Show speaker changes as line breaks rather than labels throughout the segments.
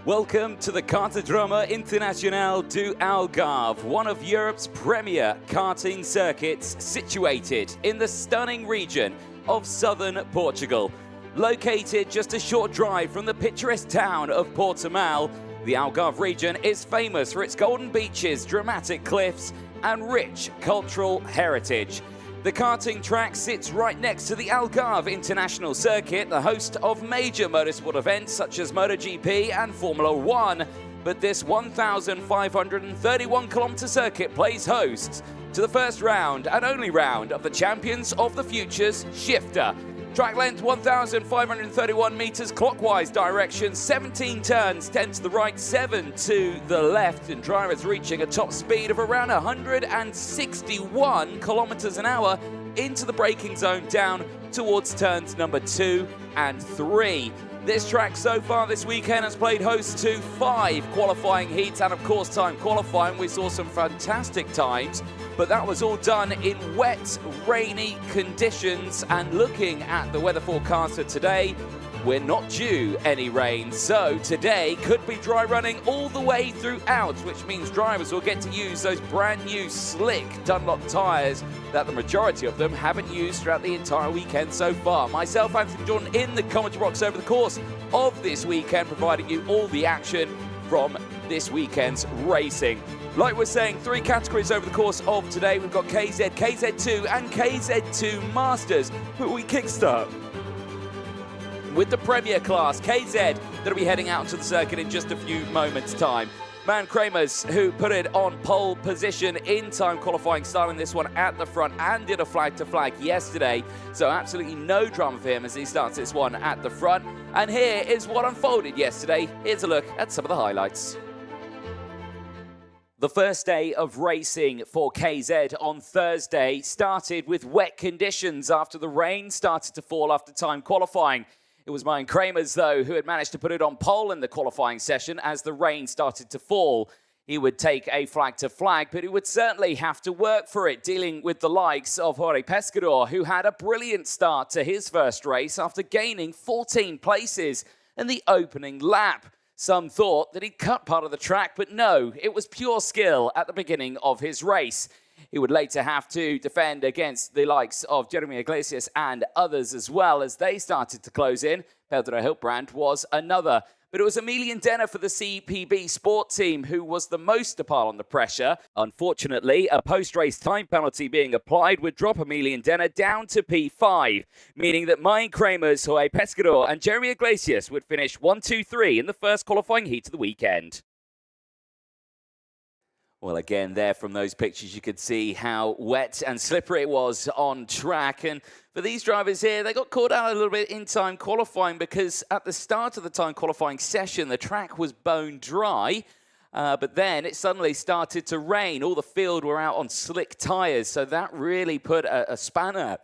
Welcome to the KZ2 International do Algarve, one of Europe's premier karting circuits situated in the stunning region of southern Portugal. Located just a short drive from the picturesque town of Portimão, the Algarve region is famous for its golden beaches, dramatic cliffs and rich cultural heritage. The karting track sits right next to the Algarve International Circuit, the host of major motorsport events such as MotoGP and Formula 1. But this 1,531-kilometer circuit plays host to the first round and only round of the Champions of the Future's Shifter. Track length 1,531 meters clockwise direction, 17 turns, 10 to the right, 7 to the left, and drivers reaching a top speed of around 161 kilometers an hour into the braking zone down towards turns number 2 and 3. This track so far this weekend has played host to 5 qualifying heats and of course time qualifying. We saw some fantastic times, but that was all done in wet, rainy conditions. And looking at the weather forecast for today, we're not due any rain. So today could be dry running all the way throughout, which means drivers will get to use those brand new slick Dunlop tyres that the majority of them haven't used throughout the entire weekend so far. Myself, Anthony Jordan, in the commentary box over the course of this weekend, providing you all the action from this weekend's racing. Like we're saying, 3 categories over the course of today. We've got KZ, KZ2 and KZ2 Masters, but we kickstart with the Premier Class. KZ that'll be heading out to the circuit in just a few moments' time. Man Kramers, who put it on pole position in time qualifying, starting this one at the front and did a flag to flag yesterday. So absolutely no drama for him as he starts this one at the front. And here is what unfolded yesterday. Here's a look at some of the highlights. The first day of racing for KZ on Thursday started with wet conditions after the rain started to fall after time qualifying. It was Ryan Kramers, though, who had managed to put it on pole in the qualifying session as the rain started to fall. He would take a flag to flag, but he would certainly have to work for it, dealing with the likes of Jorge Pescador, who had a brilliant start to his first race after gaining 14 places in the opening lap. Some thought that he'd cut part of the track, but no, it was pure skill at the beginning of his race. He would later have to defend against the likes of Jeremy Iglesias and others as well as they started to close in. Pedro Hiltbrand was another. But it was Emilian Denner for the CPB Sport team who was the most to pile on the pressure. Unfortunately, a post-race time penalty being applied would drop Emilian Denner down to P5, meaning that Ryan Kramers, Jorge Pescador and Jeremy Iglesias would finish 1, 2, 3 in the first qualifying heat of the weekend. Well, again, there from those pictures, you could see how wet and slippery it was on track. And for these drivers here, they got caught out a little bit in time qualifying because at the start of the time qualifying session, the track was bone dry. But then it suddenly started to rain. All the field were out on slick tyres. So that really put a spanner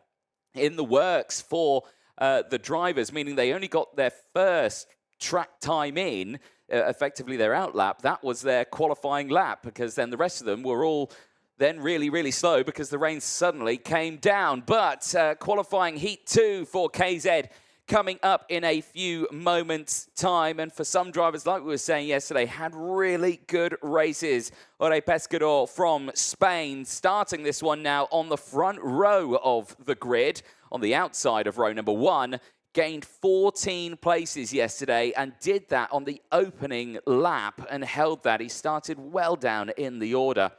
in the works for the drivers, meaning they only got their first track time in, effectively their out lap. That was their qualifying lap, because then the rest of them were all then really, really slow because the rain suddenly came down. But qualifying heat 2 for KZ coming up in a few moments' time. And for some drivers, like we were saying yesterday, had really good races. Jorge Pescador from Spain starting this one now on the front row of the grid, on the outside of row number 1. Gained 14 places yesterday and did that on the opening lap and held that. He started well down in the order.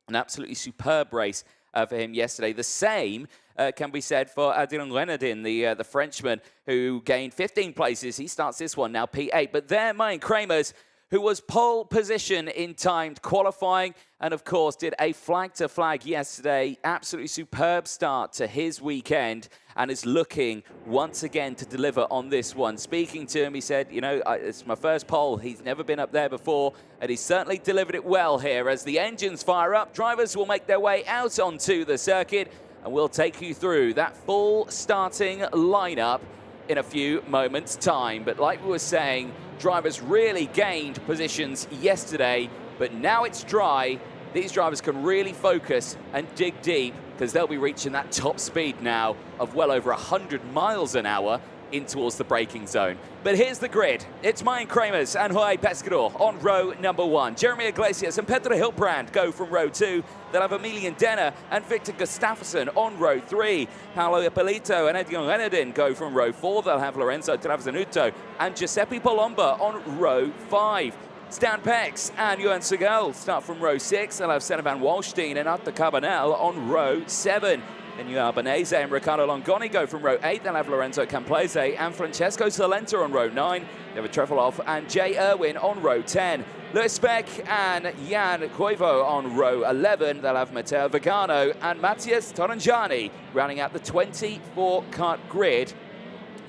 An absolutely superb race for him yesterday. The same can be said for Adrien Renardin, the Frenchman, who gained 15 places. He starts this one now P8. But there, Ryan Kramers, who was pole position in timed qualifying and, of course, did a flag-to-flag yesterday. Absolutely superb start to his weekend and is looking once again to deliver on this one. Speaking to him, he said, you know, it's my first pole. He's never been up there before, and he certainly delivered it well here. As the engines fire up, drivers will make their way out onto the circuit, and we'll take you through that full starting lineup in a few moments' time. But like we were saying, drivers really gained positions yesterday, but now it's dry. These drivers can really focus and dig deep because they'll be reaching that top speed now of well over 100 miles an hour in towards the braking zone. But here's the grid. It's Mine Kramers and Jorge Pescador on row number 1. Jeremy Iglesias and Pedro Hilbrand go from row 2. They'll have Emilian Denner and Victor Gustafsson on row 3. Paolo Ippolito and Edgar Renardin go from row 4. They'll have Lorenzo Travazanuto and Giuseppe Palomba on row 5. Stan Pex and Johan Segal start from row 6. They'll have Senna van Wallstein and Arthur Cabanel on row 7. Then you have Albanese and Riccardo Longoni go from row 8. They'll have Lorenzo Camplese and Francesco Salenta on row 9. David Trefilov and Jay Irwin on row 10. Lewis Beck and Jan Koivo on row 11. They'll have Matteo Vigano and Matthias Torrengiani rounding out the 24-car grid.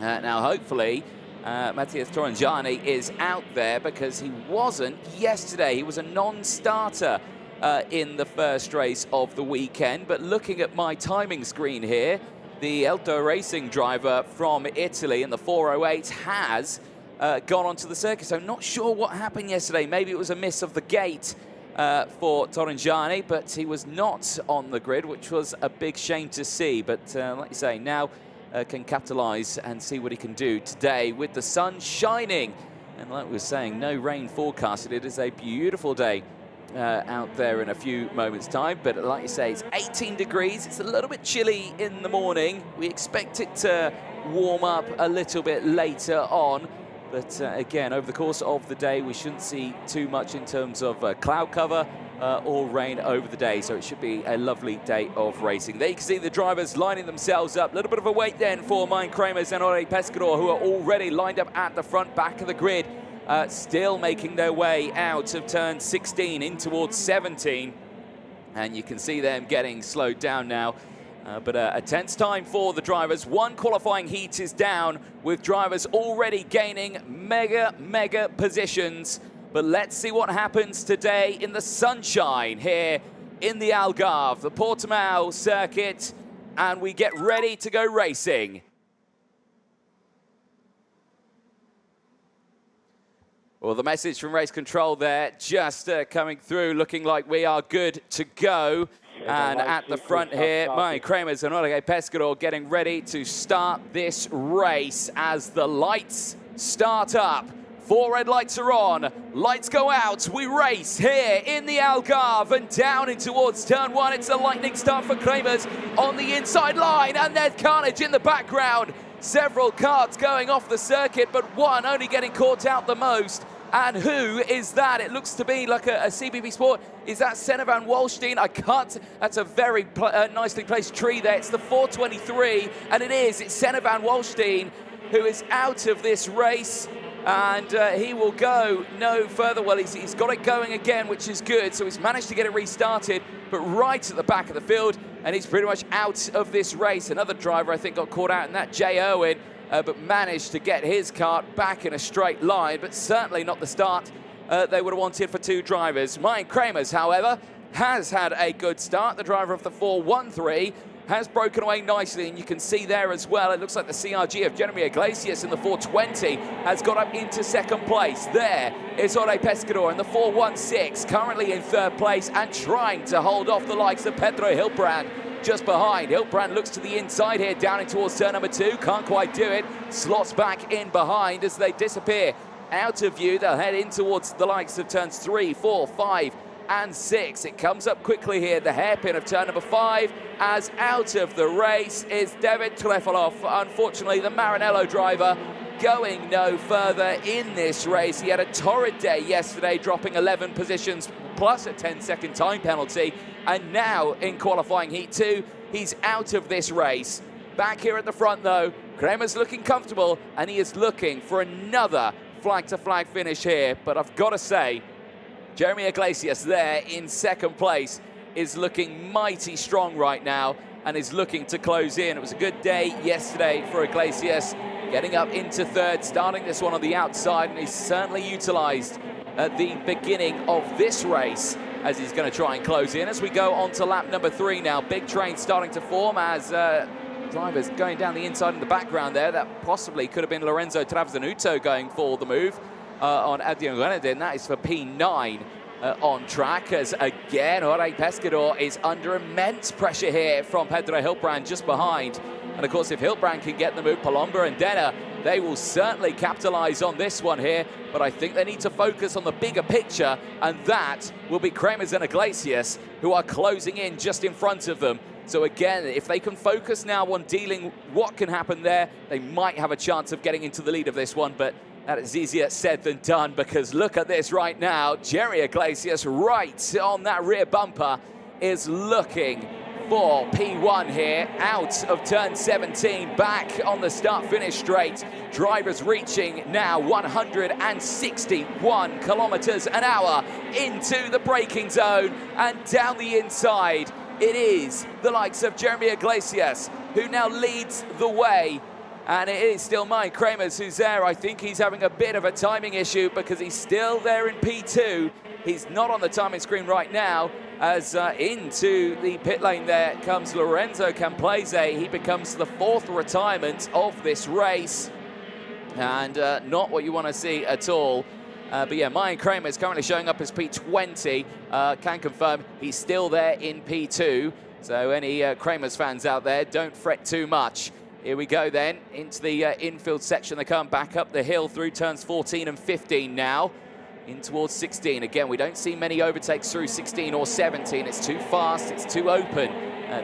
Now, hopefully, Matthias Torrengiani is out there because he wasn't yesterday. He was a non-starter in the first race of the weekend. But looking at my timing screen here, the Elto Racing driver from Italy in the 408 has gone onto the circuit. So I'm not sure what happened yesterday. Maybe it was a miss of the gate for Torrengiani, but he was not on the grid, which was a big shame to see. But like you say, now can capitalise and see what he can do today with the sun shining. And like we were saying, no rain forecasted. It is a beautiful day out there in a few moments' time. But like you say, it's 18 degrees. It's a little bit chilly in the morning. We expect it to warm up a little bit later on. But again, over the course of the day, we shouldn't see too much in terms of cloud cover or rain over the day. So it should be a lovely day of racing. There you can see the drivers lining themselves up. A little bit of a wait then for Mine Kramers and Jorge Pescador, who are already lined up at the front, back of the grid. Still making their way out of turn 16 in towards 17. And you can see them getting slowed down now. But a tense time for the drivers. One qualifying heat is down with drivers already gaining mega positions. But let's see what happens today in the sunshine here in the Algarve, the Portimão circuit, and we get ready to go racing. Well, the message from race control there just coming through, looking like we are good to go. And at the front here, Mine Kramers and Jorge Pescador getting ready to start this race as the lights start up. 4 red lights are on, lights go out, we race here in the Algarve and down in towards turn 1. It's a lightning start for Kramers on the inside line, and there's carnage in the background. Several carts going off the circuit, but one only getting caught out the most. And who is that? It looks to be like a CBB Sport. Is that Senna van Wallstein? I can't. That's a very nicely placed tree there. It's the 423, and it is. It's Senna van Wallstein who is out of this race, and he will go no further. Well, he's got it going again, which is good. So he's managed to get it restarted, but right at the back of the field, and he's pretty much out of this race. Another driver, I think, got caught out in that, Jay Irwin. But managed to get his kart back in a straight line, but certainly not the start they would have wanted for 2 drivers. Mine Kramers, however, has had a good start. The driver of the 413 has broken away nicely, and you can see there as well, it looks like the CRG of Jeremy Iglesias in the 420 has got up into 2nd place. There is Jorge Pescador in the 416, currently in 3rd place and trying to hold off the likes of Pedro Hilbrand. Just behind. Hilbrand looks to the inside here, down in towards turn number 2. Can't quite do it. Slots back in behind as they disappear out of view. They'll head in towards the likes of turns 3, 4, 5, and 6. It comes up quickly here. The hairpin of turn number 5 as out of the race is David Trefilov. Unfortunately, the Maranello driver going no further in this race. He had a torrid day yesterday, dropping 11 positions plus a 10-second time penalty. And now in qualifying heat 2, he's out of this race. Back here at the front though, Kramers looking comfortable, and he is looking for another flag-to-flag finish here. But I've got to say, Jeremy Iglesias there in 2nd place is looking mighty strong right now and is looking to close in. It was a good day yesterday for Iglesias, getting up into 3rd, starting this one on the outside, and he's certainly utilised at the beginning of this race as he's going to try and close in. As we go on to lap number 3 now, big train starting to form as drivers going down the inside in the background there. That possibly could have been Lorenzo Travasanuto going for the move on Adrian Renardin. That is for P9 on track, as again Jorge Pescador is under immense pressure here from Pedro Hiltbrand just behind. And of course, if Hiltbrand can get the move, Palomba and Denner, they will certainly capitalize on this one here. But I think they need to focus on the bigger picture, and that will be Kremers and Iglesias, who are closing in just in front of them. So again, if they can focus now on dealing what can happen there, they might have a chance of getting into the lead of this one. But that is easier said than done, because look at this right now. Jerry Iglesias right on that rear bumper is looking for P1 here, out of turn 17, back on the start-finish straight. Drivers reaching now 161 kilometers an hour into the braking zone, and down the inside, it is the likes of Jeremy Iglesias who now leads the way. And it is still Mike Kremers who's there. I think he's having a bit of a timing issue because he's still there in P2. He's not on the timing screen right now, as into the pit lane there comes Lorenzo Camplese. He becomes the 4th retirement of this race, and not what you want to see at all. But yeah, Mike Kremers is currently showing up as P20. Can confirm he's still there in P2. So any Kremers fans out there, don't fret too much. Here we go then, into the infield section. They come back up the hill through turns 14 and 15 now, in towards 16. Again, we don't see many overtakes through 16 or 17. It's too fast, it's too open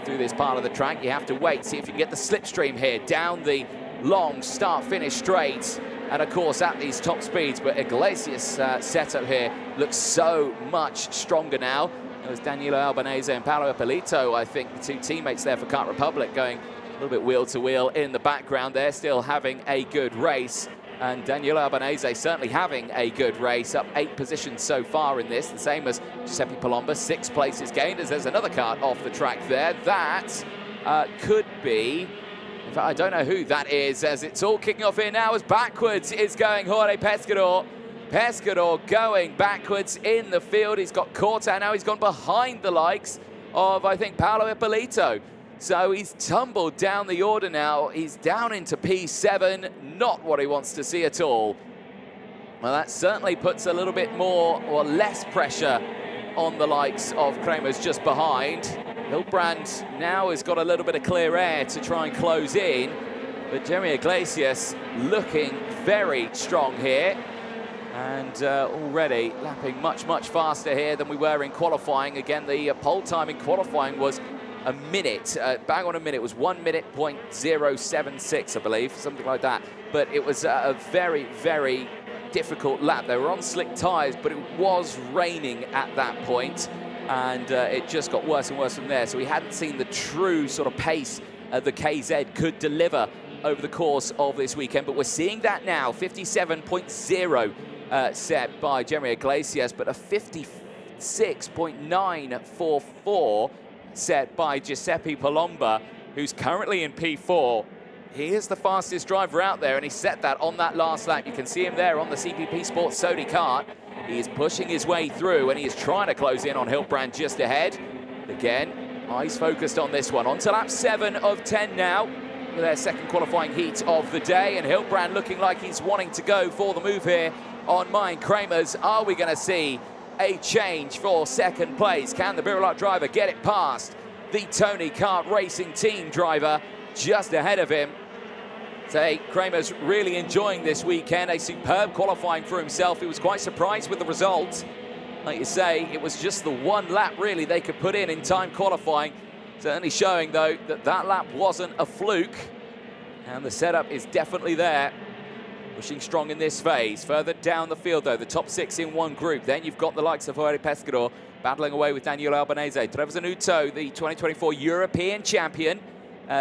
through this part of the track. You have to wait, see if you can get the slipstream here, down the long start-finish straight, and of course at these top speeds. But Iglesias' setup here looks so much stronger now. It was Danilo Albanese and Paolo Ippolito, I think, the 2 teammates there for Kart Republic, going a little bit wheel to wheel in the background. They're still having a good race, and Danilo Albanese certainly having a good race, up 8 positions so far in this, the same as Giuseppe Palomba, 6 places gained, as there's another kart off the track there. That could be, in fact, I don't know who that is, as it's all kicking off here now, as backwards is going Jorge Pescador. Pescador going backwards in the field. He's got caught out now. He's gone behind the likes of, I think, Paolo Ippolito. So he's tumbled down the order now. He's down into P7, not what he wants to see at all. Well, that certainly puts a little bit more or less pressure on the likes of Kremers just behind. Hiltbrand now has got a little bit of clear air to try and close in, but Jeremy Iglesias looking very strong here, and already lapping much, much faster here than we were in qualifying. Again, the pole time in qualifying was a minute, bang on a minute. It was 1 minute .076, I believe, something like that. But it was a very, very difficult lap. They were on slick tyres, but it was raining at that point, and it just got worse and worse from there. So we hadn't seen the true sort of pace the KZ could deliver over the course of this weekend, but we're seeing that now. 57.0 set by Jeremy Iglesias, but a 56.944 set by Giuseppe Palomba, who's currently in P4. He is the fastest driver out there, and he set that on that last lap. You can see him there on the CPP Sports Sodi kart. He is pushing his way through, and he is trying to close in on Hiltbrand just ahead. Again, eyes focused on this one. On to lap 7 of 10 now, with their second qualifying heat of the day, and Hiltbrand looking like he's wanting to go for the move here on Mike Kremers. Are we going to see a change for second place? Can the Birolot driver get it past the Tony Kart Racing Team driver just ahead of him? So Kremers really enjoying this weekend, a superb qualifying for himself. He was quite surprised with the result. Like you say, it was just the one lap really they could put in time qualifying. Certainly showing though that that lap wasn't a fluke, and the setup is definitely there. Pushing strong in this phase. Further down the field, though, the top 6 in one group. Then you've got the likes of Jorge Pescador battling away with Daniel Albanese. Travasanuto, the 2024 European champion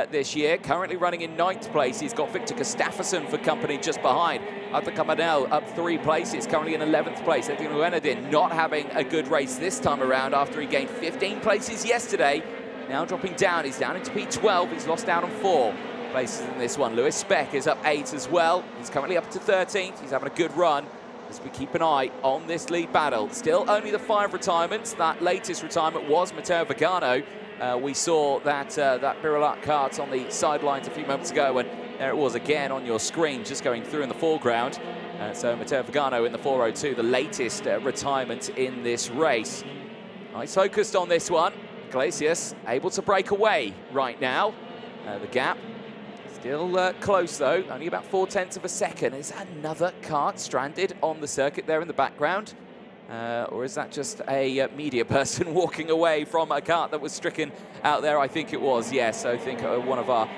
this year, currently running in 9th place. He's got Victor Gustafsson for company just behind. Arthur Camarnel up 3 places, currently in 11th place. Adrian Renardin not having a good race this time around after he gained 15 places yesterday. Now dropping down. He's down into P12. He's lost out on 4 places in this one. Lewis Speck is up 8 as well. He's currently up to 13th. He's having a good run as we keep an eye on this lead battle. Still only the 5 retirements. That latest retirement was Matteo Vigano, We saw that Birilat kart on the sidelines a few moments ago, and there it was again on your screen, just going through in the foreground. So Matteo Vigano in the 402, the latest retirement in this race. He's focused on this one. Iglesias able to break away right now. The gap still close though, only about 0.4 of a second. Is another kart stranded on the circuit there in the background? Or is that just a media person walking away from a kart that was stricken out there? I think it was, yes. I think one of our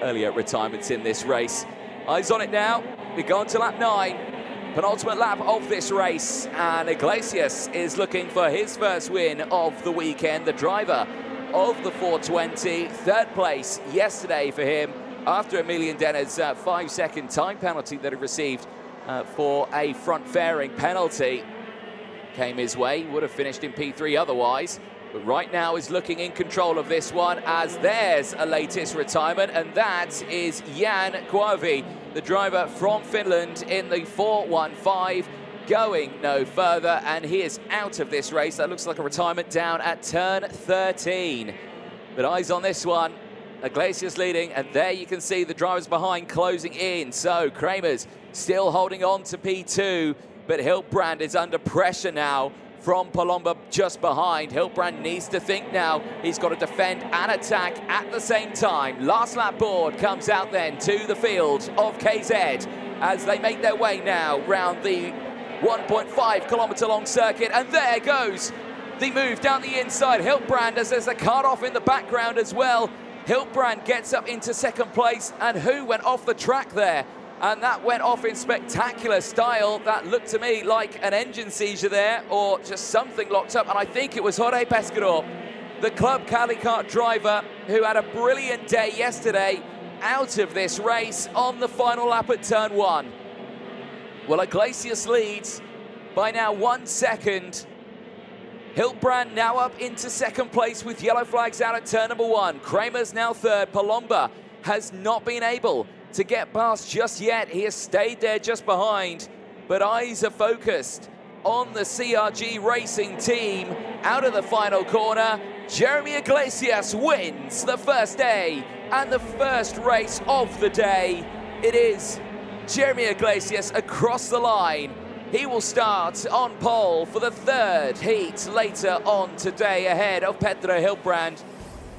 earlier retirements in this race. Eyes on it now. We've gone to lap 9. Penultimate lap of this race. And Iglesias is looking for his first win of the weekend. The driver of the 420. Third place yesterday for him after Emilian Denner's 5-second time penalty that he received for a front fairing penalty. Came his way, would have finished in P3 otherwise, but right now is looking in control of this one as there's a latest retirement, and that is Jan Kuovi, the driver from Finland in the 415, going no further, and he is out of this race. That looks like a retirement down at turn 13. But eyes on this one, Iglesias leading, and there you can see the drivers behind closing in. So Kramer's still holding on to P2, but Hiltbrand is under pressure now from Palomba just behind. Hiltbrand needs to think now. He's got to defend and attack at the same time. Last lap board comes out then to the field of KZ as they make their way now round the 1.5 kilometre long circuit. And there goes the move down the inside. Hiltbrand, as there's a cut off in the background as well. Hiltbrand gets up into second place, and who went off the track there? And that went off in spectacular style. That looked to me like an engine seizure there, or just something locked up. And I think it was Jorge Pescador, the Club Cali Kart driver, who had a brilliant day yesterday, out of this race on the final lap at turn 1. Well, Iglesias leads by now 1 second. Hiltbrand now up into second place with yellow flags out at turn number 1. Kramer's now third. Palomba has not been able to get past just yet. He has stayed there just behind, but eyes are focused on the CRG Racing team. Out of the final corner, Jeremy Iglesias wins the first day and the first race of the day. It is Jeremy Iglesias across the line. He will start on pole for the third heat later on today, ahead of Pedro Hiltbrand.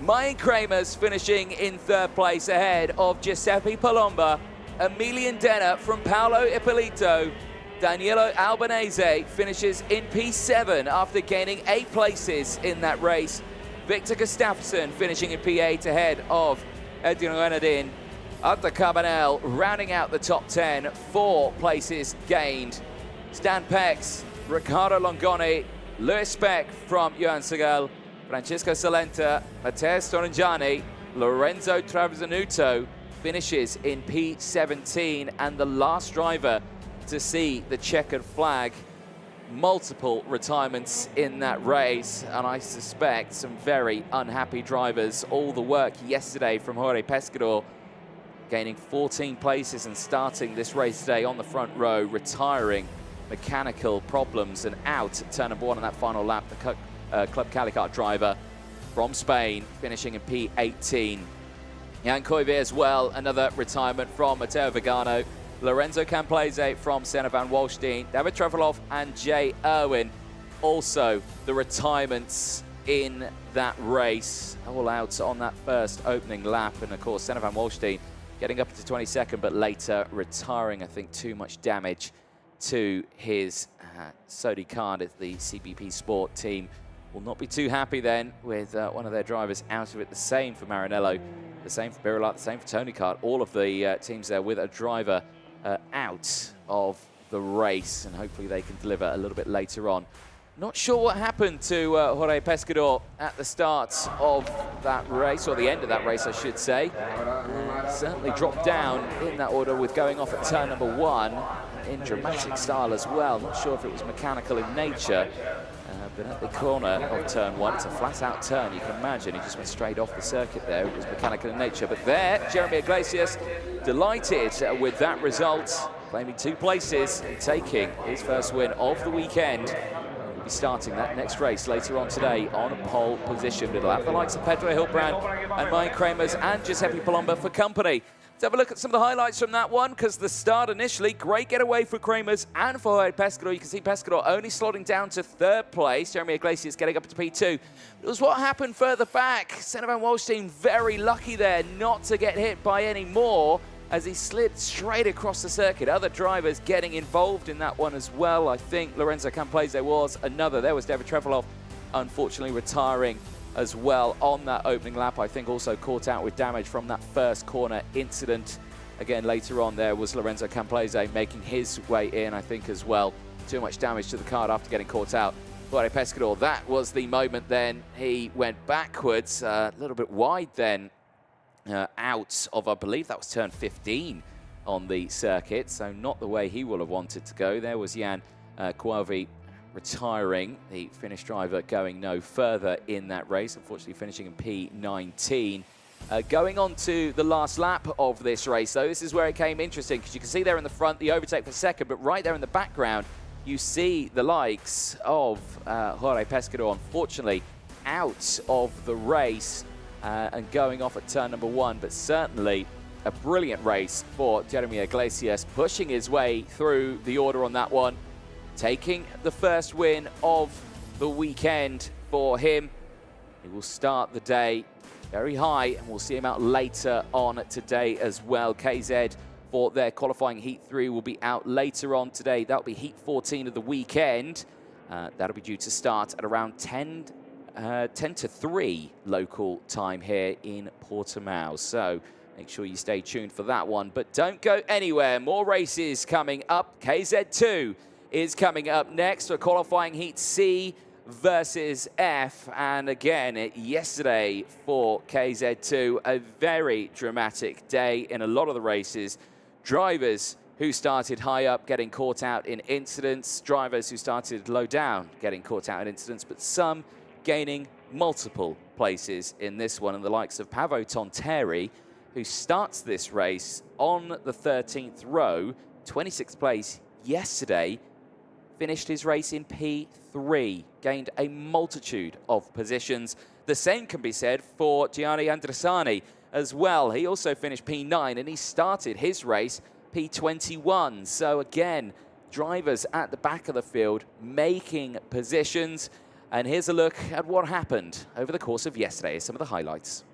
Mike Kramer's finishing in third place ahead of Giuseppe Palomba. Emilian Denner from Paolo Ippolito. Daniele Albanese finishes in P7 after gaining 8 places in that race. Victor Gustafsson finishing in P8 ahead of Edin Renadin. Arthur Cabanel rounding out the top 10, 4 places gained. Stan Pex, Riccardo Longoni, Lewis Speck from Johan Segal, Francesco Salenta, Matteo Storangiani, Lorenzo Travasanuto finishes in P17, and the last driver to see the checkered flag. Multiple retirements in that race, and I suspect some very unhappy drivers. All the work yesterday from Jorge Pescador, gaining 14 places and starting this race today on the front row, retiring mechanical problems and out at turn number 1 on that final lap. The Club Cali Kart driver from Spain finishing in P18. Jan Koive as well, another retirement from Matteo Vigano. Lorenzo Camplese from Senna van Walstein. David Trevelov and Jay Irwin also the retirements in that race. All out on that first opening lap. And of course, Senna van Walstein getting up to 22nd, but later retiring. I think too much damage to his Sodi card. As the CBP Sport team will not be too happy then with one of their drivers out of it. The same for Maranello, the same for Birilat, the same for Tony Kart. All of the teams there with a driver out of the race, and hopefully they can deliver a little bit later on. Not sure what happened to Jorge Pescador at the start of that race, or the end of that race, I should say. Certainly dropped down in that order with going off at turn number 1 in dramatic style as well. Not sure if it was mechanical in nature, but at the corner of turn 1, it's a flat-out turn. You can imagine he just went straight off the circuit there. It was mechanical in nature. But there, Jeremy Iglesias, delighted with that result, claiming 2 places and taking his first win of the weekend. be starting that next race later on today on pole position. It'll have the likes of Pedro Hilbrand and Mike Kramers and Giuseppe Palomba for company. Let's have a look at some of the highlights from that one, because the start initially, great getaway for Kramers and for Jorge Pescador. You can see Pescador only slotting down to 3rd place. Jeremy Iglesias getting up to P2. It was what happened further back. Senna van Walstein very lucky there not to get hit by any more as he slid straight across the circuit. Other drivers getting involved in that one as well. I think Lorenzo Camplese was another. There was David Trevelov, unfortunately retiring as well on that opening lap. I think also caught out with damage from that first corner incident. Again, later on there was Lorenzo Camplese making his way in, I think, as well. Too much damage to the car after getting caught out. Jorge Pescador, that was the moment then. He went backwards, a little bit wide then, out of, I believe that was turn 15 on the circuit, so not the way he will have wanted to go. There was Jan Kouavi retiring, the Finnish driver going no further in that race, unfortunately finishing in P19. Going on to the last lap of this race, though, this is where it came interesting, because you can see there in the front the overtake for second, but right there in the background you see the likes of Jorge Pescador, unfortunately, out of the race and going off at turn number 1, but certainly a brilliant race for Jeremy Iglesias, pushing his way through the order on that one, taking the first win of the weekend for him. He will start the day very high, and we'll see him out later on today as well. KZ for their qualifying Heat 3 will be out later on today. That'll be Heat 14 of the weekend. That'll be due to start at around 10 to 3 local time here in Portimão. So make sure you stay tuned for that one. But don't go anywhere. More races coming up. KZ2 is coming up next for qualifying Heat C versus F. And again, yesterday for KZ2, a very dramatic day in a lot of the races. Drivers who started high up getting caught out in incidents. Drivers who started low down getting caught out in incidents. But some gaining multiple places in this one, and the likes of Paavo Tontteri, who starts this race on the 13th row, 26th place yesterday, finished his race in P3, gained a multitude of positions. The same can be said for Gianni Andresani as well. He also finished P9, and he started his race P21. So again, drivers at the back of the field making positions. And here's a look at what happened over the course of yesterday. Some of the highlights.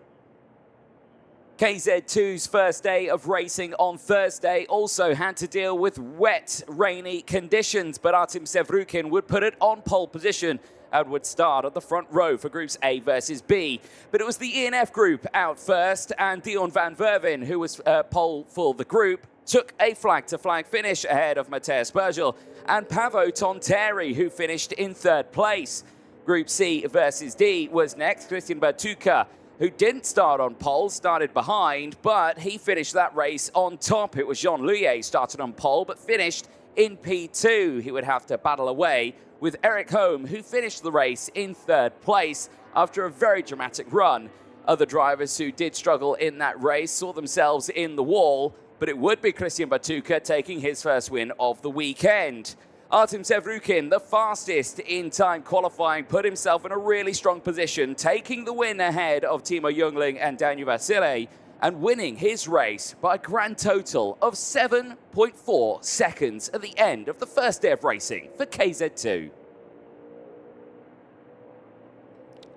KZ2's first day of racing on Thursday also had to deal with wet, rainy conditions, but Artem Sevrukin would put it on pole position and would start at the front row for Groups A versus B. But it was the ENF group out first, and Dion van Verven, who was pole for the group, took a flag-to-flag finish ahead of Matej Spergel and Paavo Tontteri, who finished in 3rd place. Group C versus D was next. Christian Bertuca, who didn't start on pole, started behind, but he finished that race on top. It was Jean Louillet started on pole, but finished in P2. He would have to battle away with Eric Holm, who finished the race in 3rd place after a very dramatic run. Other drivers who did struggle in that race saw themselves in the wall, but it would be Christian Bertuca taking his first win of the weekend. Artem Sevrukin, the fastest in time qualifying, put himself in a really strong position, taking the win ahead of Timo Jungling and Daniel Vasile, and winning his race by a grand total of 7.4 seconds at the end of the first day of racing for KZ2.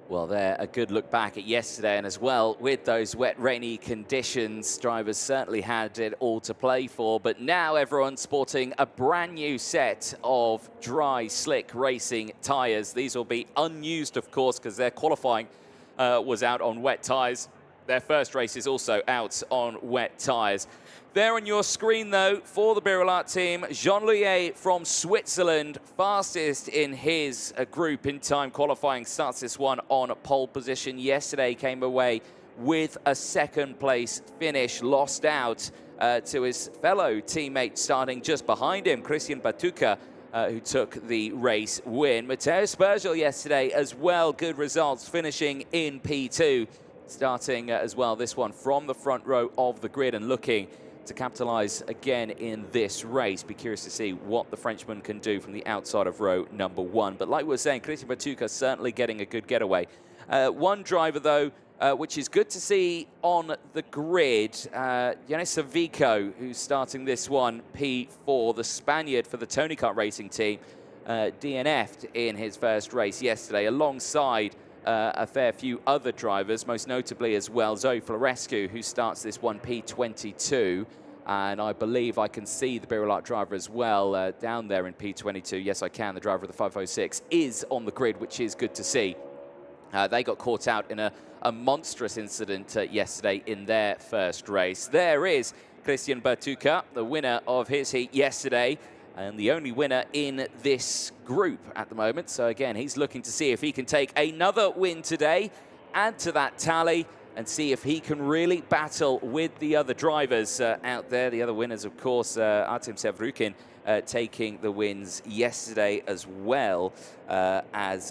Well, there, a good look back at yesterday, and as well, with those wet, rainy conditions, drivers certainly had it all to play for, but now everyone's sporting a brand new set of dry, slick racing tyres. These will be unused, of course, because their qualifying was out on wet tyres. Their first race is also out on wet tyres. There on your screen, though, for the Birolat team, Jean Louillet from Switzerland, fastest in his group in time qualifying, starts this one on pole position. Yesterday came away with a 2nd place finish, lost out to his fellow teammate starting just behind him, Christian Bertuca, who took the race win. Matej Spergel yesterday as well, good results, finishing in P2, starting as well this one from the front row of the grid and looking to capitalise again in this race. Be curious to see what the Frenchman can do from the outside of row number 1. But like we were saying, Christian Batuka certainly getting a good getaway. One driver, though, which is good to see on the grid, Yanis Savico, who's starting this one, P4, the Spaniard for the Tony Kart Racing team, DNF'd in his first race yesterday, alongside a fair few other drivers, most notably as well Zoe Florescu, who starts this one, P22. And I believe I can see the Birolak driver as well down there in P22. Yes, I can. The driver of the 506 is on the grid, which is good to see. They got caught out in a monstrous incident yesterday in their first race. There is Christian Batuka, the winner of his heat yesterday, and the only winner in this group at the moment. So again, he's looking to see if he can take another win today, add to that tally, and see if he can really battle with the other drivers out there. The other winners, of course, Artem Sevrukin taking the wins yesterday, as well as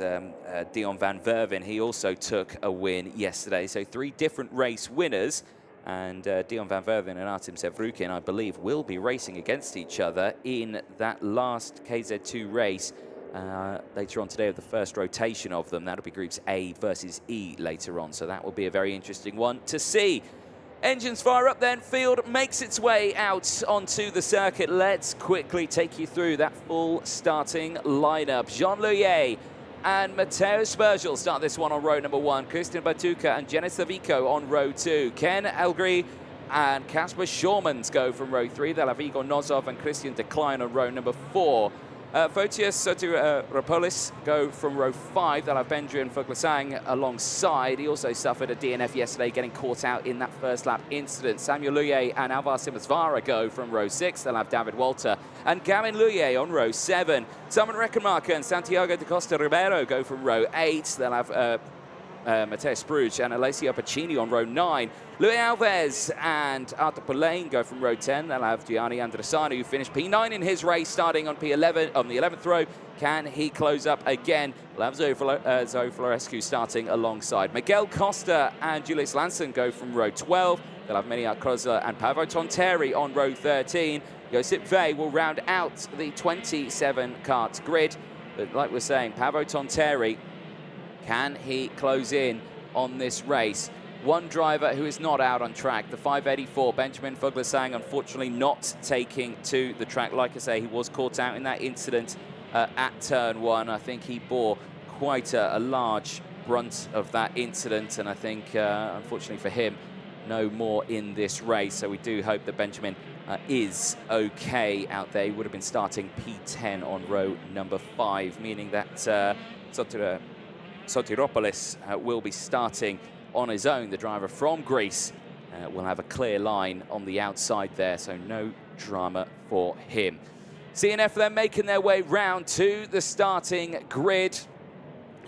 Dion van Verven. He also took a win yesterday. So 3 different race winners. And Dion van Verven and Artem Sevrukin, I believe, will be racing against each other in that last KZ2 race later on today of the first rotation of them. That'll be groups A versus E later on. So that will be a very interesting one to see. Engines fire up then. Field makes its way out onto the circuit. Let's quickly take you through that full starting lineup. Jean Leuillet and Mateusz Bergel start this one on row number 1. Christian Batuka and Yanis Savico on row 2. Ken Elgri and Kasper Schormans go from row 3. They'll have Igor Nozov and Christian Decline on row number 4. Fotios Sotiropoulos go from row 5. They'll have Benjamin Foglasang alongside. He also suffered a DNF yesterday, getting caught out in that first lap incident. Samuel Leuillet and Alvar Simasvara go from row 6. They'll have David Walter and Gavin Leuillet on row 7. Simon Reckenmarker and Santiago de Costa Ribeiro go from row 8. They'll have Matteo Spruge and Alessio Pacini on row 9. Luis Alves and Arthur Pulain go from row 10. They'll have Gianni Andresani, who finished P9 in his race, starting on P11 on the 11th row. Can he close up again? We'll have Zoe Florescu starting alongside. Miguel Costa and Julius Lanson go from row 12. They'll have Meniat Krosler and Pavo Tonteri on row 13. Josip Vey will round out the 27 kart grid. But like we're saying, Pavo Tonteri, can he close in on this race? One driver who is not out on track, the 584, Benjamin Foglasang, unfortunately not taking to the track. Like I say, he was caught out in that incident at turn 1. I think he bore quite a large brunt of that incident, and I think, unfortunately for him, no more in this race. So we do hope that Benjamin is okay out there. He would have been starting P10 on row number 5, meaning that Sotiropoulos will be starting on his own. The driver from Greece will have a clear line on the outside there, so no drama for him. CNF then making their way round to the starting grid.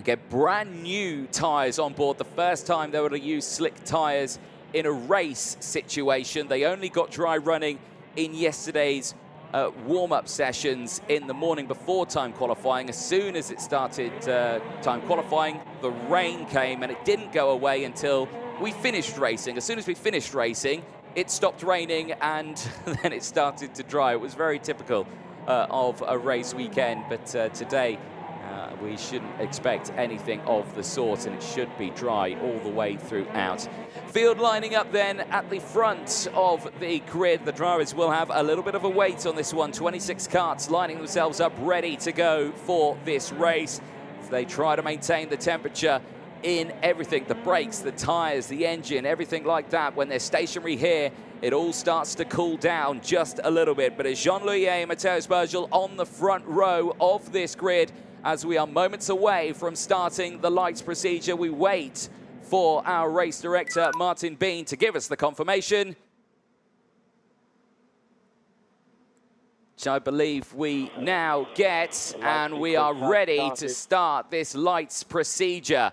Get brand new tyres on board. The first time they were to use slick tyres in a race situation. They only got dry running in yesterday's warm-up sessions in the morning before time qualifying. As soon as it started time qualifying, the rain came, and it didn't go away until we finished racing. As soon as we finished racing, it stopped raining, and then it started to dry. It was very typical of a race weekend, but today we shouldn't expect anything of the sort, and it should be dry all the way throughout. Field lining up then at the front of the grid. The drivers will have a little bit of a wait on this one. 26 karts lining themselves up ready to go for this race as they try to maintain the temperature in everything, the brakes, the tires, the engine, everything like that. When they're stationary here, it all starts to cool down just a little bit. But as Jean Leuillet and Mateusz Bergel on the front row of this grid, as we are moments away from starting the lights procedure, we wait for our race director, Martin Bean, to give us the confirmation, which I believe we now get, and we are ready to start this lights procedure.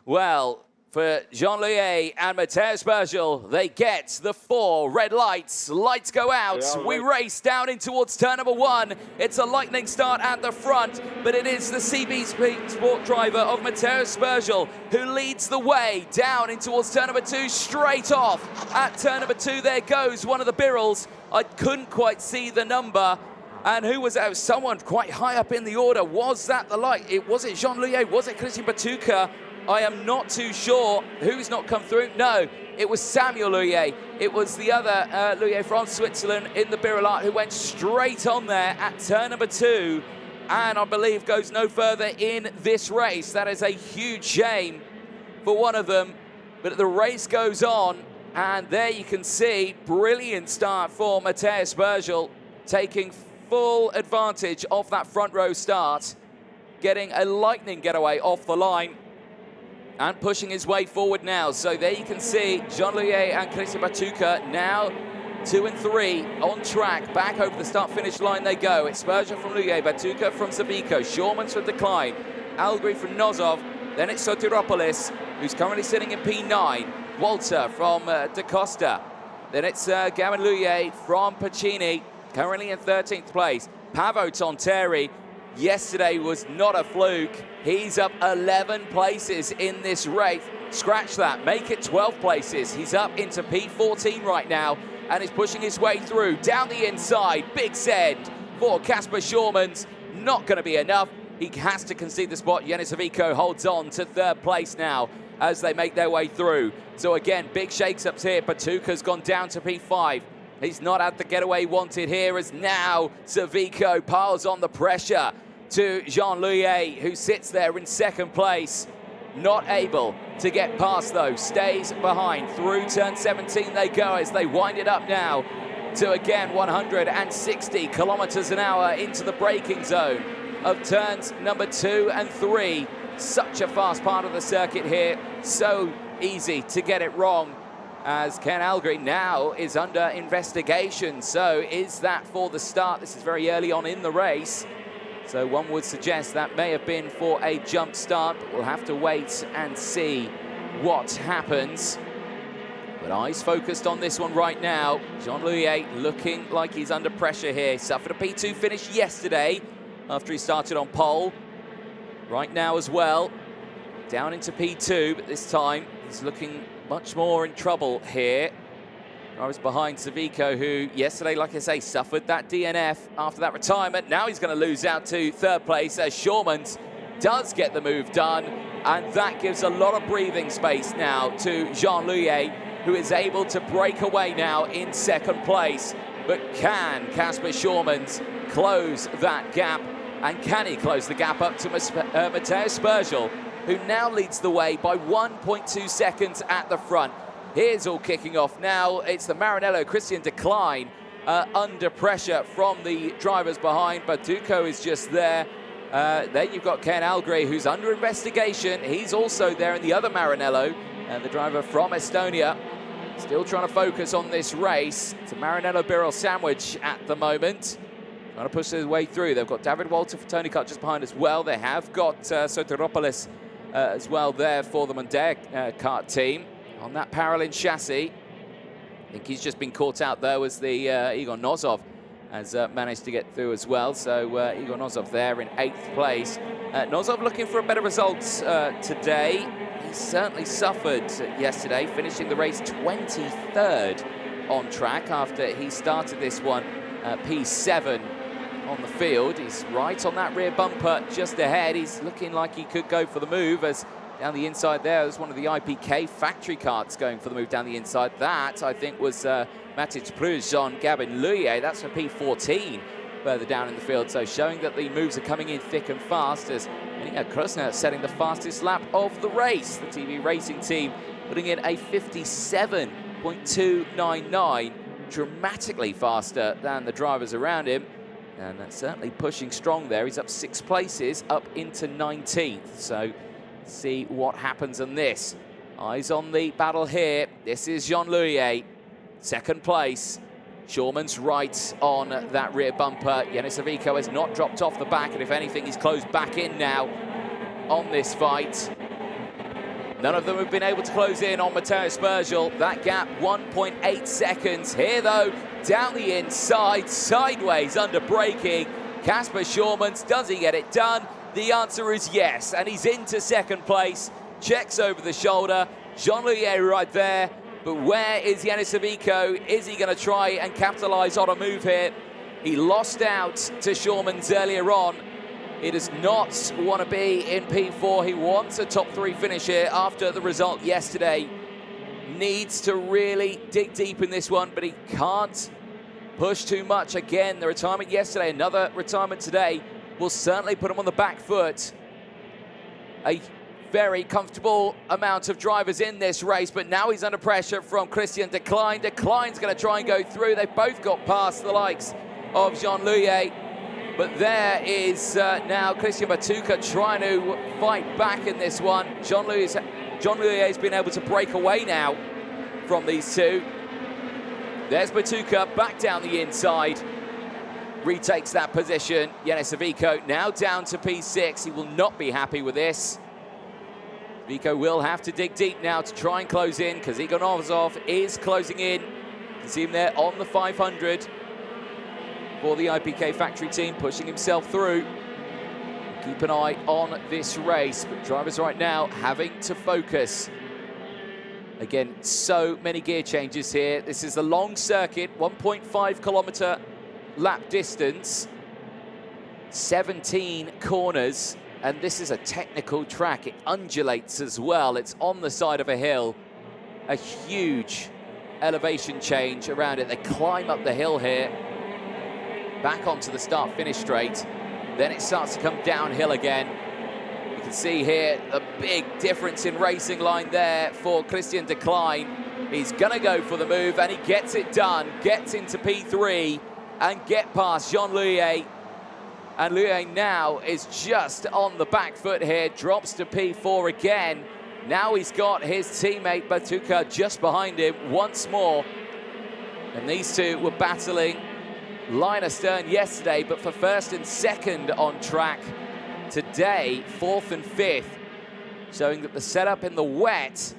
Well, for Jean-Louis and Mateusz Bergel. They get the 4 red lights. Lights go out. We race down in towards turn number 1. It's a lightning start at the front, but it is the CB Sport driver of Mateusz Bergel who leads the way down in towards turn number 2, straight off. At turn number 2, there goes one of the Birrells. I couldn't quite see the number. And who was that? Someone quite high up in the order. Was that the light? Was it Jean-Louis? Was it Christian Batuka? I am not too sure who's not come through. No, it was Samuel Louis. It was the other Louis from Switzerland in the Birrell who went straight on there at turn number 2, and I believe goes no further in this race. That is a huge shame for one of them, but the race goes on, and there you can see, brilliant start for Mateusz Bergel, taking full advantage of that front row start, getting a lightning getaway off the line, and pushing his way forward now. So there you can see Jean-Louis and Christian Batuka now 2 and 3 on track. Back over the start-finish line they go. It's Berger from Louis, Batuka from Savico, Shormans from Decline, Algri from Nozov, then it's Sotiropoulos, who's currently sitting in P9, Walter from Da Costa, then it's Gavin Louis from Pacini, currently in 13th place. Pavo Tonteri, yesterday was not a fluke. He's up 11 places in this race. Scratch that, make it 12 places. He's up into P14 right now and is pushing his way through. Down the inside, big send for Kasper Shormans. Not going to be enough. He has to concede the spot. Yanis Savico holds on to 3rd place now as they make their way through. So again, big shakes-ups here. Batuka's gone down to P5. He's not had the getaway he wanted here, as now Savico piles on the pressure to Jean-Louis, who sits there in 2nd place. Not able to get past, though. Stays behind. Through turn 17 they go as they wind it up now to, again, 160 kilometers an hour into the braking zone of turns number 2 and 3. Such a fast part of the circuit here. So easy to get it wrong, as Ken Algri now is under investigation. So is that for the start? This is very early on in the race. So one would suggest that may have been for a jump start, but we'll have to wait and see what happens. But eyes focused on this one right now. Jean-Louis looking like he's under pressure here. Suffered a P2 finish yesterday after he started on pole. Right now as well, down into P2, but this time he's looking much more in trouble here. I was behind Savico, who yesterday, like I say, suffered that DNF after that retirement. Now he's going to lose out to 3rd place as Shormans does get the move done. And that gives a lot of breathing space now to Jean-Louis, who is able to break away now in 2nd place. But can Kasper Shormans close that gap? And can he close the gap up to Mateusz Bergel, who now leads the way by 1.2 seconds at the front? Here's all kicking off now. It's the Maranello Christian Decline under pressure from the drivers behind. Batuco is just there. Then you've got Ken Algri, who's under investigation. He's also there in the other Maranello, and the driver from Estonia. Still trying to focus on this race. It's a Maranello Birrell sandwich at the moment. Trying to push their way through. They've got David Walter for Tony Kart just behind as well. They have got Sotiropoulos as well there for the Monday kart team on that Paralin chassis. I think he's just been caught out though as the Igor Nozov has managed to get through as well. So Igor Nozov there in 8th place. Nozov looking for a better result today. He certainly suffered yesterday, finishing the race 23rd on track after he started this one P7 on the field. He's right on that rear bumper just ahead. He's looking like he could go for the move, as down the inside there's one of the IPK factory carts going for the move down the inside. That, I think, was Matic Pruz on Gavin Louis. That's for P14 further down in the field. So showing that the moves are coming in thick and fast, as Krosner setting the fastest lap of the race. The TV racing team putting in a 57.299, dramatically faster than the drivers around him. And that's certainly pushing strong there. He's up 6 places, up into 19th. So see what happens on this. Eyes on the battle here. This is Jean-Louis, 2nd place. Shorman's right on that rear bumper. Yanis Savico has not dropped off the back, and if anything, he's closed back in now on this fight. None of them have been able to close in on Matteo Spergel. That gap, 1.8 seconds. Here, though, down the inside, sideways under braking. Kasper Schürmann, does he get it done? The answer is yes, and he's into second place. Checks over the shoulder. Jean-Louis right there. But where is Yanis Ivico? Is he going to try and capitalize on a move here? He lost out to Schürmann earlier on. He does not want to be in P4. He wants a top 3 finish here after the result yesterday. Needs to really dig deep in this one, but he can't push too much. Again, the retirement yesterday, another retirement today, will certainly put him on the back foot. A very comfortable amount of drivers in this race, but now he's under pressure from Christian De Klein. De Klein's going to try and go through. They've both got past the likes of Jean-Louis. But there is now Christian Batuka trying to fight back in this one. Jean-Louis has been able to break away now from these two. There's Batuka back down the inside. Retakes that position. Yanis Ivico now down to P6. He will not be happy with this. Ivico will have to dig deep now to try and close in, because Igor Novosov is closing in. You can see him there on the 500. For the IPK factory team, pushing himself through. Keep an eye on this race, but drivers right now having to focus. Again, so many gear changes here. This is a long circuit, 1.5 kilometer lap distance, 17 corners, and this is a technical track. It undulates as well. It's on the side of a hill. A huge elevation change around it. They climb up the hill here. Back onto the start-finish straight. Then it starts to come downhill again. You can see here a big difference in racing line there for Christian De Klein. He's going to go for the move, and he gets it done. Gets into P3 and get past Jean-Louis. And Louis now is just on the back foot here. Drops to P4 again. Now he's got his teammate Batuka just behind him once more. And these two were battling line astern yesterday, but for first and second on track today, 4th and 5th, showing that the setup in the wet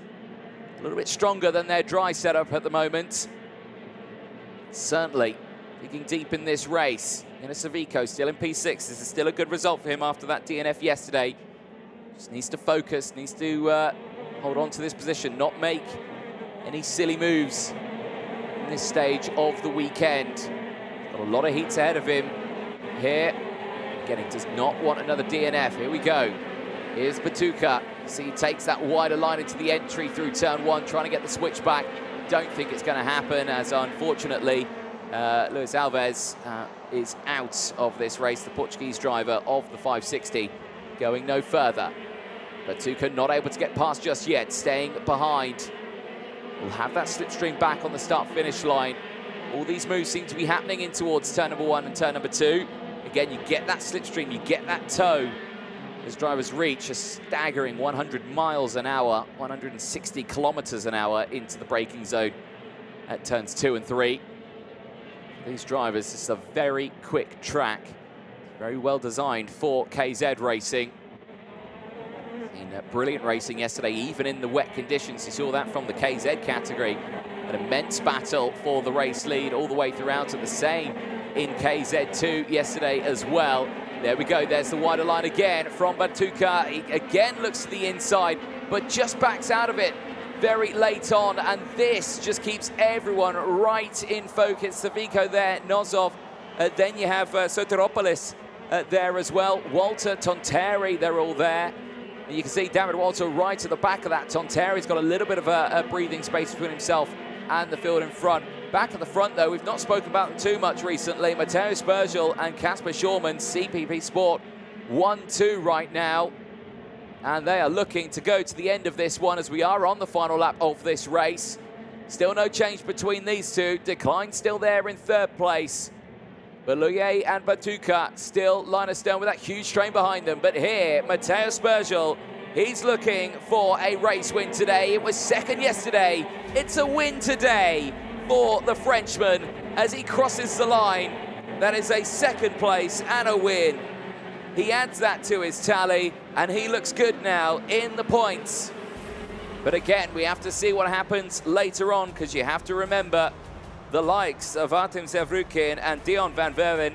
a little bit stronger than their dry setup at the moment. Certainly digging deep in this race. Yanis Ivico still in P6. This is still a good result for him after that DNF yesterday. Just needs to focus, needs to hold on to this position, not make any silly moves in this stage of the weekend. Got a lot of heats ahead of him here. Again, he does not want another DNF. Here we go. Here's Batuka. See, he takes that wider line into the entry through turn 1, trying to get the switch back. Don't think it's going to happen, as unfortunately Luis Alves is out of this race, the Portuguese driver of the 560, going no further. Batuka not able to get past just yet, staying behind. We'll have that slipstream back on the start-finish line. All these moves seem to be happening in towards turn number 1 and turn number 2. Again, you get that slipstream, you get that toe as drivers reach a staggering 100 miles an hour, 160 kilometers an hour into the braking zone at turns 2 and 3. These drivers, this is a very quick track, very well designed for KZ racing. In brilliant racing yesterday, even in the wet conditions. You saw that from the KZ category. An immense battle for the race lead all the way throughout, at the same in KZ2 yesterday as well. There we go, there's the wider line again from Batuka. He again looks to the inside, but just backs out of it very late on, and this just keeps everyone right in focus. Ivico there, Nozov, then you have Soteropoulos there as well. Walter, Tonteri, they're all there. And you can see David Walter right at the back of that. Tonteri's got a little bit of a breathing space between himself and the field in front. Back at the front, though, we've not spoken about them too much recently. Matteo Spergel and Kasper Schürmann, CPP Sport 1-2 right now. And they are looking to go to the end of this one as we are on the final lap of this race. Still no change between these two. De Klein still there in 3rd place. But Louis and Batuka still line astern with that huge strain behind them. But here, Matteo Spergel, he's looking for a race win today. It was 2nd yesterday. It's a win today for the Frenchman as he crosses the line. That is a 2nd place and a win. He adds that to his tally, and he looks good now in the points. But again, we have to see what happens later on, because you have to remember the likes of Artem Zevrukin and Dion van Verwen,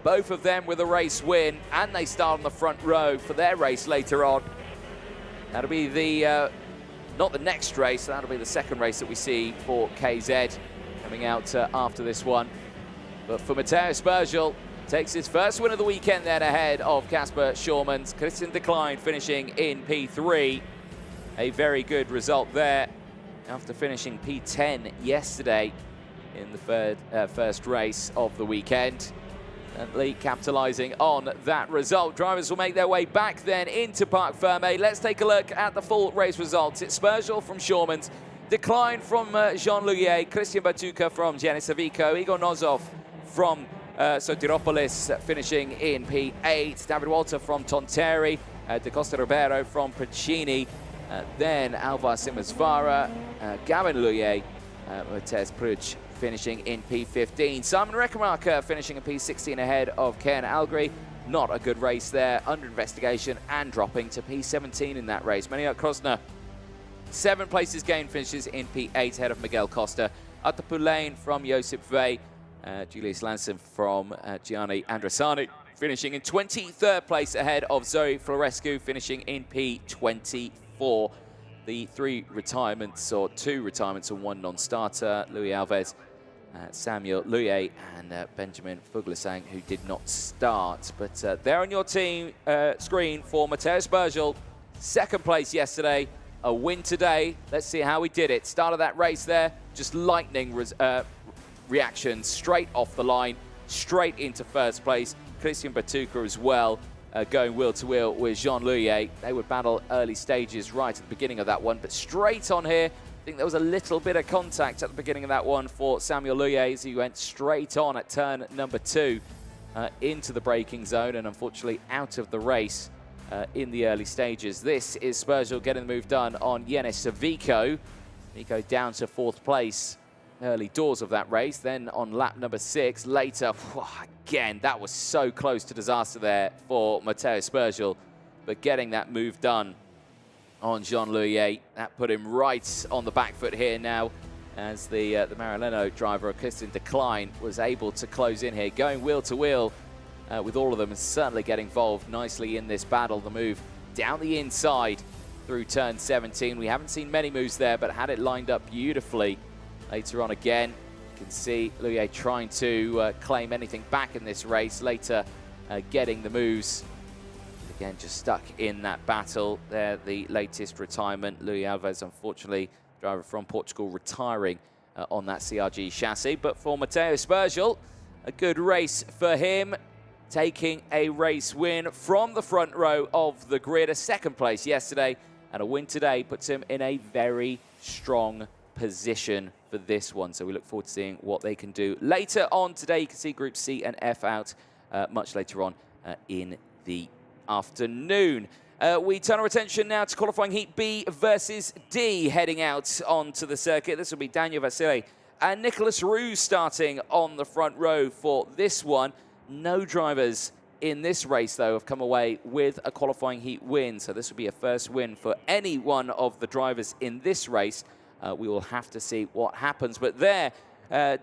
both of them with a race win, and they start on the front row for their race later on. That'll be the, not the next race, that'll be the second race that we see for KZ coming out after this one. But for Matteo Spergel, takes his first win of the weekend then ahead of Casper Schurmans. Christian Decline finishing in P3. A very good result there after finishing P10 yesterday in the first race of the weekend. Lee capitalising on that result. Drivers will make their way back then into Parc Fermé. Let's take a look at the full race results. It's Spergel from Schurmans, Decline from Jean Louillet, Christian Batuka from Giannis Avico, Igor Nozov from Sotiropolis finishing in P8, David Walter from Tonteri, De Costa Ribeiro from Princini, then Alvar Simonsvara, Gavin Louillet, Matej Pruch finishing in P15. Simon Reckermarker finishing in P16 ahead of Ken Algri. Not a good race there, under investigation and dropping to P17 in that race. Maniak Krosner, 7 places gained, finishes in P8 ahead of Miguel Costa. Atapulain from Josip Vey, Julius Lanson from Gianni Andresani, finishing in 23rd place ahead of Zoe Florescu, finishing in P24. The 3 retirements, or 2 retirements and 1 non-starter, Louis Alves, Samuel Louillet and Benjamin Fuglisang, who did not start. But there on your team screen for Matteo Spergel, 2nd place yesterday, a win today. Let's see how he did it. Start of that race there, just lightning reaction straight off the line, straight into 1st place. Christian Batuka as well, going wheel to wheel with Jean Louillet. They would battle early stages right at the beginning of that one, but straight on here, I think there was a little bit of contact at the beginning of that one for Samuel Louillet as he went straight on at turn number 2 into the braking zone and unfortunately out of the race in the early stages. This is Spergel getting the move done on Yanis Avico. Avico down to 4th place early doors of that race, then on lap number 6 later. Again, that was so close to disaster there for Matteo Spergel, but getting that move done on Jean Louillet, that put him right on the back foot here now as the Maranello driver, Christian Decline, was able to close in here, going wheel to wheel with all of them and certainly get involved nicely in this battle. The move down the inside through turn 17. We haven't seen many moves there, but had it lined up beautifully. Later on again, you can see Louillet trying to claim anything back in this race, later getting the moves. Again, just stuck in that battle there, the latest retirement. Louis Alves, unfortunately, driver from Portugal, retiring on that CRG chassis. But for Matteo Spergel, a good race for him, taking a race win from the front row of the grid. A 2nd place yesterday, and a win today puts him in a very strong position for this one. So we look forward to seeing what they can do later on today. You can see Group C and F out much later on in the afternoon. We turn our attention now to qualifying Heat B versus D, heading out onto the circuit. This will be Daniel Vasile and Nicholas Roux starting on the front row for this one. No drivers in this race, though, have come away with a qualifying heat win. So this will be a first win for any one of the drivers in this race. We will have to see what happens. But there,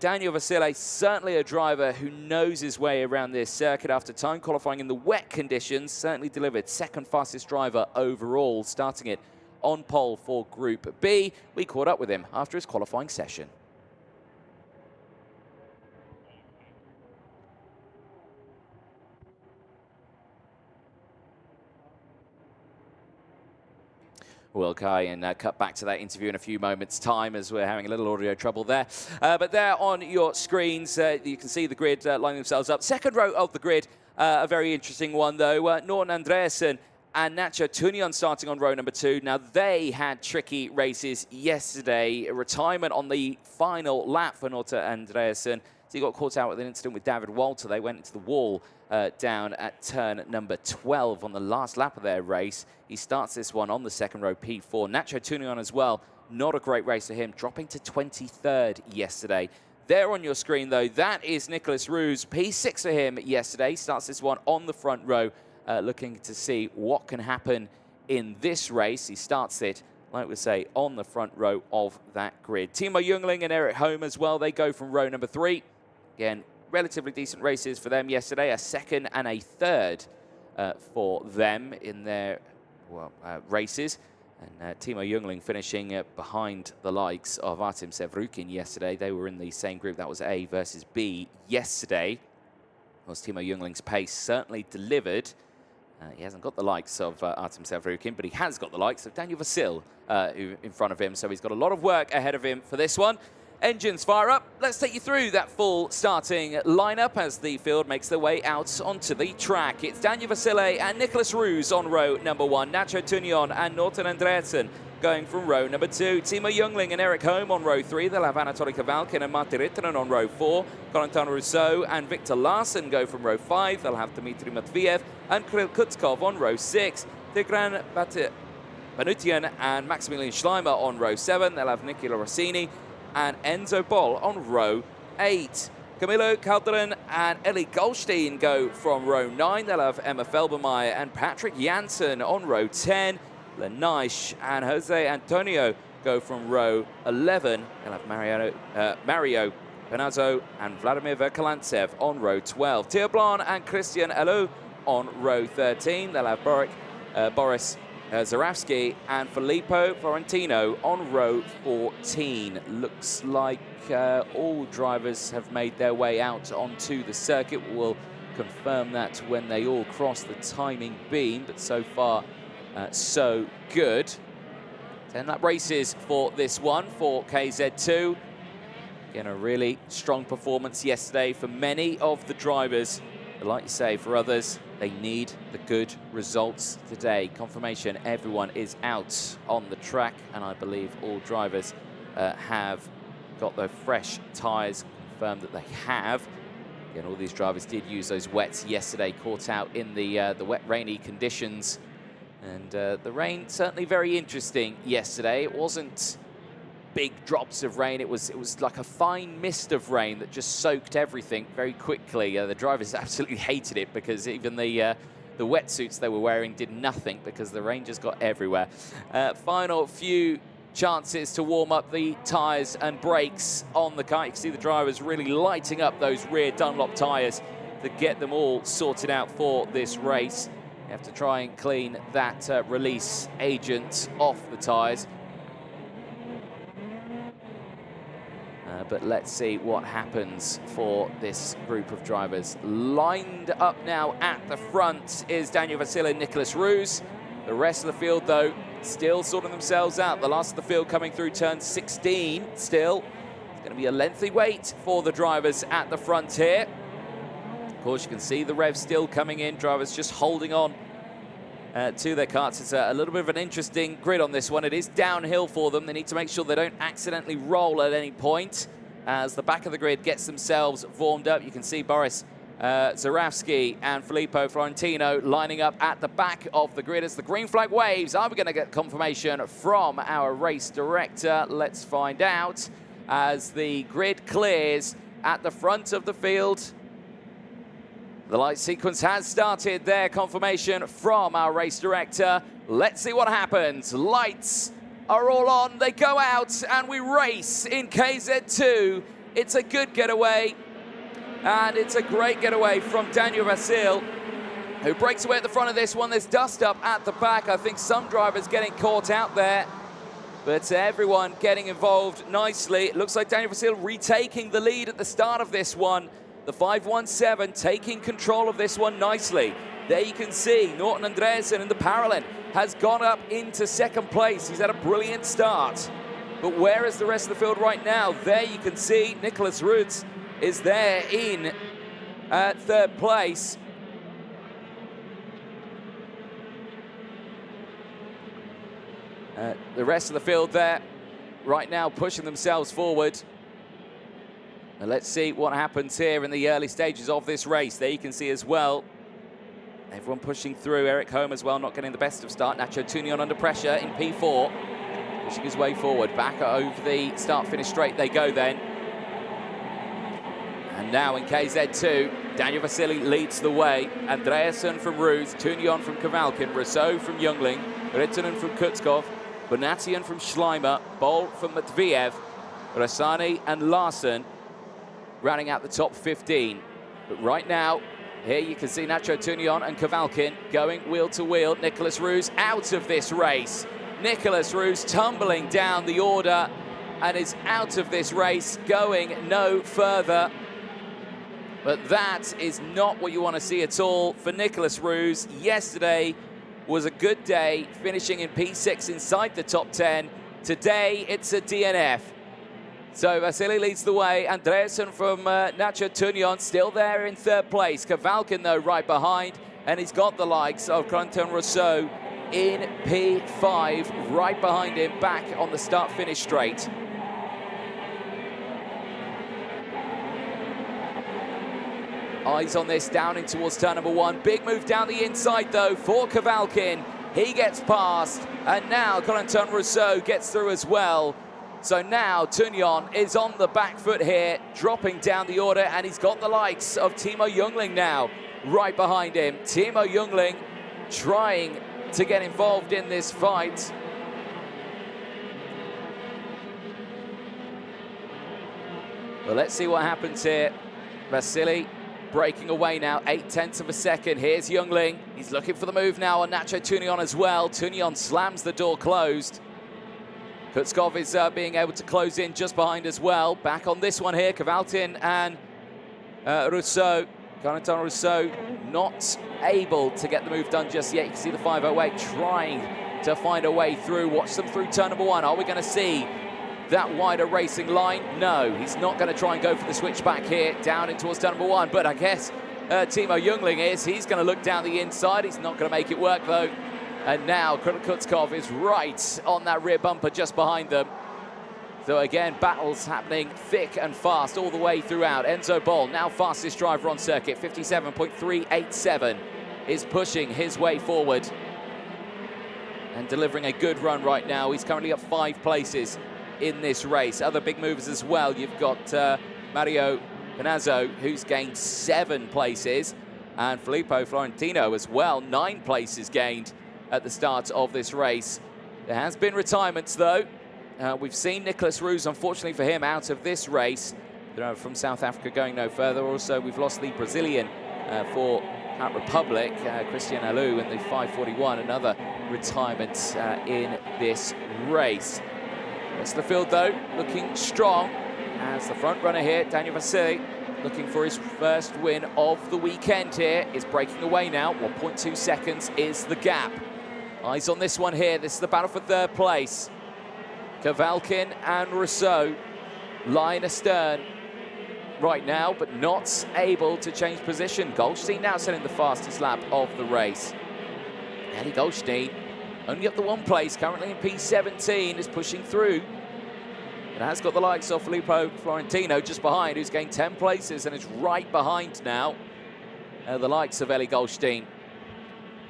Daniel Vasile, certainly a driver who knows his way around this circuit after time qualifying in the wet conditions, certainly delivered 2nd fastest driver overall, starting it on pole for Group B. We caught up with him after his qualifying session. We'll Kai and cut back to that interview in a few moments' time as we're having a little audio trouble there. But there on your screens, you can see the grid lining themselves up. 2nd row of the grid, a very interesting one though. Norton Andreasen and Nacho Tunion starting on row number 2. Now they had tricky races yesterday. A retirement on the final lap for Norton Andreasen. So he got caught out with an incident with David Walter. They went into the wall down at turn number 12 on the last lap of their race. He starts this one on the 2nd row, P4. Nacho Tunion as well, not a great race for him, dropping to 23rd yesterday. There on your screen, though, that is Nicholas Roux, P6 for him yesterday. Starts this one on the front row, looking to see what can happen in this race. He starts it like we say, on the front row of that grid. Timo Jungling and Eric Holm as well, they go from row number 3. Again, relatively decent races for them yesterday, a second and a third for them in their races. And Timo Jungling finishing behind the likes of Artem Sevrukin yesterday. They were in the same group. That was A versus B yesterday. Was Timo Jungling's pace certainly delivered. He hasn't got the likes of Artem Sevrukin, but he has got the likes of Daniel Vasil in front of him. So he's got a lot of work ahead of him for this one. Engines fire up. Let's take you through that full starting lineup as the field makes their way out onto the track. It's Daniel Vasile and Nicholas Roos on row number 1. Nacho Tunion and Norton Andreasen going from row number 2. Timo Jungling and Eric Holm on row 3. They'll have Anatoly Kavalkin and Matti Rittinen on row 4. Corentin Rousseau and Victor Larsen go from row 5. They'll have Dmitry Matviev and Kirill Kutskov on row 6. Tigran Panutian and Maximilian Schleimer on row 7. They'll have Nicola Rossini and Enzo Boll on row 8. Camilo Calderon and Ellie Goldstein go from row 9. They'll have Emma Felbermeyer and Patrick Janssen on row 10. Lenaish and Jose Antonio go from row 11. They'll have Mario Penazzo and Vladimir Verkalantsev on row 12. Tia Blanc and Christian Alou on row 13. They'll have Boris Zarafsky and Filippo Florentino on row 14. Looks like all drivers have made their way out onto the circuit. We'll confirm that when they all cross the timing beam, but so far so good. 10-lap races for this one for KZ2. Again, a really strong performance yesterday for many of the drivers. But like you say, for others, they need the good results today. Confirmation everyone is out on the track, and I believe all drivers have got their fresh tyres. Confirmed that they have. Again, all these drivers did use those wets yesterday, caught out in the wet, rainy conditions. And the rain certainly very interesting yesterday. It wasn't big drops of rain. It was like a fine mist of rain that just soaked everything very quickly. The drivers absolutely hated it because even the wetsuits they were wearing did nothing because the rain just got everywhere. Final few chances to warm up the tyres and brakes on the car. You can see the drivers really lighting up those rear Dunlop tyres to get them all sorted out for this race. You have to try and clean that release agent off the tyres. But let's see what happens for this group of drivers. Lined up now at the front is Daniel Vasile and Nicholas Roos. The rest of the field, though, still sorting themselves out. The last of the field coming through turn 16 still. It's going to be a lengthy wait for the drivers at the front here. Of course, you can see the revs still coming in. Drivers just holding on to their carts. It's a little bit of an interesting grid on this one. It is downhill for them. They need to make sure they don't accidentally roll at any point. As the back of the grid gets themselves warmed up, you can see Boris Zarafsky and Filippo Florentino lining up at the back of the grid as the green flag waves. Are we going to get confirmation from our race director? Let's find out as the grid clears at the front of the field. The light sequence has started there. Confirmation from our race director. Let's see what happens. Lights are all on. They go out and we race in KZ2. It's a good getaway. And it's a great getaway from Daniel Vasile, who breaks away at the front of this one. There's dust up at the back. I think some drivers getting caught out there. But everyone getting involved nicely. It looks like Daniel Vasile retaking the lead at the start of this one. The 517 taking control of this one nicely. There you can see Norton Andreasen in the parallel has gone up into second place. He's had a brilliant start. But where is the rest of the field right now? There you can see Nicholas Roos is there in third place. The rest of the field there right now pushing themselves forward. Now let's see what happens here in the early stages of this race. There you can see as well, everyone pushing through. Eric Holm as well, not getting the best of start. Nacho Tunion under pressure in P4, pushing his way forward. Back over the start-finish straight they go then. And now in KZ2, Daniel Vasile leads the way. Andreasen from Roos, Tunion from Kavalkin, Rousseau from Jungling, Rittinen from Kutskov, Bonatian from Schleimer, Bol from Matviev, Rassani and Larsen rounding out the top 15. But right now, here you can see Nacho Tunion and Kavalkin going wheel to wheel. Nicholas Roos out of this race. Nicholas Roos tumbling down the order and is out of this race, going no further. But that is not what you want to see at all for Nicholas Roos. Yesterday was a good day, finishing in P6 inside the top 10. Today, it's a DNF. So Vasily leads the way. Andreasen from Nacho Tunion still there in third place. Kavalkin, though, right behind. And he's got the likes of Corentin Rousseau in P5, right behind him, back on the start-finish straight. Eyes on this, down in towards turn number 1. Big move down the inside, though, for Kavalkin. He gets past, and now Corentin Rousseau gets through as well. So now Tunion is on the back foot here, dropping down the order, and he's got the likes of Timo Jungling now right behind him. Timo Jungling trying to get involved in this fight. Well, let's see what happens here. Vasily breaking away now, 0.8 of a second. Here's Jungling. He's looking for the move now on Nacho Tunion as well. Tunion slams the door closed. Kutskov is being able to close in just behind as well. Back on this one here, Kavalkin and Rousseau. Corentin Rousseau not able to get the move done just yet. You can see the 508 trying to find a way through. Watch them through turn number 1. Are we going to see that wider racing line? No, he's not going to try and go for the switchback here, down in towards turn number 1. But I guess Timo Jungling is. He's going to look down the inside. He's not going to make it work, though. And now Kutskov is right on that rear bumper just behind them. So again, battles happening thick and fast all the way throughout. Enzo Bol, now fastest driver on circuit, 57.387, is pushing his way forward and delivering a good run right now. He's currently up 5 places in this race. Other big movers as well. You've got Mario Pinazzo, who's gained 7 places, and Filippo Florentino as well, 9 places gained at the start of this race. There has been retirements, though. We've seen Nicholas Roos, unfortunately for him, out of this race. From South Africa going no further. Also, we've lost the Brazilian for Czech Republic, Christian Alou, in the 541, another retirement in this race. Rest of the field, though, looking strong as the front runner here, Daniel Vasily, looking for his first win of the weekend here, is breaking away now. 1.2 seconds is the gap. Eyes on this one here. This is the battle for third place. Kavalkin and Rousseau line astern right now, but not able to change position. Goldstein now setting the fastest lap of the race. Eli Goldstein, only up to 1 place, currently in P17, is pushing through. It has got the likes of Filippo Florentino just behind, who's gained 10 places and is right behind now. The likes of Eli Goldstein.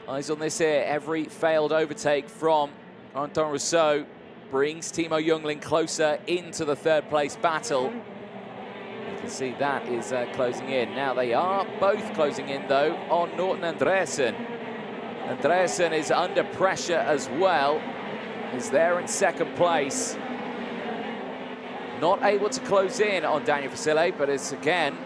Eyes on this here. Every failed overtake from Corentin Rousseau brings Timo Jungling closer into the third place battle. You can see that is closing in. Now they are both closing in, though, on Norton Andreasen. Andreasen is under pressure as well. Is there in second place. Not able to close in on Daniel Vasily, but it's again,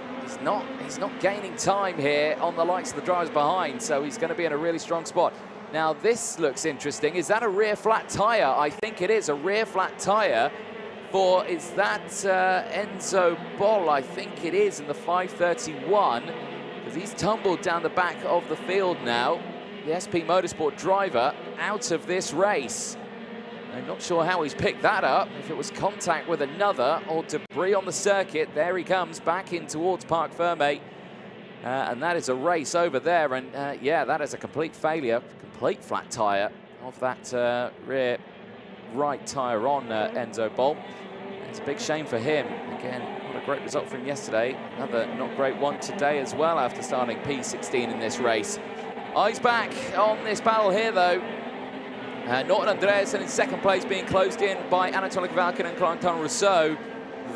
he's not gaining time here on the likes of the drivers behind, so he's going to be in a really strong spot. Now this looks interesting. Is that a rear flat tyre? I think it is a rear flat tyre for, is that Enzo Bol? I think it is in the 531, because he's tumbled down the back of the field now. The SP Motorsport driver out of this race. I'm not sure how he's picked that up, if it was contact with another or debris on the circuit. There he comes back in towards Parc Ferme. And that is a race over there. And yeah, that is a complete failure, complete flat tyre of that rear right tyre on Enzo Bol. It's a big shame for him. Again, not a great result from him yesterday. Another not great one today as well after starting P16 in this race. Eyes back on this battle here, though. Norton Andreasen in second place, being closed in by Anatoly Kavalkin and Corentin Rousseau.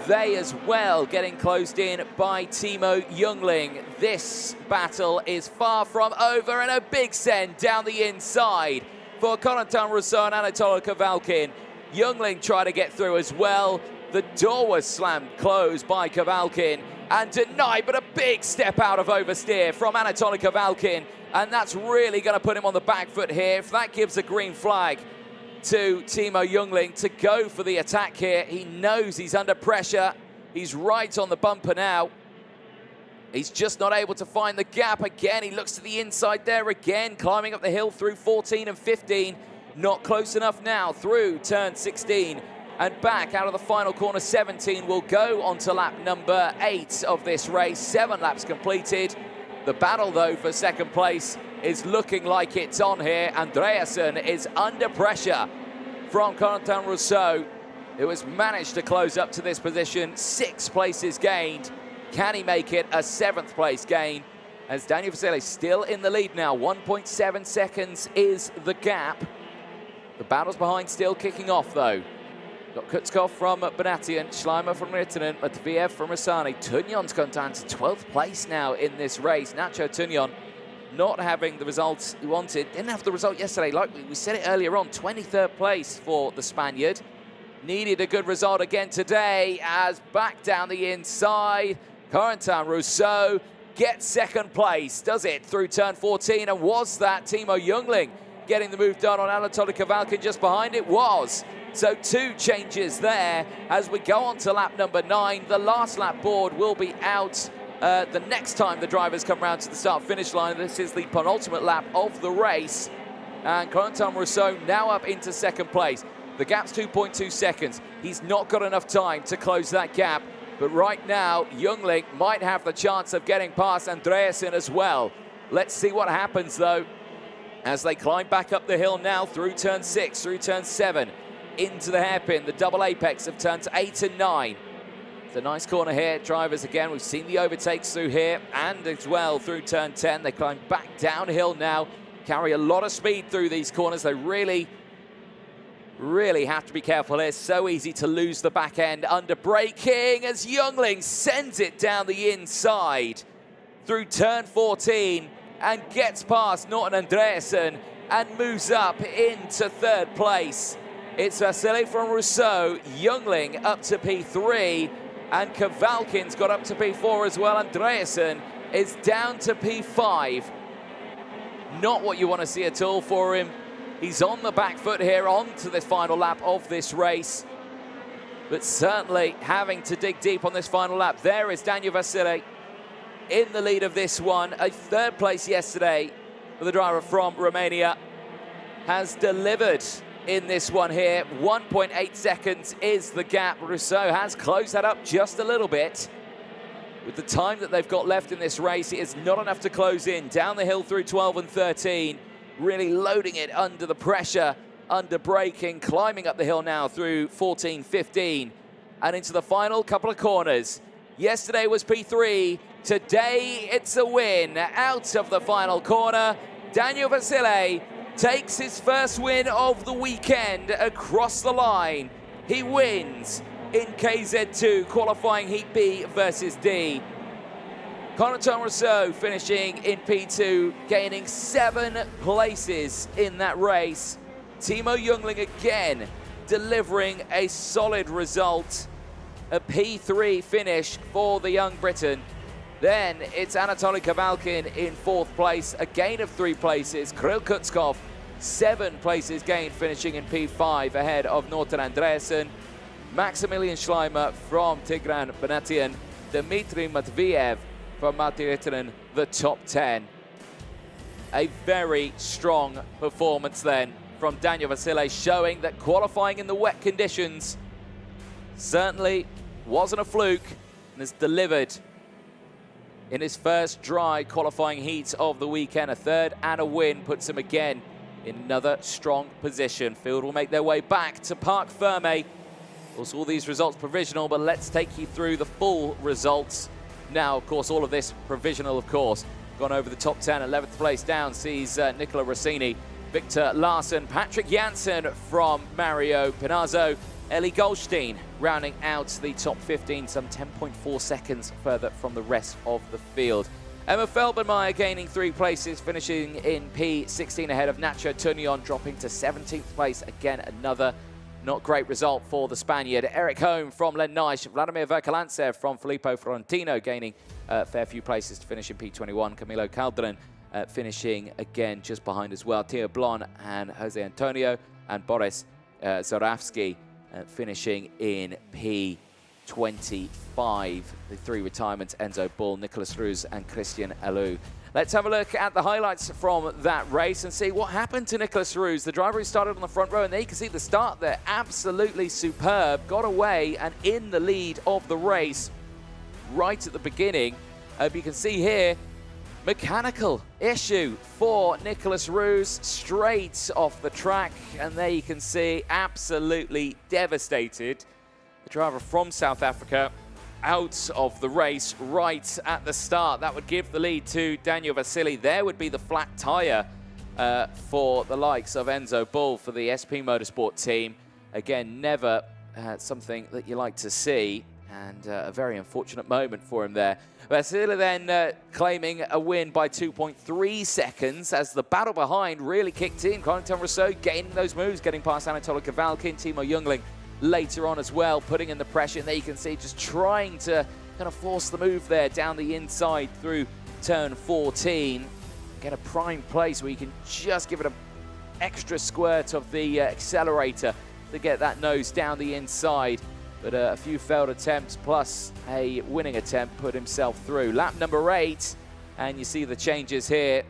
They as well getting closed in by Timo Jungling. This battle is far from over, and a big send down the inside for Corentin Rousseau and Anatoly Kavalkin. Youngling tried to get through as well. The door was slammed closed by Kavalkin and denied, but a big step out of oversteer from Anatoly Kavalkin, and that's really going to put him on the back foot here. If that gives a green flag to Timo Youngling to go for the attack here, he knows he's under pressure. He's right on the bumper now. He's just not able to find the gap again. He looks to the inside there again, climbing up the hill through 14 and 15. Not close enough now through turn 16 and back out of the final corner. 17 will go on to lap number 8 of this race. 7 laps completed. The battle, though, for second place is looking like it's on here. Andreasen is under pressure from Corentin Rousseau, who has managed to close up to this position. 6 places gained. Can he make it a 7th place gain? As Daniel Vasile still in the lead now. 1.7 seconds is the gap. The battle's behind still kicking off, though. Got Kutskov from Benatian, Schleimer from Rittinen, Matviev from Rosani. Tugnon's gone down to 12th place now in this race. Nacho Tugnon not having the results he wanted. Didn't have the result yesterday, like we said it earlier on. 23rd place for the Spaniard. Needed a good result again today, as back down the inside, Corentin Rousseau gets second place. Does it through turn 14, and was that Timo Youngling getting the move done on Anatoly Kavalkin just behind? It was. So 2 changes there as we go on to lap number 9. The last lap board will be out the next time the drivers come round to the start-finish line. This is the penultimate lap of the race. And Corentin Rousseau now up into second place. The gap's 2.2 seconds. He's not got enough time to close that gap. But right now, Youngling might have the chance of getting past Andreasen as well. Let's see what happens, though, as they climb back up the hill now through turn 6, through turn 7, into the hairpin, the double apex of turns 8 and 9. It's a nice corner here. Drivers, again, we've seen the overtakes through here and as well through turn 10. They climb back downhill now, carry a lot of speed through these corners. They really have to be careful here. So easy to lose the back end under braking as Youngling sends it down the inside through turn 14 and gets past Norton Andreasen and moves up into 3rd place. It's Vasile from Rousseau, Youngling up to P3, and Kavalkin's got up to P4 as well. Andreasen is down to P5. Not what you want to see at all for him. He's on the back foot here, on to this final lap of this race. But certainly having to dig deep on this final lap. There is Daniel Vasile in the lead of this one. A 3rd place yesterday for the driver from Romania. Has delivered in this one here. 1.8 seconds is the gap. Rousseau has closed that up just a little bit. With the time that they've got left in this race, it is not enough to close in. Down the hill through 12 and 13. Really loading it under the pressure, under braking, climbing up the hill now through 14, 15, and into the final couple of corners. Yesterday was P3, today it's a win. Out of the final corner, Daniel Vasile takes his first win of the weekend across the line. He wins in KZ2 qualifying Heat B versus D. Corentin Rousseau finishing in P2, gaining 7 places in that race. Timo Youngling again delivering a solid result. A P3 finish for the young Briton. Then it's Anatoly Kavalkin in 4th place, a gain of 3 places. Kirill Kutskov, 7 places gained, finishing in P5 ahead of Norton Andreasen. Maximilian Schleimer from Tigran Benatian. Dmitry Matviev from Matti Rittinen, the top 10. A very strong performance then from Daniel Vasile, showing that qualifying in the wet conditions certainly wasn't a fluke and has delivered in his first dry qualifying heat of the weekend. A 3rd and a win puts him again in another strong position. Field will make their way back to Parc Ferme. Also, all these results provisional, but let's take you through the full results. Now, of course, all of this provisional, of course. Gone over the top 10, 11th place down sees Nicola Rossini, Victor Larsen, Patrick Janssen from Mario Pinazzo, Ellie Goldstein rounding out the top 15, some 10.4 seconds further from the rest of the field. Emma Feldmann gaining 3 places, finishing in P16 ahead of Nacho Tunion, dropping to 17th place. Again, another not great result for the Spaniard. Eric Holm from Len Naish, Vladimir Verkalantsev from Filippo Frontino gaining a fair few places to finish in P21. Camilo Calderon finishing again just behind as well. Theo Blon and Jose Antonio and Boris Zoravsky finishing in P25. The 3 retirements, Enzo Bull, Nicolas Ruz and Christian Alou. Let's have a look at the highlights from that race and see what happened to Nicolas Ruz, the driver who started on the front row, and there you can see the start there, absolutely superb, got away and in the lead of the race right at the beginning. You can see here, mechanical issue for Nicolas Ruz, straight off the track, and there you can see absolutely devastated. The driver from South Africa out of the race right at the start. That would give the lead to Daniel Vasily. There would be the flat tyre for the likes of Enzo Bull for the SP Motorsport team. Again, never something that you like to see, and a very unfortunate moment for him there. Vasily then claiming a win by 2.3 seconds as the battle behind really kicked in. Corentin Rousseau gaining those moves, getting past Anatoly Kavalkin, Timo Jungling later on as well, putting in the pressure. And there you can see just trying to kind of force the move there down the inside through turn 14. Get a prime place where you can just give it an extra squirt of the accelerator to get that nose down the inside. But a few failed attempts plus a winning attempt put himself through. Lap number 8, and you see the changes here.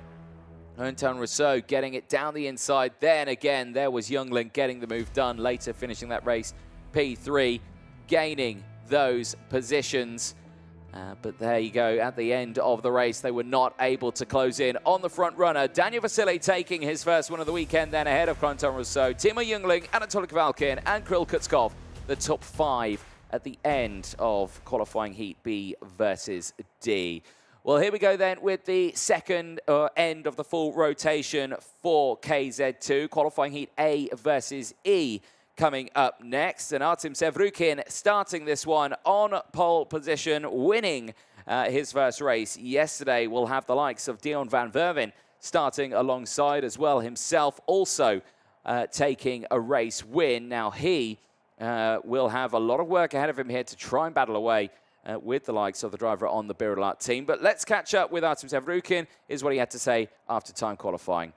Corentin Rousseau getting it down the inside. Then again, there was Jungling getting the move done, later finishing that race P3, gaining those positions. But there you go, at the end of the race, they were not able to close in on the front runner. Daniel Vasily taking his first win of the weekend, then ahead of Corentin Rousseau, Timo Jungling, Anatoly Kavalkin, and Kirill Kutskov, the top 5 at the end of qualifying heat B versus D. Well, here we go then with the second end of the full rotation for KZ2. Qualifying heat A versus E coming up next. And Artem Sevrukin starting this one on pole position, winning his first race yesterday. We'll have the likes of Dion van Verven starting alongside as well, himself also taking a race win. Now he will have a lot of work ahead of him here to try and battle away with the likes of the driver on the Birilat team. But let's catch up with Artem Sevrukin. Here's what he had to say after time qualifying.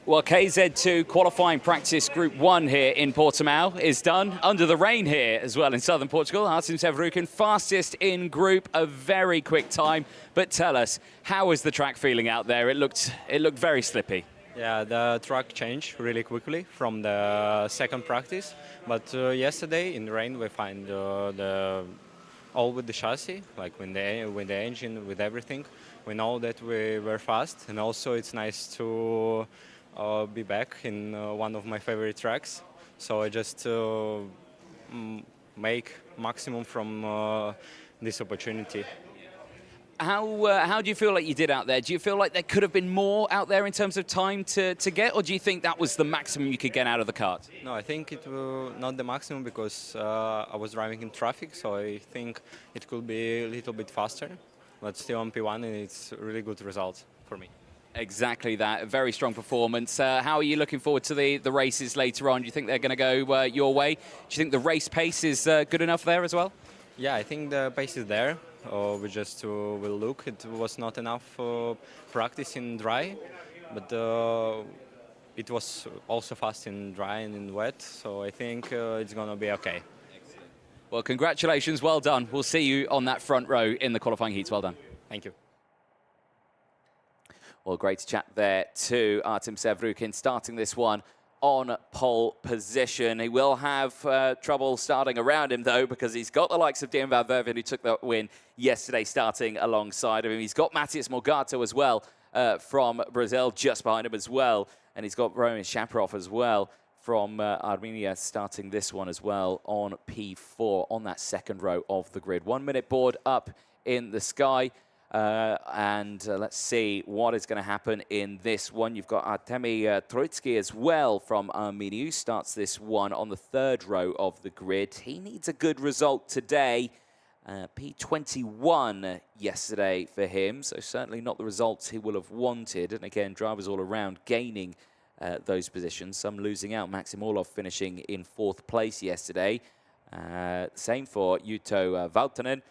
Well, KZ2 qualifying practice Group 1 here in Portimão is done. Under the rain here as well in southern Portugal. Artem Sevrukin, fastest in group, a very quick time. But tell us, how was the track feeling out there? It looked very slippy.
Yeah, the track changed really quickly from the second practice. But yesterday in the rain we find all with the chassis, like with the engine, with everything. We know that we were fast, and also it's nice to be back in one of my favorite tracks. So I just make maximum from this opportunity.
How do you feel like you did out there? Do you feel like there could have been more out there in terms of time to get, or do you think that was the maximum you could get out of the kart?
No, I think it was not the maximum because I was driving in traffic, so I think it could be a little bit faster. But still on P1, and it's a really good result for me.
Exactly that, a very strong performance. How are you looking forward to the races later on? Do you think they're going to go your way? Do you think the race pace is good enough there as well?
Yeah, I think the pace is there. We just will look. It was not enough practice in dry, but it was also fast in dry and in wet, so I think it's going to be okay.
Well, congratulations, well done. We'll see you on that front row in the qualifying heats. Well done.
Thank you.
Well, great to chat there to Artem Sevrukin, starting this one on pole position. He will have trouble starting around him, though, because he's got the likes of Dion van Verven, who took that win yesterday, starting alongside of him. He's got Matías Morgado as well from Brazil, just behind him as well. And he's got Roman Shaparov as well from Armenia, starting this one as well on P4 on that second row of the grid. 1 minute board up in the sky. Let's see what is going to happen in this one. You've got Artemi Troitsky as well from Armenia, who starts this one on the third row of the grid. He needs a good result today P21 yesterday for him, so certainly not the results he will have wanted. And again, drivers all around gaining those positions, some losing out. Maxim Orlov finishing in 4th place yesterday. Same for Juto Valtonen.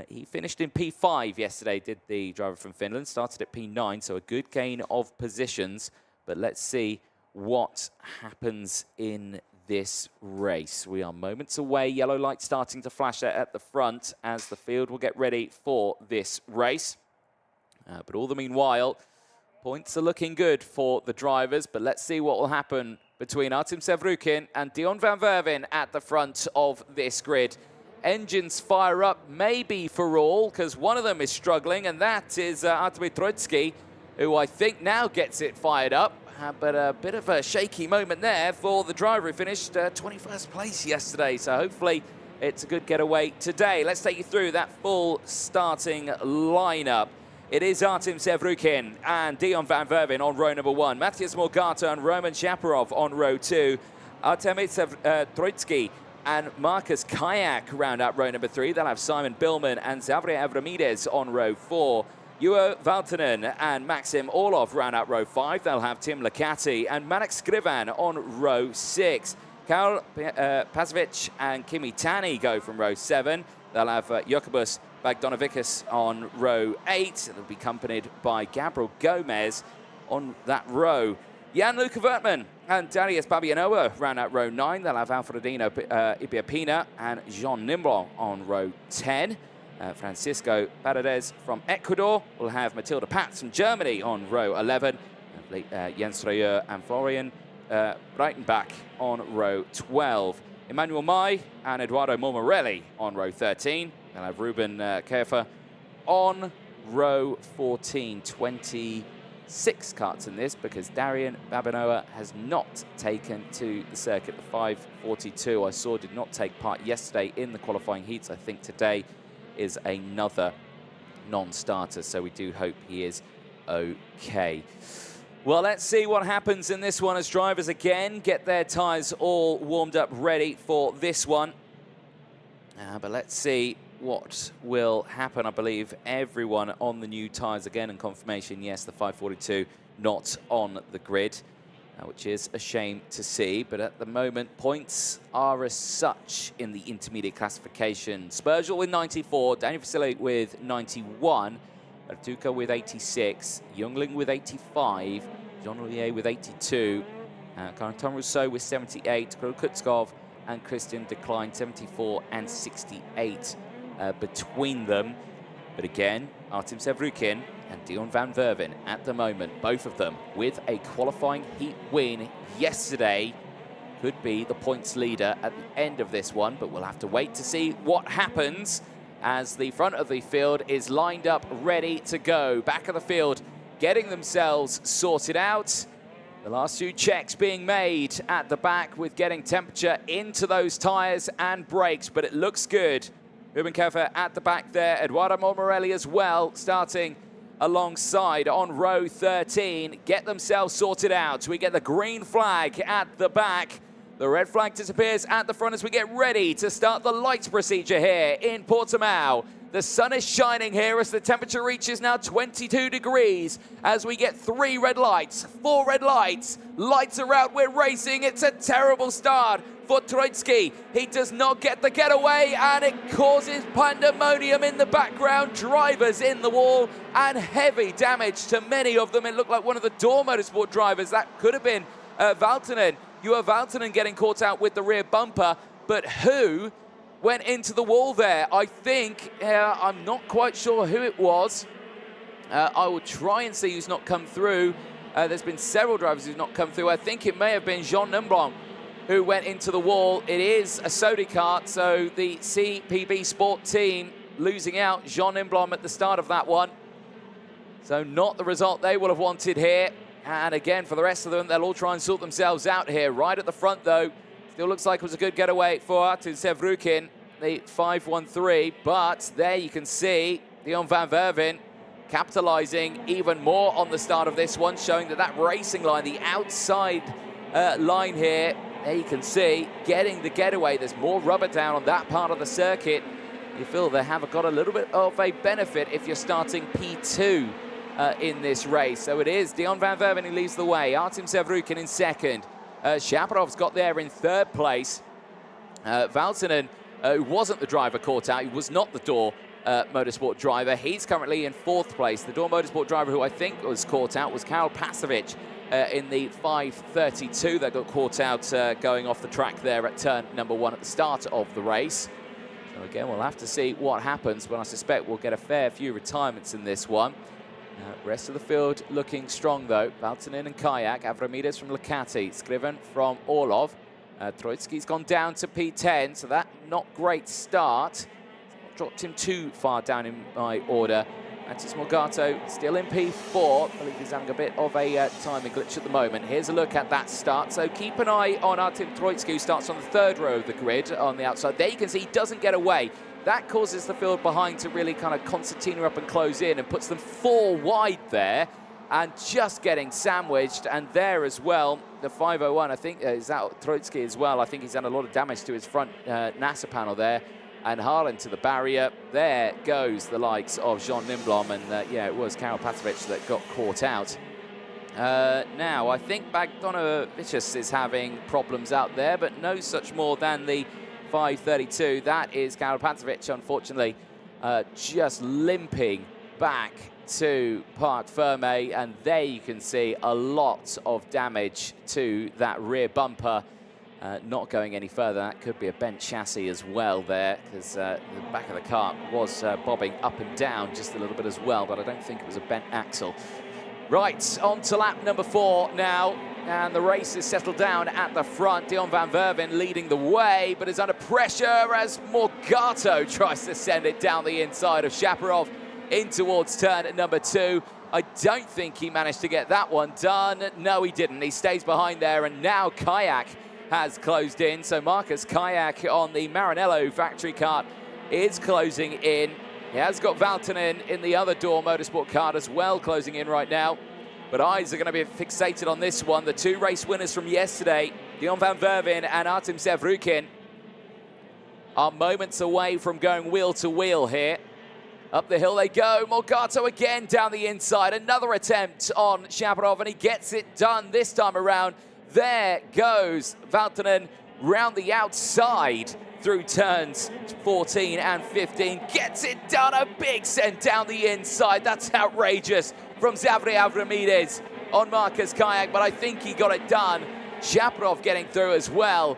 He finished in P5 yesterday, did the driver from Finland. Started at P9, so a good gain of positions. But let's see what happens in this race. We are moments away. Yellow light starting to flash at the front as the field will get ready for this race. But all the meanwhile, points are looking good for the drivers. But let's see what will happen between Artem Sevrukin and Dion van Werven at the front of this grid. Engines fire up, maybe for all, because one of them is struggling, and that is Artemi Troitsky, who I think now gets it fired up. But a bit of a shaky moment there for the driver who finished 21st place yesterday. So hopefully it's a good getaway today. Let's take you through that full starting lineup. It is Artem Sevrukin and Dion van Werven on row number 1. Matthias Morgata and Roman Shaparov on row 2. Artemi Troitsky and Marcus Kayak round out row number 3. They'll have Simon Billman and Zavre Avramides on row 4. Juho Valtonen and Maxim Orlov round out row 5. They'll have Tim Licati and Manek Skrivan on row 6. Karl Pazovic and Kimi Tani go from row 7. They'll have Jokubas Bagdonovicus on row 8. They'll be accompanied by Gabriel Gomez on that row. Jan-Luca Wertmann and Darius Babianova round out row 9. They'll have Alfredino Ipiapina and Jean Nimblon on row 10. Francisco Paredes from Ecuador will have Matilda Patz from Germany on row 11. Jens Reuer and Florian Breitenbach on row 12. Emmanuel Mai and Eduardo Mormarelli on row 13. They'll have Ruben Kerfer on row 14. 26 carts in this because Darian Babinoa has not taken to the circuit. The 542 I saw did not take part yesterday in the qualifying heats. I think today is another non-starter, so we do hope he is okay. Well, let's see what happens in this one as drivers again get their tyres all warmed up ready for this one. But let's see what will happen. I believe everyone on the new tyres again, and confirmation, yes, the 542 not on the grid, which is a shame to see. But at the moment, points are as such in the intermediate classification. Spurgel with 94, Daniel Vasile with 91, Artuka with 86, Youngling with 85, Jean Ollier with 82, Corentin Rousseau with 78, Kutzkov and Christian Decline 74 and 68 between them. But again, Artem Sevrukin and Dion van Werven at the moment, both of them with a qualifying heat win yesterday, could be the points leader at the end of this one, but we'll have to wait to see what happens as the front of the field is lined up, ready to go. Back of the field, getting themselves sorted out. The last few checks being made at the back with getting temperature into those tyres and brakes, but it looks good. Ruben Kerfer at the back there, Eduardo Mormarelli as well, starting alongside on row 13, get themselves sorted out. We get the green flag at the back. The red flag disappears at the front as we get ready to start the lights procedure here in Portimão. The sun is shining here as the temperature reaches now 22 degrees as we get 3 red lights, 4 red lights. Lights are out, we're racing. It's a terrible start for Troitsky. He does not get the getaway and it causes pandemonium in the background. Drivers in the wall and heavy damage to many of them. It looked like one of the Door Motorsport drivers. That could have been Valtonen. Juho Valtonen getting caught out with the rear bumper, but who went into the wall there? I think, I'm not quite sure who it was. I will try and see who's not come through. There's been several drivers who've not come through. I think it may have been Jean Nimblon who went into the wall. It is a Sodi kart, so the CPB Sport team losing out Jean Nimblon at the start of that one. So not the result they would have wanted here. And again, for the rest of them, they'll all try and sort themselves out here. Right at the front, though, still looks like it was a good getaway for Artem Sevrukin, the 513. But there you can see Dion van Werven capitalizing even more on the start of this one, showing that racing line, the outside line here, there you can see, getting the getaway. There's more rubber down on that part of the circuit. you feel they have got a little bit of a benefit if you're starting P2 in this race. So it is Dion van Verven who leads the way, Artem Sevrukin in second. Shaparov's got there in third place. Valtonen, who wasn't the driver, caught out. He was not the Door Motorsport driver. He's currently in fourth place. The Door Motorsport driver who I think was caught out was Karol Pasovic in the 5:32 that got caught out going off the track there at turn number 1 at the start of the race. So again, we'll have to see what happens, but I suspect we'll get a fair few retirements in this one. Rest of the field looking strong though. Valtonen and Kayak, Avramidis from Ducati, Skriven from Orlov. Troitsky's gone down to P10, so that not great start. Dropped him too far down in my order. Antis Morgato still in P4. I believe he's having a bit of a timing glitch at the moment. Here's a look at that start. So keep an eye on Artem Troitsky, who starts on the third row of the grid on the outside. There you can see he doesn't get away. That causes the field behind to really kind of concertina up and close in and puts them 4 wide there and just getting sandwiched. And there as well, the 501, I think, is that Troitsky as well. I think he's done a lot of damage to his front NASA panel there. And Harlan to the barrier. There goes the likes of Jean Lindblom, and yeah, it was Karol Pasovic that got caught out. Now, I think Bogdanovicius is having problems out there, but no such more than the 5:32. That is Karol Pasovic, unfortunately, just limping back to Parc Ferme, and there you can see a lot of damage to that rear bumper. Not going any further. That could be a bent chassis as well there, because the back of the car was bobbing up and down just a little bit as well, but I don't think it was a bent axle. Right, on to lap number 4 now, and the race is settled down at the front. Dion van Verven leading the way, but is under pressure as Morgato tries to send it down the inside of Shaparov in towards turn number 2. I don't think he managed to get that one done. No, he didn't. He stays behind there, and now Kayak has closed in. So Marcus Kayak on the Maranello factory kart is closing in. He has got Valtonen in the other Door Motorsport kart as well, closing in right now. But eyes are going to be fixated on this one. The 2 race winners from yesterday, Dion van Verven and Artem Sevrukin, are moments away from going wheel to wheel here. Up the hill they go. Morgato again down the inside. Another attempt on Shaparov, and he gets it done this time around. There goes Valtonen round the outside through turns 14 and 15. Gets it done. A big send down the inside. That's outrageous from Zavri Avramidis on Marcus Kayak, but I think he got it done. Shaparov getting through as well.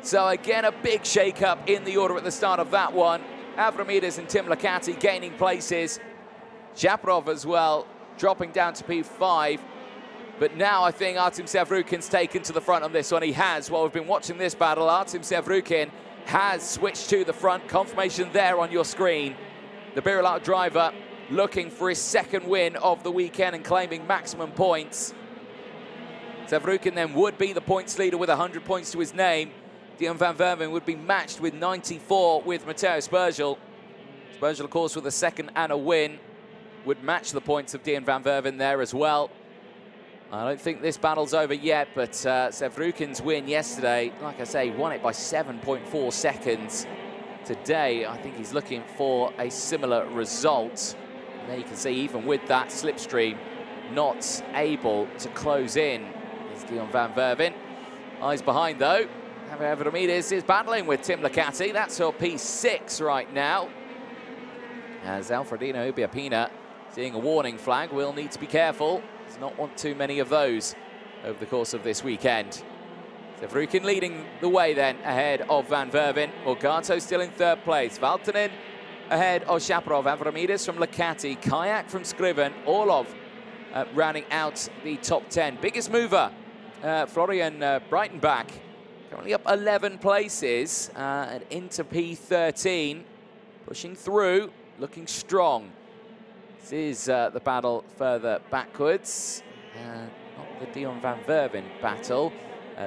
So again, a big shake-up in the order at the start of that one. Avramidis and Tim Ducati gaining places. Shaparov as well, dropping down to P5. But now I think Artem Sevrukin's taken to the front on this one. He has. While we've been watching this battle, Artem Sevrukin has switched to the front. Confirmation there on your screen. The Birilat driver looking for his 2nd win of the weekend and claiming maximum points. Sevrukin then would be the points leader with 100 points to his name. Dion van Verven would be matched with 94 with Matteo Spergel. Spergel, of course, with a 2nd and a win, would match the points of Dion van Verven there as well. I don't think this battle's over yet, but Sevrukin's win yesterday, like I say, won it by 7.4 seconds. Today, I think he's looking for a similar result. And there you can see, even with that slipstream, not able to close in is Dion van Verven. Eyes behind, though. Avramidis is battling with Tim Ducati. That's your P6 right now. As Alfredino Ubiapina seeing a warning flag, will need to be careful. Does not want too many of those over the course of this weekend. Sevrukin leading the way then ahead of van Verven. Morgato still in 3rd place. Valtonen ahead of Shaparov. Avramidis from Ducati. Kayak from Skriven. Orlov rounding out the top 10. Biggest mover, Florian Breitenbach, currently up 11 places and into P13. Pushing through, looking strong. This is the battle further backwards. Not the Dion van Verven battle.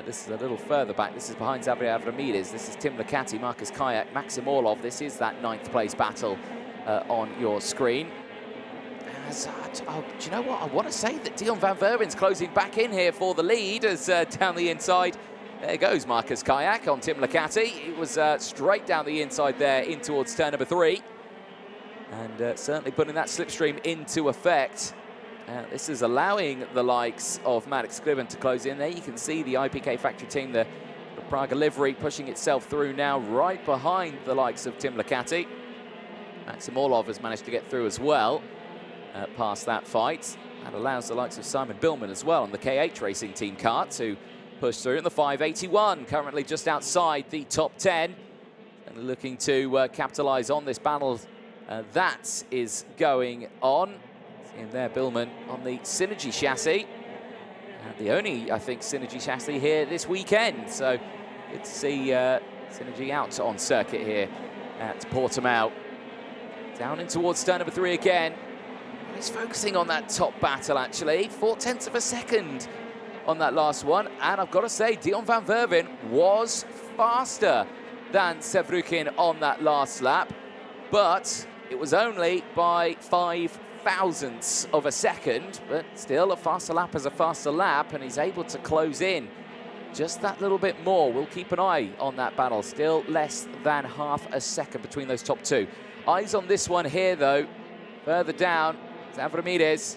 This is a little further back. This is behind Zavri Avramidis. This is Tim Ducati, Marcus Kayak, Maxim Orlov. This is that 9th place battle on your screen. Do you know what? I want to say that Dion van Verven's closing back in here for the lead as down the inside There goes Marcus Kayak on Tim Licati. It was straight down the inside there in towards turn number 3. And certainly putting that slipstream into effect. This is allowing the likes of Maddox Scriven to close in there. You can see the IPK factory team, the Praga livery, pushing itself through now right behind the likes of Tim Licati. Maxim Orlov has managed to get through as well past that fight. That allows the likes of Simon Billman as well on the KH Racing Team car to push through in the 581, currently just outside the top 10. And looking to capitalise on this battle that is going on. Seeing there Billman on the Synergy chassis. The only, I think, Synergy chassis here this weekend. So good to see Synergy out on circuit here at Portimão. Down in towards turn number 3 again. He's focusing on that top battle, actually. 0.4 of a second on that last one. And I've got to say, Dion van Verven was faster than Sevrukin on that last lap. But it was only by 5 thousandths of a second. But still, a faster lap is a faster lap. And he's able to close in just that little bit more. We'll keep an eye on that battle. Still less than half a second between those top 2. Eyes on this one here, though. Further down, Zavramides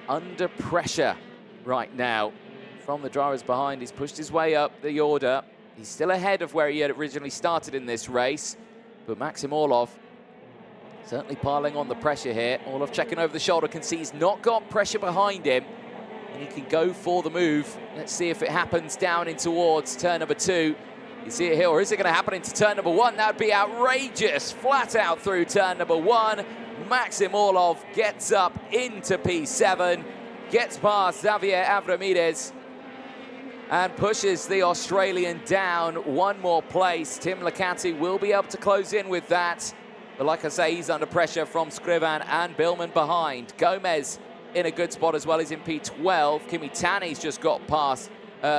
under pressure right now from the drivers behind. He's pushed his way up the order. He's still ahead of where he had originally started in this race. But Maxim Orlov certainly piling on the pressure here. Orlov checking over the shoulder, can see he's not got pressure behind him. And he can go for the move. Let's see if it happens down in towards turn number 2. You see it here, or is it going to happen into turn number 1? That would be outrageous. Flat out through turn number 1. Maxim Orlov gets up into P7, gets past Xavier Avramides, and pushes the Australian down one more place. Tim Licati will be able to close in with that. But like I say, he's under pressure from Scrivan and Billman behind. Gomez in a good spot as well. He's in P12. Kimi Tani's just got past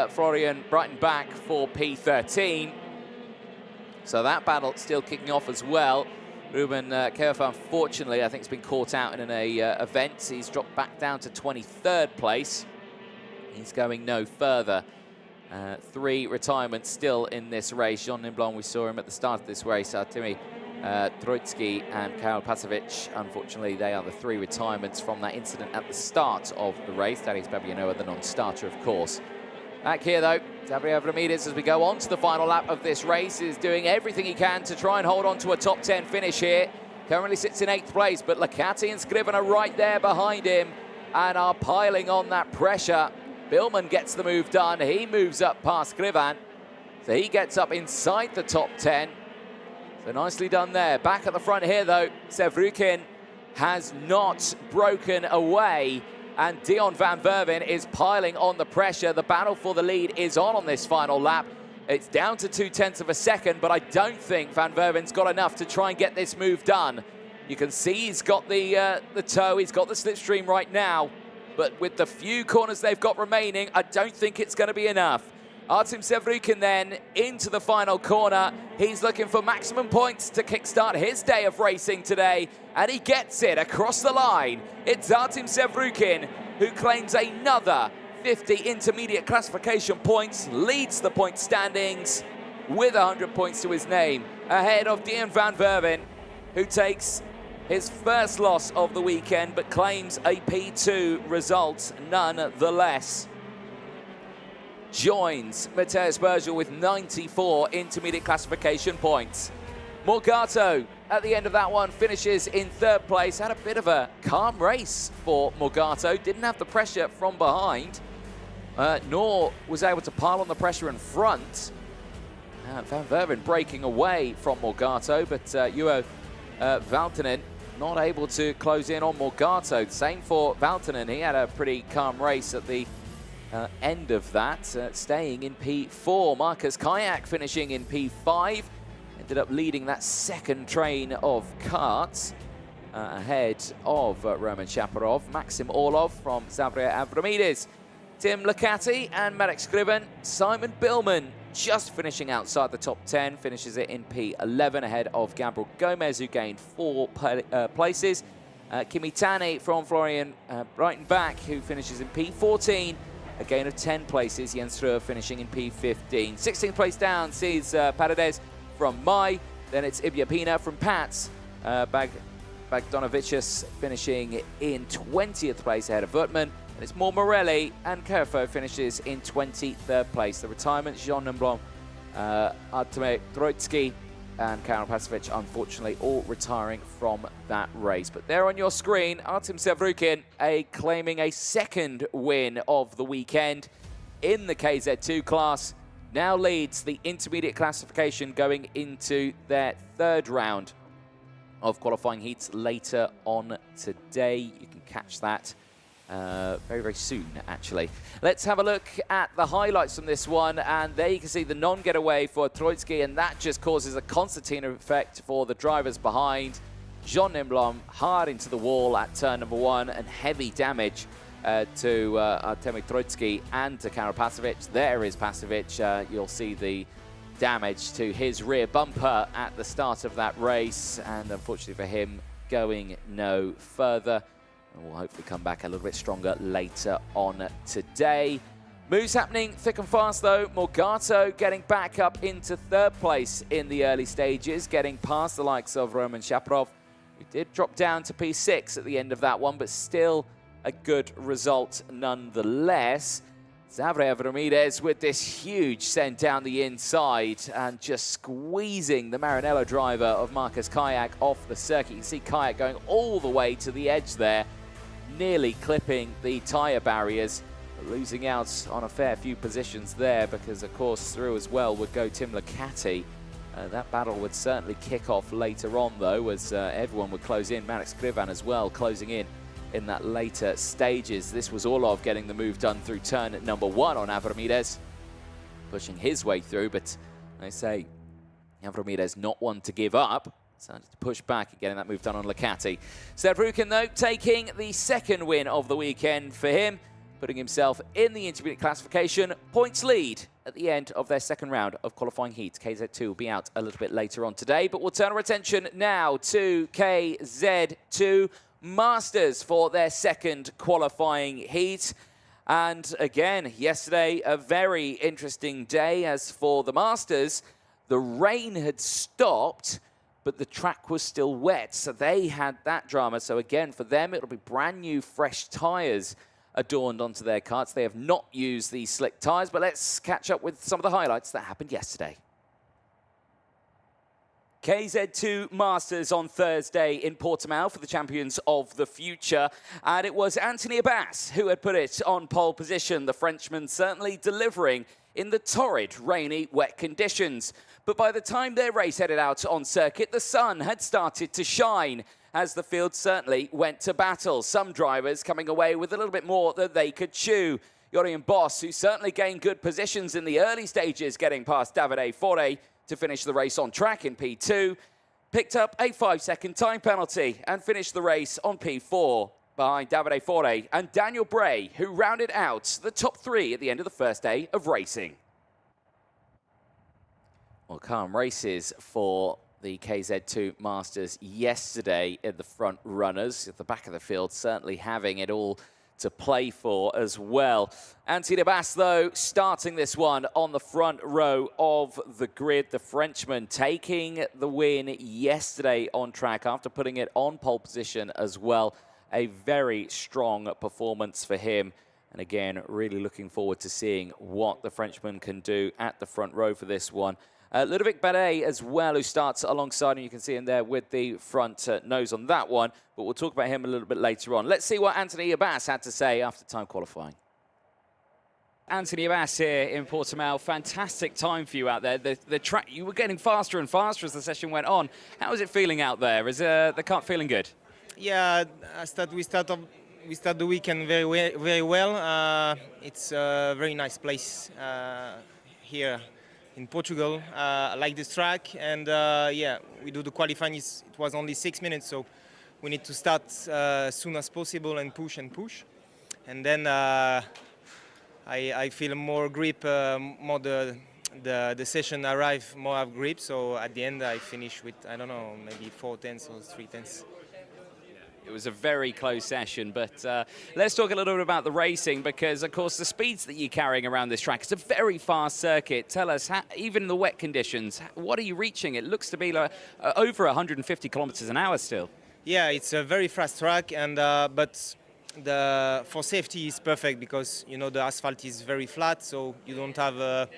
Florian Breitenbach for P13. So that battle still kicking off as well. Ruben Keofa, unfortunately, I think has been caught out in an event. He's dropped back down to 23rd place. He's going no further. 3 retirements still in this race. Jean Nimblon, we saw him at the start of this race. Artemi Troitsky and Karol Pasovic, unfortunately, they are the 3 retirements from that incident at the start of the race. Darius Babianoa, the non-starter, of course. Back here, though, Xavier Avramides, as we go on to the final lap of this race, is doing everything he can to try and hold on to a top 10 finish here. Currently sits in 8th place, but Licati and Scriven are right there behind him and are piling on that pressure. Billman gets the move done. He moves up past Scrivan, so he gets up inside the top 10. So nicely done there. Back at the front here, though, Sevrukin has not broken away. And Dion van Verven is piling on the pressure. The battle for the lead is on this final lap. It's down to 0.2 of a second, but I don't think van Verven's got enough to try and get this move done. You can see he's got the toe, he's got the slipstream right now, but with the few corners they've got remaining, I don't think it's going to be enough. Artem Sevrukin then into the final corner. He's looking for maximum points to kickstart his day of racing today, and he gets it across the line. It's Artem Sevrukin who claims another 50 intermediate classification points, leads the point standings with 100 points to his name, ahead of Dion van Verven, who takes his first loss of the weekend, but claims a P2 result nonetheless. Joins Mateus Bergel with 94 intermediate classification points. Morgato, at the end of that one, finishes in 3rd place. Had a bit of a calm race for Morgato. Didn't have the pressure from behind, nor was able to pile on the pressure in front. Van Verven breaking away from Morgato, but Juho Valtonen not able to close in on Morgato. Same for Valtonen. He had a pretty calm race at the end of that, staying in P4. Marcus Kayak finishing in P5. Ended up leading that second train of karts ahead of Roman Shaparov. Maxim Orlov from Xavier Avramides. Tim Licati and Marek Scriven. Simon Billman just finishing outside the top 10. Finishes it in P11 ahead of Gabriel Gomez, who gained 4 places. Kimi Tani from Florian Breitenbach, who finishes in P14. a gain of 10 places. Jens Struer finishing in P15. 16th place down sees Paredes from Mai. Then it's Ibiapina from Pats. Bagdonovicius finishing in 20th place ahead of Wertmann. And it's more Morelli, and Kerfo finishes in 23rd place. The retirement, Jean Nemblom, Artemi Troitsky, and Karol Pasovic, unfortunately, all retiring from that race. But there on your screen, Artem Sevrukin claiming a second win of the weekend in the KZ2 class. Now leads the intermediate classification going into their third round of qualifying heats later on today. You can catch that very, very soon, actually. Let's have a look at the highlights from this one, and there you can see the non-getaway for Troitsky, and that just causes a concertina effect for the drivers behind. Jean Nemblom hard into the wall at turn number 1, and heavy damage to Artemi Troitsky and to Karol Pasovic. There is Pasovic. You'll see the damage to his rear bumper at the start of that race, and unfortunately for him, going no further. And we'll hopefully come back a little bit stronger later on today. Moves happening thick and fast though. Morgato getting back up into third place in the early stages, getting past the likes of Roman Shaparov, who did drop down to P6 at the end of that one, but still a good result nonetheless. Zavrev Ramirez with this huge send down the inside and just squeezing the Maranello driver of Marcus Kayak off the circuit. You can see Kayak going all the way to the edge there, nearly clipping the tyre barriers, losing out on a fair few positions there because, of course, through as well would go Tim Licati. That battle would certainly kick off later on, though, as everyone would close in. Marek Skrivan as well closing in that later stages. This was Orlov getting the move done through turn at number 1 on Avramirez, pushing his way through, but I say Avramirez not one to give up. Started to push back and getting that move done on Licati. Sevrukin, though, taking the second win of the weekend for him, putting himself in the intermediate classification. Points lead at the end of their second round of qualifying heats. KZ2 will be out a little bit later on today, but we'll turn our attention now to KZ2 Masters for their second qualifying heat. And again, yesterday, a very interesting day. As for the Masters, the rain had stopped, but the track was still wet, so they had that drama. So again, for them, it'll be brand new, fresh tyres adorned onto their karts. They have not used these slick tyres, but let's catch up with some of the highlights that happened yesterday. KZ2 Masters on Thursday in Portimão for the champions of the future. And it was Anthony Abbas who had put it on pole position. The Frenchman certainly delivering in the torrid, rainy, wet conditions. But by the time their race headed out on circuit, the sun had started to shine as the field certainly went to battle. Some drivers coming away with a little bit more than they could chew. Jorian Boss, who certainly gained good positions in the early stages, getting past Davide Fore to finish the race on track in P2, picked up a 5-second time penalty and finished the race on P4 behind Davide Fore and Daniel Bray, who rounded out the top 3 at the end of the first day of racing. Well, calm races for the KZ2 Masters yesterday in the front runners. At the back of the field, certainly having it all to play for as well. Anthony Abbas, though, starting this one on the front row of the grid. The Frenchman taking the win yesterday on track after putting it on pole position as well. A very strong performance for him. And again, really looking forward to seeing what the Frenchman can do at the front row for this one. Ludovic Barret as well, who starts alongside, and you can see him there with the front nose on that one, but we'll talk about him a little bit later on. Let's see what Anthony Abbas had to say after time qualifying. Anthony Abbas here in Portimão, fantastic time for you out there. The track, you were getting faster and faster as the session went on. How is it feeling out there? Is the kart feeling good?
Yeah, we start the weekend very well. It's a very nice place here in Portugal. I like this track, and yeah, we do the qualifying. It was only 6 minutes, so we need to start as soon as possible and push. And then I feel more grip, more the session arrive more of grip. So at the end, I finish with, I don't know, maybe 4 tenths or 3 tenths.
It was a very close session, but let's talk a little bit about the racing because, of course, the speeds that you're carrying around this track, it's a very fast circuit. Tell us, even in the wet conditions, what are you reaching? It looks to be like over 150 kilometers an hour still.
Yeah, it's a very fast track, and but for safety is perfect because you know the asphalt is very flat, so you don't have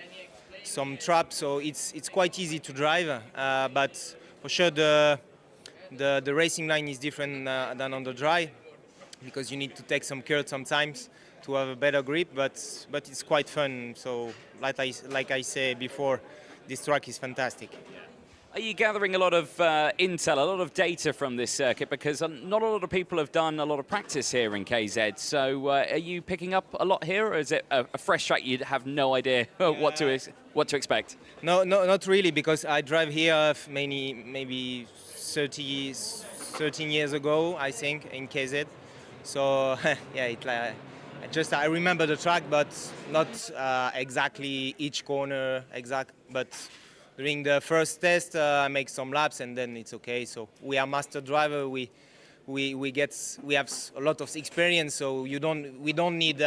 some traps, so it's quite easy to drive. But for sure the racing line is different than on the dry because you need to take some curves sometimes to have a better grip, but it's quite fun. So like I said before, this track is fantastic.
Are you gathering a lot of intel, a lot of data from this circuit? Because not a lot of people have done a lot of practice here in KZ. So are you picking up a lot here, or is it a fresh track you have no idea what to expect?
No, not really, because I drive here maybe 13 years ago, I think, in KZ. So yeah, I remember the track, but not exactly each corner but during the first test, I make some laps and then it's okay. So we are master driver. We have a lot of experience. So we don't need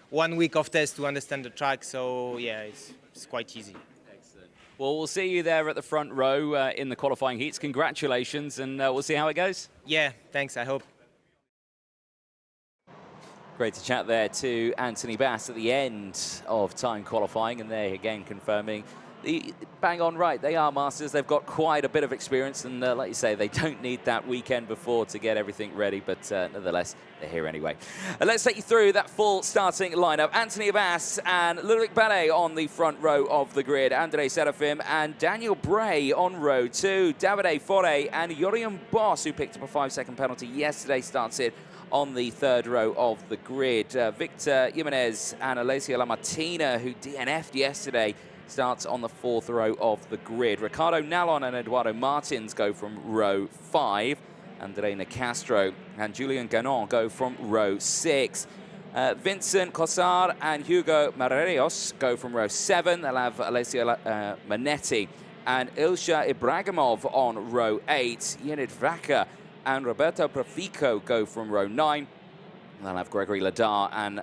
1 week of test to understand the track. So yeah, it's quite easy.
Excellent. Well, we'll see you there at the front row in the qualifying heats. Congratulations, and we'll see how it goes.
Yeah, thanks. I hope.
Great to chat there to Anthony Bass at the end of time qualifying, and there again confirming. Bang on right, they are masters. They've got quite a bit of experience, and like you say, they don't need that weekend before to get everything ready, but nonetheless, they're here anyway. Let's take you through that full starting lineup. Anthony Bass and Ludovic Ballet on the front row of the grid. Andrei Serafim and Daniel Bray on row 2. Davide Fore and Jorian Boss, who picked up a 5-second penalty yesterday, starts it on the third row of the grid. Victor Jimenez and Alessio Lamartina, who DNF'd yesterday, starts on the fourth row of the grid. Ricardo Nallon and Eduardo Martins go from row 5. Andrei Castro and Julian Ganon go from row 6. Vincent Cossar and Hugo Marreros go from row 7. They'll have Alessio Manetti and Ilsha Ibragimov on row 8. Yenid Vaca and Roberto Profico go from row 9. They'll have Gregory Ladar and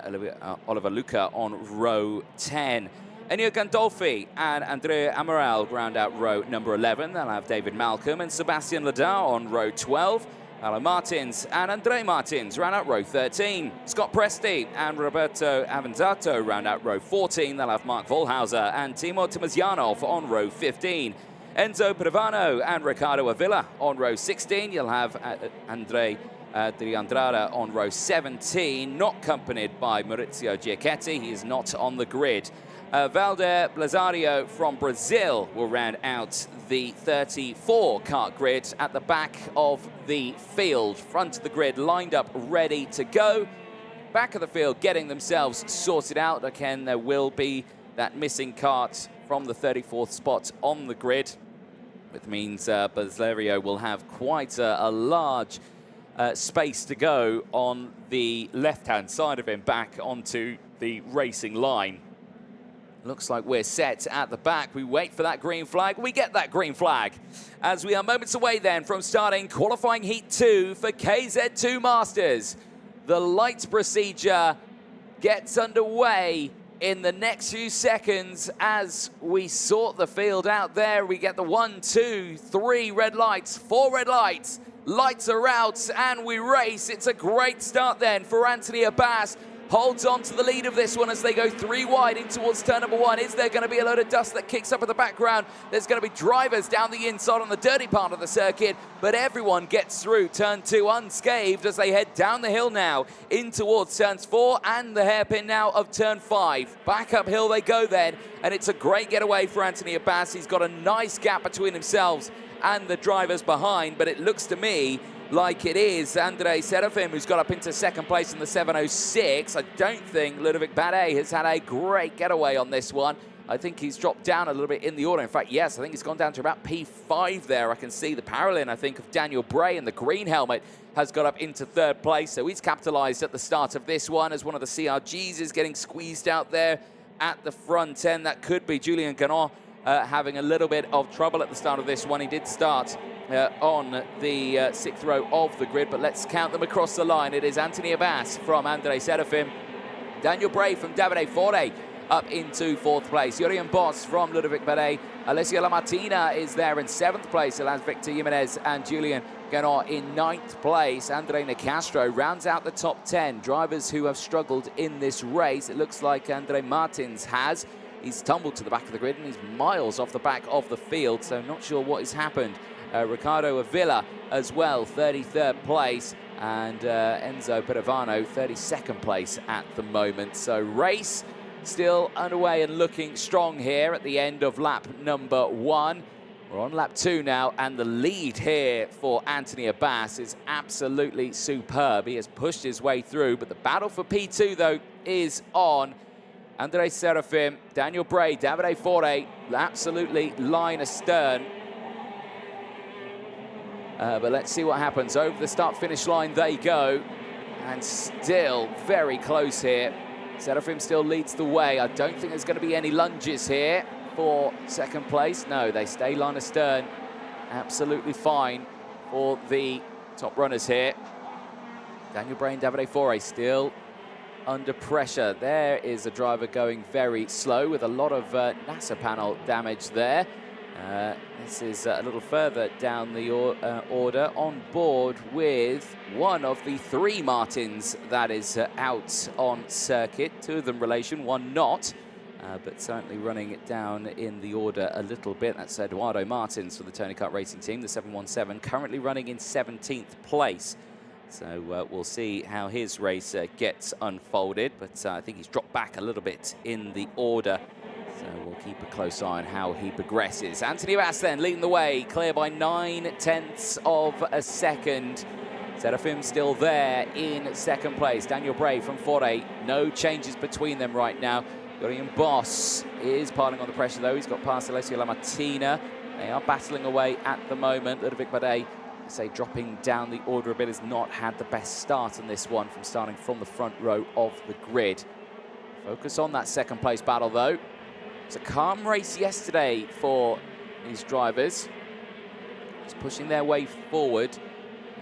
Oliver Luca on row 10. Ennio Gandolfi and Andrea Amaral round out row number 11. They'll have David Malcolm and Sebastian Ladar on row 12. Alan Martins and Andre Martins round out row 13. Scott Presti and Roberto Avanzato round out row 14. They'll have Mark Volhauser and Timo Timosyanov on row 15. Enzo Padovano and Ricardo Avila on row 16. You'll have Andre Di Andrada on row 17, not accompanied by Maurizio Giacchetti. He is not on the grid. Valder Blazario from Brazil will round out the 34 kart grid at the back of the field. Front of the grid lined up, ready to go. Back of the field getting themselves sorted out. Again, there will be that missing kart from the 34th spot on the grid, which means Blazario will have quite a large space to go on the left-hand side of him back onto the racing line. Looks like we're set at the back. We wait for that green flag. We get that green flag as we are moments away then from starting qualifying heat 2 for KZ2 Masters. The lights procedure gets underway in the next few seconds as we sort the field out there. We get the 1, 2, 3 red lights, 4 red lights. Lights are out and we race. It's a great start then for Anthony Abbas. Holds on to the lead of this one as they go 3 wide in towards turn number 1. Is there going to be a load of dust that kicks up in the background? There's going to be drivers down the inside on the dirty part of the circuit, but everyone gets through turn 2 unscathed as they head down the hill now in towards turns 4 and the hairpin now of turn 5. Back uphill they go then, and it's a great getaway for Anthony Abbas. He's got a nice gap between himself and the drivers behind, but it looks to me like it is Andrei Serafim who's got up into second place in the 7:06. I don't think Ludovic Ballet has had a great getaway on this one. I think he's dropped down a little bit in the order. In fact, yes, I think he's gone down to about P5 there. I can see the parallel, I think, of Daniel Bray in the green helmet has got up into third place. So he's capitalized at the start of this one as one of the CRGs is getting squeezed out there at the front end. That could be Julian Ganon having a little bit of trouble at the start of this one. He did start on the sixth row of the grid, but let's count them across the line. It is Anthony Abbas from Andrei Serafim, Daniel Bray from Davide Fore up into 4th place, Jurien Boss from Ludovic Badet, Alessio Lamartina is there in 7th place, allows Victor Jimenez and Julian Ganot in 9th place. Andre Nicastro rounds out the top 10 drivers who have struggled in this race. It looks like Andre Martins has. He's tumbled to the back of the grid and he's miles off the back of the field, so not sure what has happened. Ricardo Avila as well, 33rd place, and Enzo Padovano, 32nd place at the moment. So race still underway and looking strong here at the end of lap number 1. We're on lap 2 now, and the lead here for Anthony Abbas is absolutely superb. He has pushed his way through, but the battle for P2, though, is on. Andrei Serafim, Daniel Bray, Davide Fore, absolutely line astern. But let's see what happens. Over the start-finish line they go, and still very close here. Serafim still leads the way. I don't think there's going to be any lunges here for 2nd place. No, they stay line astern. Absolutely fine for the top runners here. Daniel Bray and Davide Fore still under pressure. There is a driver going very slow with a lot of NASA panel damage there. This is a little further down the order, on board with one of the 3 Martins that is out on circuit. 2 of them relation, 1 not, but certainly running it down in the order a little bit. That's Eduardo Martins for the Tony Kart Racing Team, the 717, currently running in 17th place. So we'll see how his race gets unfolded, but I think he's dropped back a little bit in the order. So we'll keep a close eye on how he progresses. Anthony Abbas then leading the way, clear by 9/10 of a second. Serafim still there in 2nd place. Daniel Bray from Fore, no changes between them right now. Jurien Boss is piling on the pressure though. He's got past Alessio Lamartina. They are battling away at the moment. Ludovic Badet, say, dropping down the order a bit, has not had the best start on this one from starting from the front row of the grid. Focus on that 2nd place battle though. It's a calm race yesterday for these drivers. Just pushing their way forward.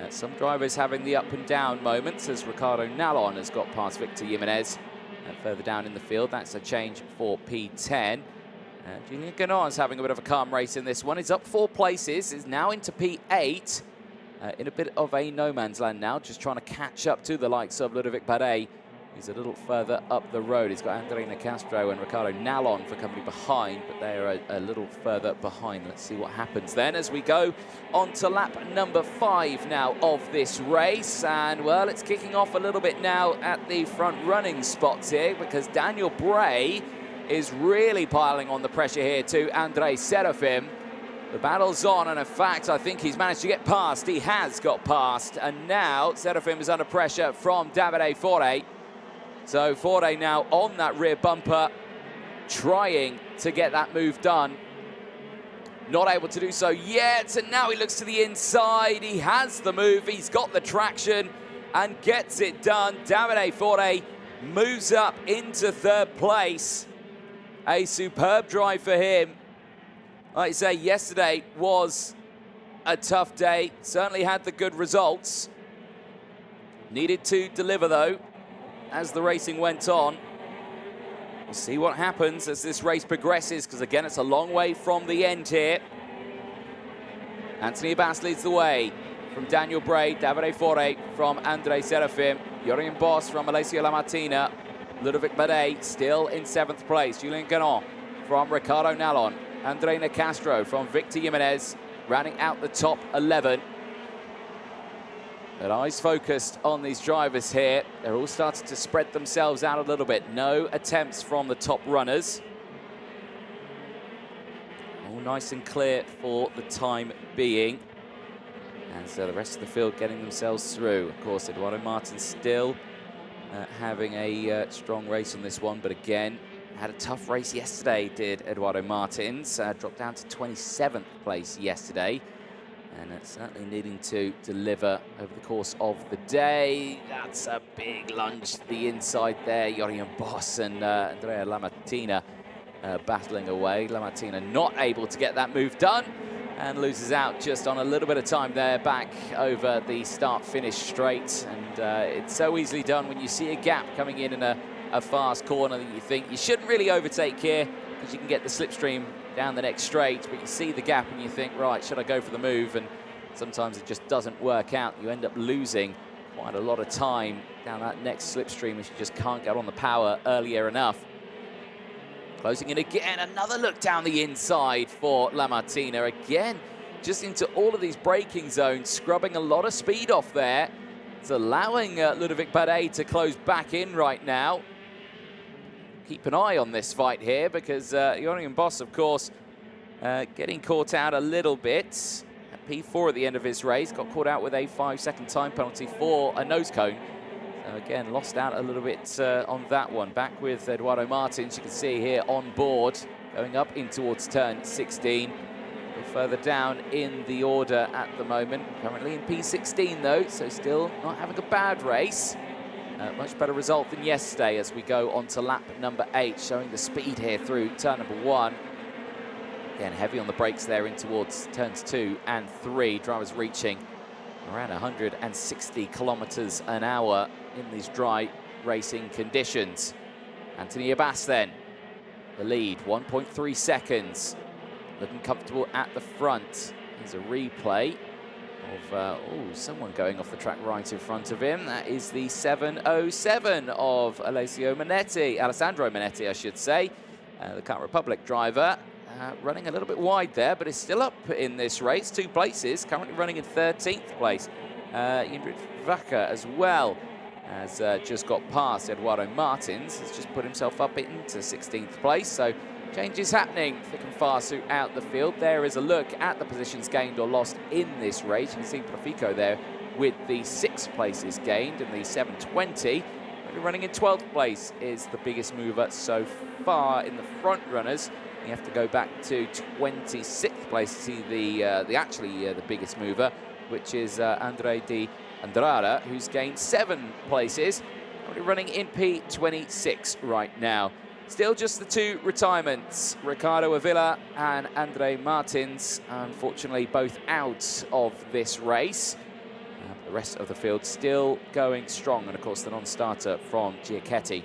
Some drivers having the up and down moments, as Ricardo Nallon has got past Victor Jimenez. Further down in the field, that's a change for P10. Julian Ganot is having a bit of a calm race in this one. He's up 4 places, is now into P8. In a bit of a no man's land now, just trying to catch up to the likes of Ludovic Badet. He's a little further up the road. He's got Andre Nicastro and Ricardo Nallon for company behind, but they are a little further behind. Let's see what happens then as we go on to lap number 5 now of this race. And, well, it's kicking off a little bit now at the front running spots here, because Daniel Bray is really piling on the pressure here to Andrei Serafim. The battle's on, and in fact, I think he's managed to get past. He has got past, and now Serafim is under pressure from Davide Fore. So Fore now on that rear bumper, trying to get that move done. Not able to do so yet, and now he looks to the inside. He has the move, he's got the traction, and gets it done. Davide Fore moves up into 3rd place. A superb drive for him. Like I say, yesterday was a tough day. Certainly had the good results. Needed to deliver, though, as the racing went on. We'll see what happens as this race progresses, because, again, it's a long way from the end here. Anthony Abbas leads the way from Daniel Bray, Davide Fore from Andrei Serafim, Jurien Boss from Alessio Lamartina, Ludovic Badet still in 7th place, Julian Ganot from Ricardo Nallon, Andre Nicastro from Victor Jimenez, rounding out the top 11. But eyes focused on these drivers here. They're all starting to spread themselves out a little bit. No attempts from the top runners. All nice and clear for the time being. And so the rest of the field getting themselves through. Of course, Eduardo Martins still having a strong race on this one, but again, had a tough race yesterday, did Eduardo Martins. Dropped down to 27th place yesterday, and certainly needing to deliver over the course of the day. That's a big lunge to the inside there. Jurien Boss and Andrea Lamartina battling away. Lamartina not able to get that move done. and loses out just on a little bit of time there back over the start-finish straight. And it's so easily done when you see a gap coming in a fast corner that you think you shouldn't really overtake here because you can get the slipstream down the next straight, but you see the gap and you think, right, should I go for the move? And sometimes it just doesn't work out. You end up losing quite a lot of time down that next slipstream as you just can't get on the power earlier enough. Closing in again, another look down the inside for La Martina. Again, just into all of these braking zones, scrubbing a lot of speed off there. It's allowing Ludovic Badet to close back in right now. Keep an eye on this fight here because Jorian Boss, of course, getting caught out a little bit. At P4 at the end of his race, got caught out with a 5-second time penalty for a nose cone. So again, lost out a little bit on that one. Back with Eduardo Martins, you can see here on board, going up in towards turn 16. A little further down in the order at the moment. Currently in P16 though, so still not having a bad race. Much better result than yesterday as we go on to lap number 8, showing the speed here through turn number 1. Again, heavy on the brakes there in towards turns 2 and 3. Drivers reaching around 160 kilometers an hour in these dry racing conditions. Anthony Abbas then, the lead, 1.3 seconds. Looking comfortable at the front. Here's a replay of someone going off the track right in front of him. That is the 707 of Alessandro Manetti, I should say, the Czech Republic driver. Running a little bit wide there, but is still up in this race. 2 places, currently running in 13th place. Jindřich Vaca as well has just got past Eduardo Martins. Has just put himself up into 16th place. So changes happening thick and fast throughout the field. There is a look at the positions gained or lost in this race. You can see Profico there with the 6 places gained in the 720. Running in 12th place is the biggest mover so far in the front runners. You have to go back to 26th place to see the biggest mover, which is Andre Di Andrada, who's gained 7 places. Running in P26 right now. Still just the 2 retirements, Ricardo Avila and Andre Martins, unfortunately both out of this race. The rest of the field still going strong, and of course the non-starter from Giachetti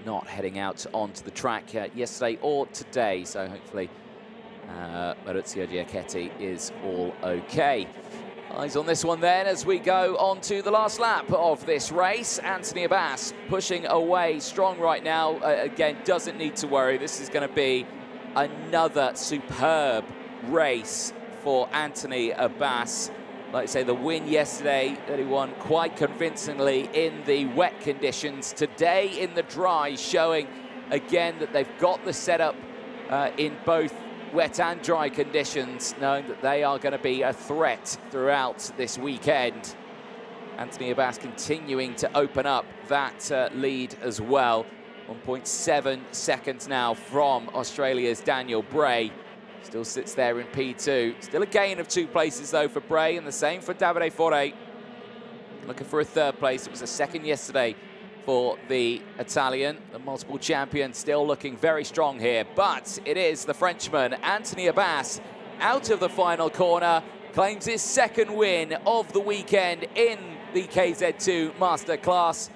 not heading out onto the track yesterday or today, so hopefully Maurizio Giachetti is all okay. Eyes on this one then as we go on to the last lap of this race. Anthony Abbas pushing away strong right now. Again, doesn't need to worry. This is going to be another superb race for Anthony Abbas. Like I say, the win yesterday that he won quite convincingly in the wet conditions. Today in the dry, showing again that they've got the setup in both wet and dry conditions, knowing that they are going to be a threat throughout this weekend. Anthony Abbas continuing to open up that lead as well. 1.7 seconds now from Australia's Daniel Bray. Still sits there in P2. Still a gain of 2 places, though, for Bray, and the same for Davide Foré. Looking for a 3rd place. It was a 2nd yesterday for the Italian. The multiple champion still looking very strong here, but it is the Frenchman, Anthony Abbas, out of the final corner, claims his 2nd win of the weekend in the KZ2 Master class,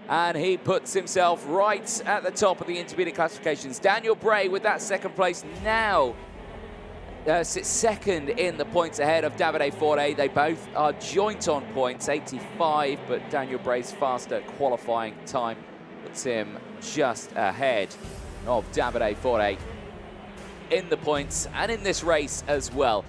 and he puts himself right at the top of the intermediate classifications. Daniel Bray with that 2nd place now sits 2nd in the points ahead of Davide Foré. They both are joint on points, 85, but Daniel Bray's faster qualifying time puts him just ahead of Davide Foré in the points and in this race as well.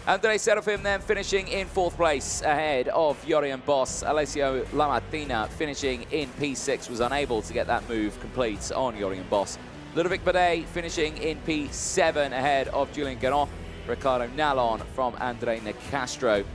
Andrei Serafim then finishing in 4th place ahead of Jorian Boss. Alessio Lamartina finishing in P6, was unable to get that move complete on Jorian Boss. Ludovic Badet finishing in P7 ahead of Julien Guérin. Ricardo Nallon from Andre Nicastro.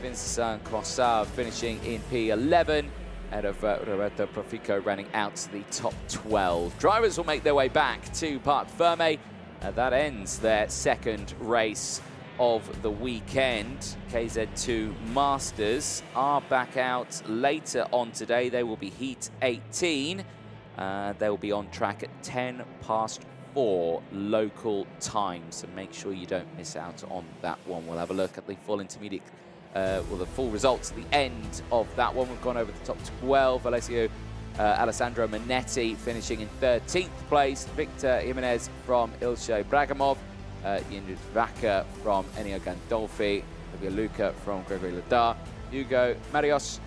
Vincent Croissart finishing in P11 ahead of Roberto Profico, running out to the top 12. Drivers will make their way back to Parc Fermé. That ends their 2nd race of the weekend. KZ2 Masters are back out later on today. They will be heat 18. They will be on track at 10 past 4 local time. So make sure you don't miss out on that one. We'll have a look at the full intermediate, the full results at the end of that one. We've gone over the top 12. Alessandro Manetti finishing in 13th place. Victor Jimenez from Ilse Bragamov. Jindřich Vaca from Ennio Gandolfi. Olivia Luca from Gregory Ladar. Hugo Marios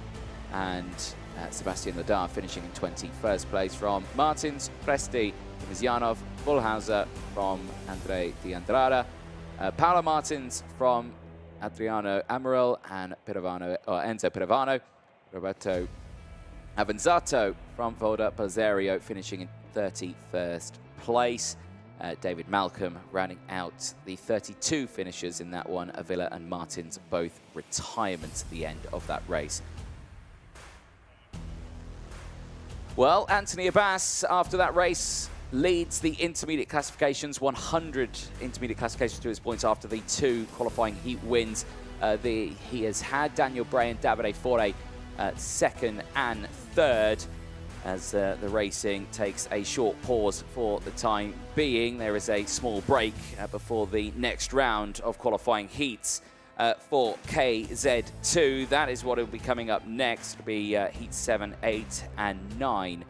and Sebastian Ladar finishing in 21st place from Martins, Presti, Mizyanov, Bullhauser from Andrei Di Andrada. Paolo Martins from Adriano Amaral and Enzo Pirovano. Roberto Avanzato from Voda Palazario finishing in 31st place. David Malcolm rounding out the 32 finishers in that one. Avila and Martins both retirements at the end of that race. Well, Anthony Abbas, after that race, leads the intermediate classifications, 100 intermediate classifications to his points after the 2 qualifying heat wins. He has had Daniel Bray and Davide Fore second and third. As the racing takes a short pause for the time being. There is a small break before the next round of qualifying heats for KZ2. That is what will be coming up next. It'll be heat 7, 8, and 9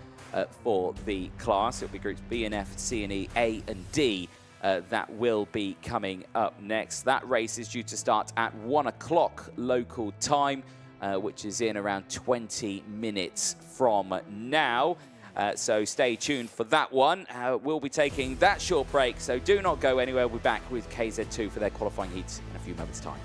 for the class. It'll be groups B and F, C and E, A and D. That will be coming up next. That race is due to start at 1 o'clock local time. Which is in around 20 minutes from now. So stay tuned for that one. We'll be taking that short break, so do not go anywhere. We'll be back with KZ2 for their qualifying heats in a few moments' time.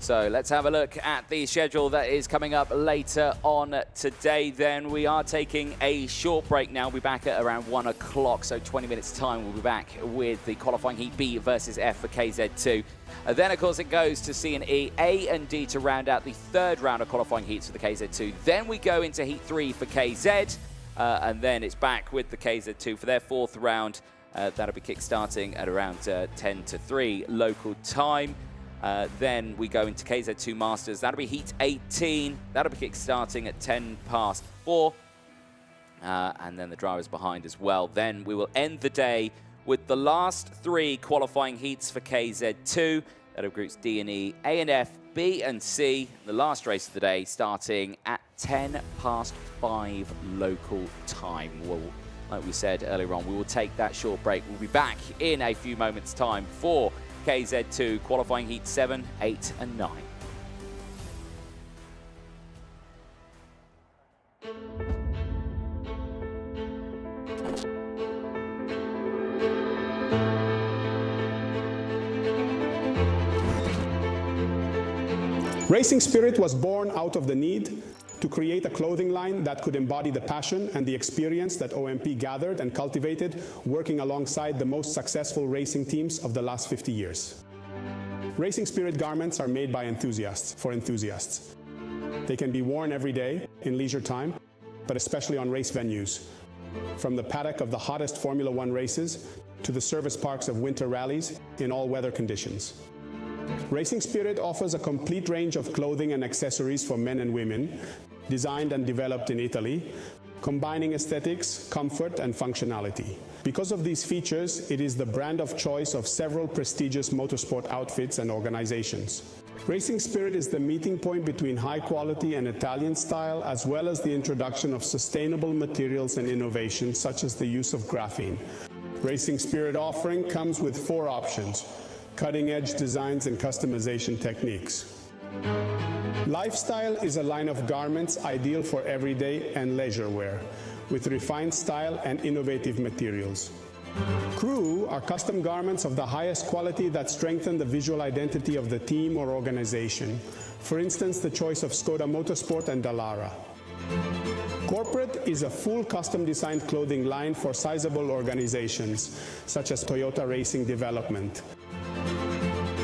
So let's have a look at the schedule that is coming up later on today. Then we are taking a short break now. We'll be back at around 1 o'clock, so 20 minutes time. We'll be back with the qualifying heat B versus F for KZ2. Then, of course, it goes to C and E, A and D to round out the 3rd round of qualifying heats for the KZ2. Then we go into heat 3 for KZ, and then it's back with the KZ2 for their 4th round. That'll be kick-starting at around 10 to 3 local time. Then we go into KZ2 Masters. That'll be heat 18. That'll be kick-starting at 10 past 4. And then the drivers behind as well. Then we will end the day with the last 3 qualifying heats for KZ2. That'll be groups D and E, A and F, B and C. The last race of the day starting at 10 past 5 local time. Like we said earlier on, we will take that short break. We'll be back in a few moments' time for KZ2 qualifying heat 7, 8 and 9.
Racing Spirit was born out of the need to create a clothing line that could embody the passion and the experience that OMP gathered and cultivated working alongside the most successful racing teams of the last 50 years. Racing Spirit garments are made by enthusiasts for enthusiasts. They can be worn every day in leisure time, but especially on race venues, from the paddock of the hottest Formula One races to the service parks of winter rallies in all weather conditions. Racing Spirit offers a complete range of clothing and accessories for men and women, designed and developed in Italy, combining aesthetics, comfort, and functionality. Because of these features, it is the brand of choice of several prestigious motorsport outfits and organizations. Racing Spirit is the meeting point between high quality and Italian style, as well as the introduction of sustainable materials and innovation, such as the use of graphene. Racing Spirit offering comes with 4 options: cutting-edge designs and customization techniques. Lifestyle is a line of garments ideal for everyday and leisure wear, with refined style and innovative materials. Crew are custom garments of the highest quality that strengthen the visual identity of the team or organization. For instance, the choice of Skoda Motorsport and Dallara. Corporate is a full custom-designed clothing line for sizable organizations, such as Toyota Racing Development.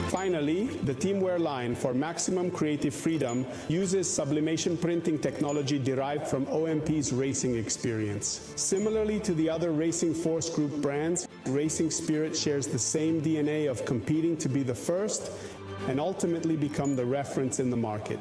Finally, the teamwear line for maximum creative freedom uses sublimation printing technology derived from OMP's racing experience. Similarly to the other Racing Force Group brands, Racing Spirit shares the same DNA of competing to be the first and ultimately become the reference in the market.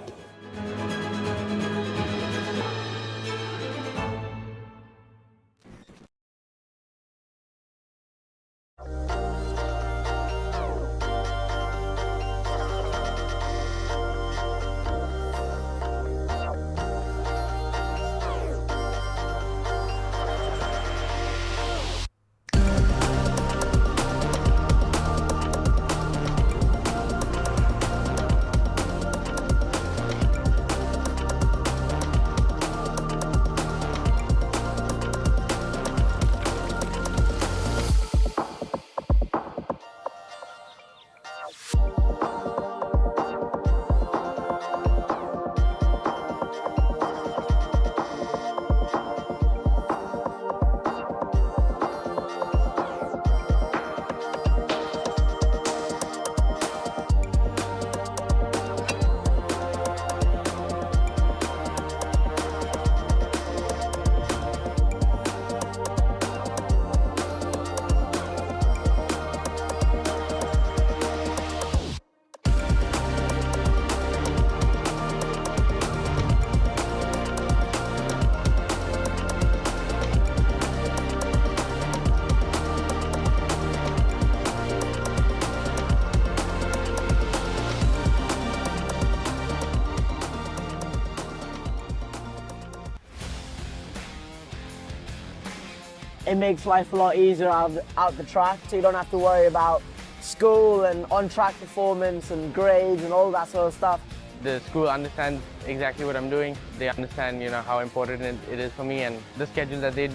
It makes life a lot easier out the track, so you don't have to worry about school and on-track performance and grades and all that sort of stuff.
The school understands exactly what I'm doing. They understand, how important it is for me, and the schedule that they,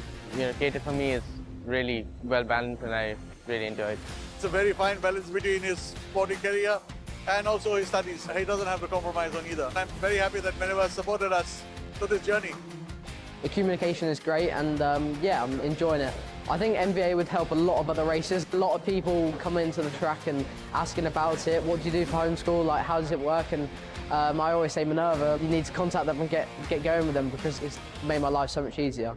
created for me is really well balanced, and I really enjoy it.
It's a very fine balance between his sporting career and also his studies. He doesn't have to compromise on either. I'm very happy that Meneva has supported us through this journey.
The communication is great, and yeah, I'm enjoying it. I think MVA would help a lot of other races. A lot of people come into the track and asking about it. What do you do for homeschool? Like, how does it work? And I always say, Minerva, you need to contact them and get going with them, because it's made my life so much easier.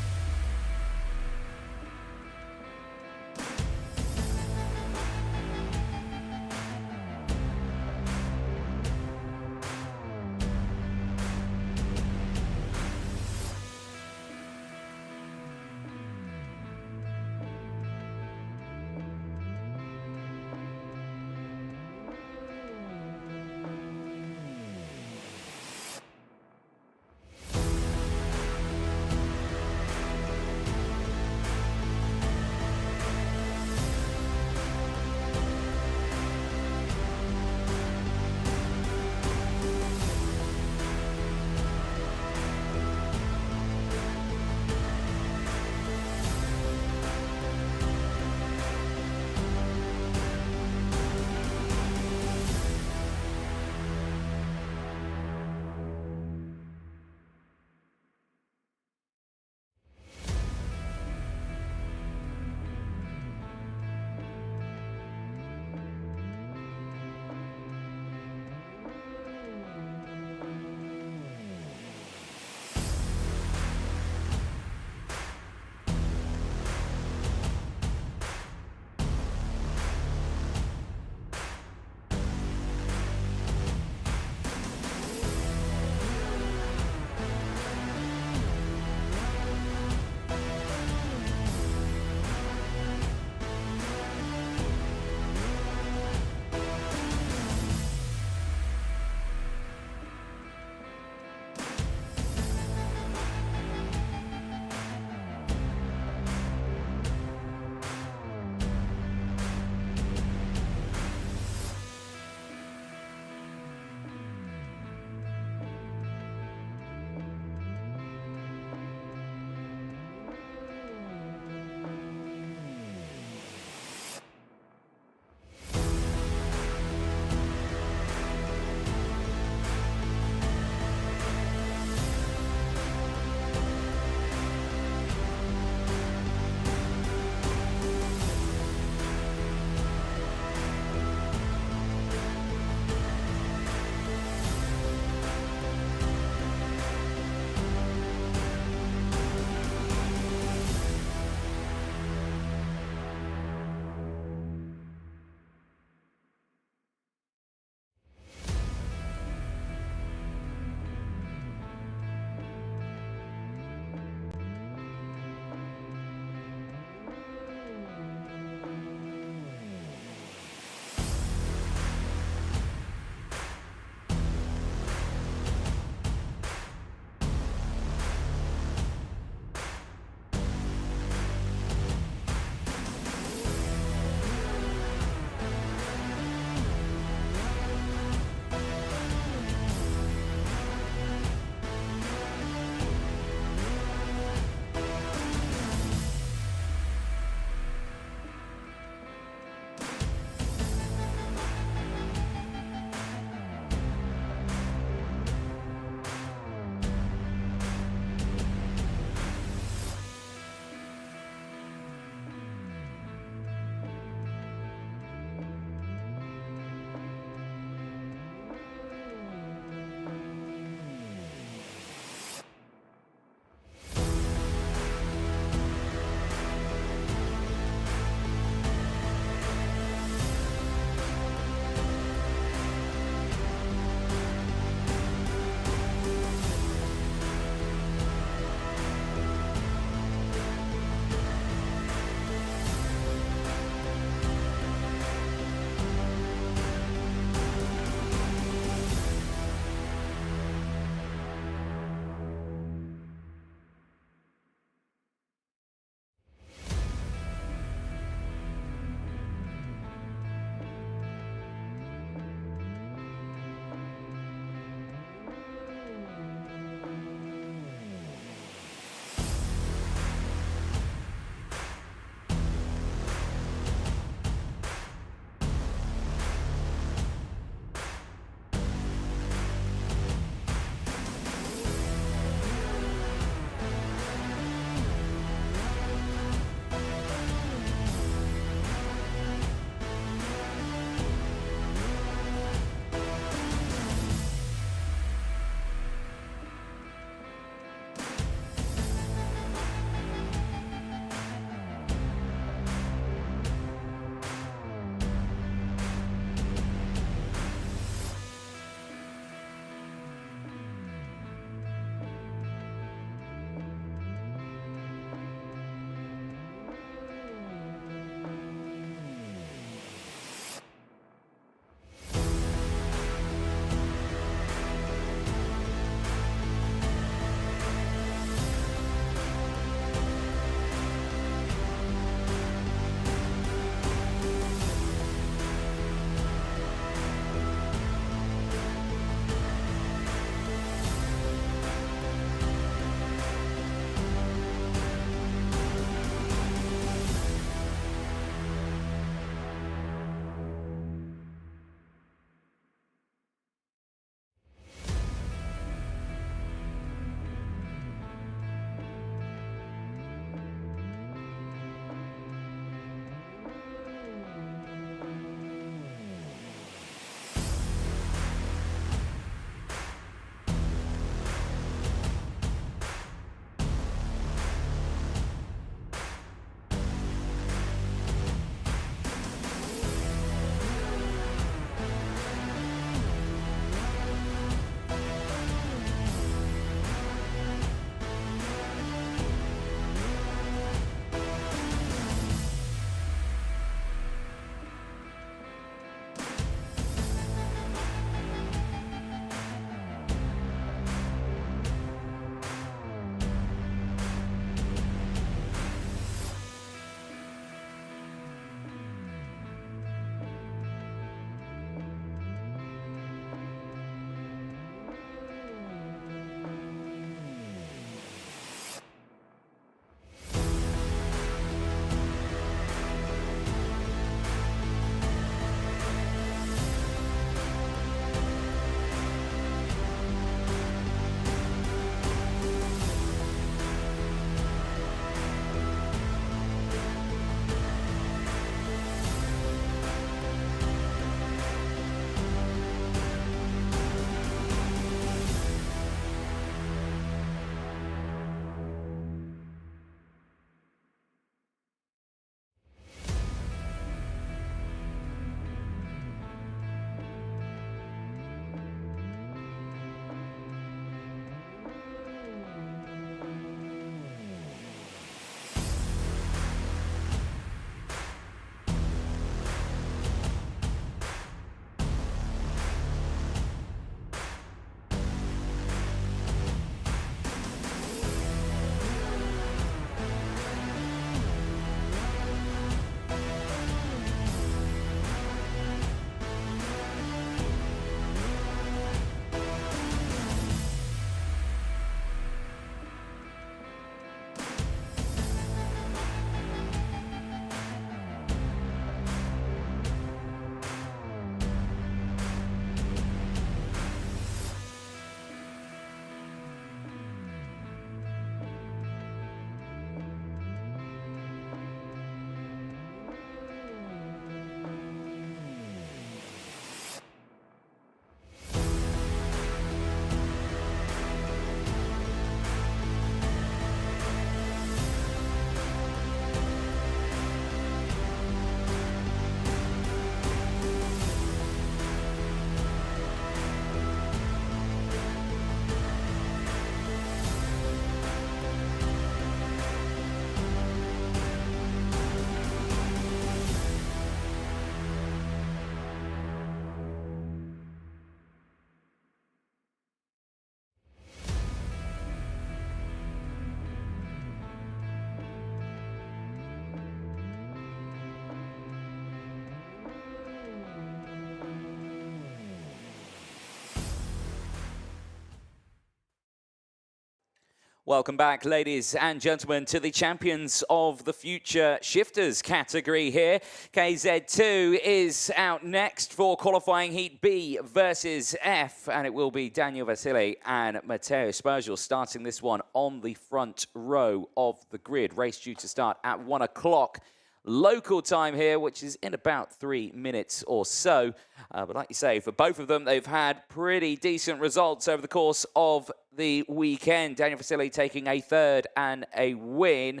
Welcome back, ladies and gentlemen, to the Champions of the Future Shifters category here. KZ2 is out next for qualifying Heat B versus F, and it will be Daniel Vasile and Matteo Spergel starting this one on the front row of the grid. Race due to start at 1 o'clock. Local time here, which is in about 3 minutes or so. But like you say, for both of them, they've had pretty decent results over the course of the weekend. Daniel Vasile taking a third and a win.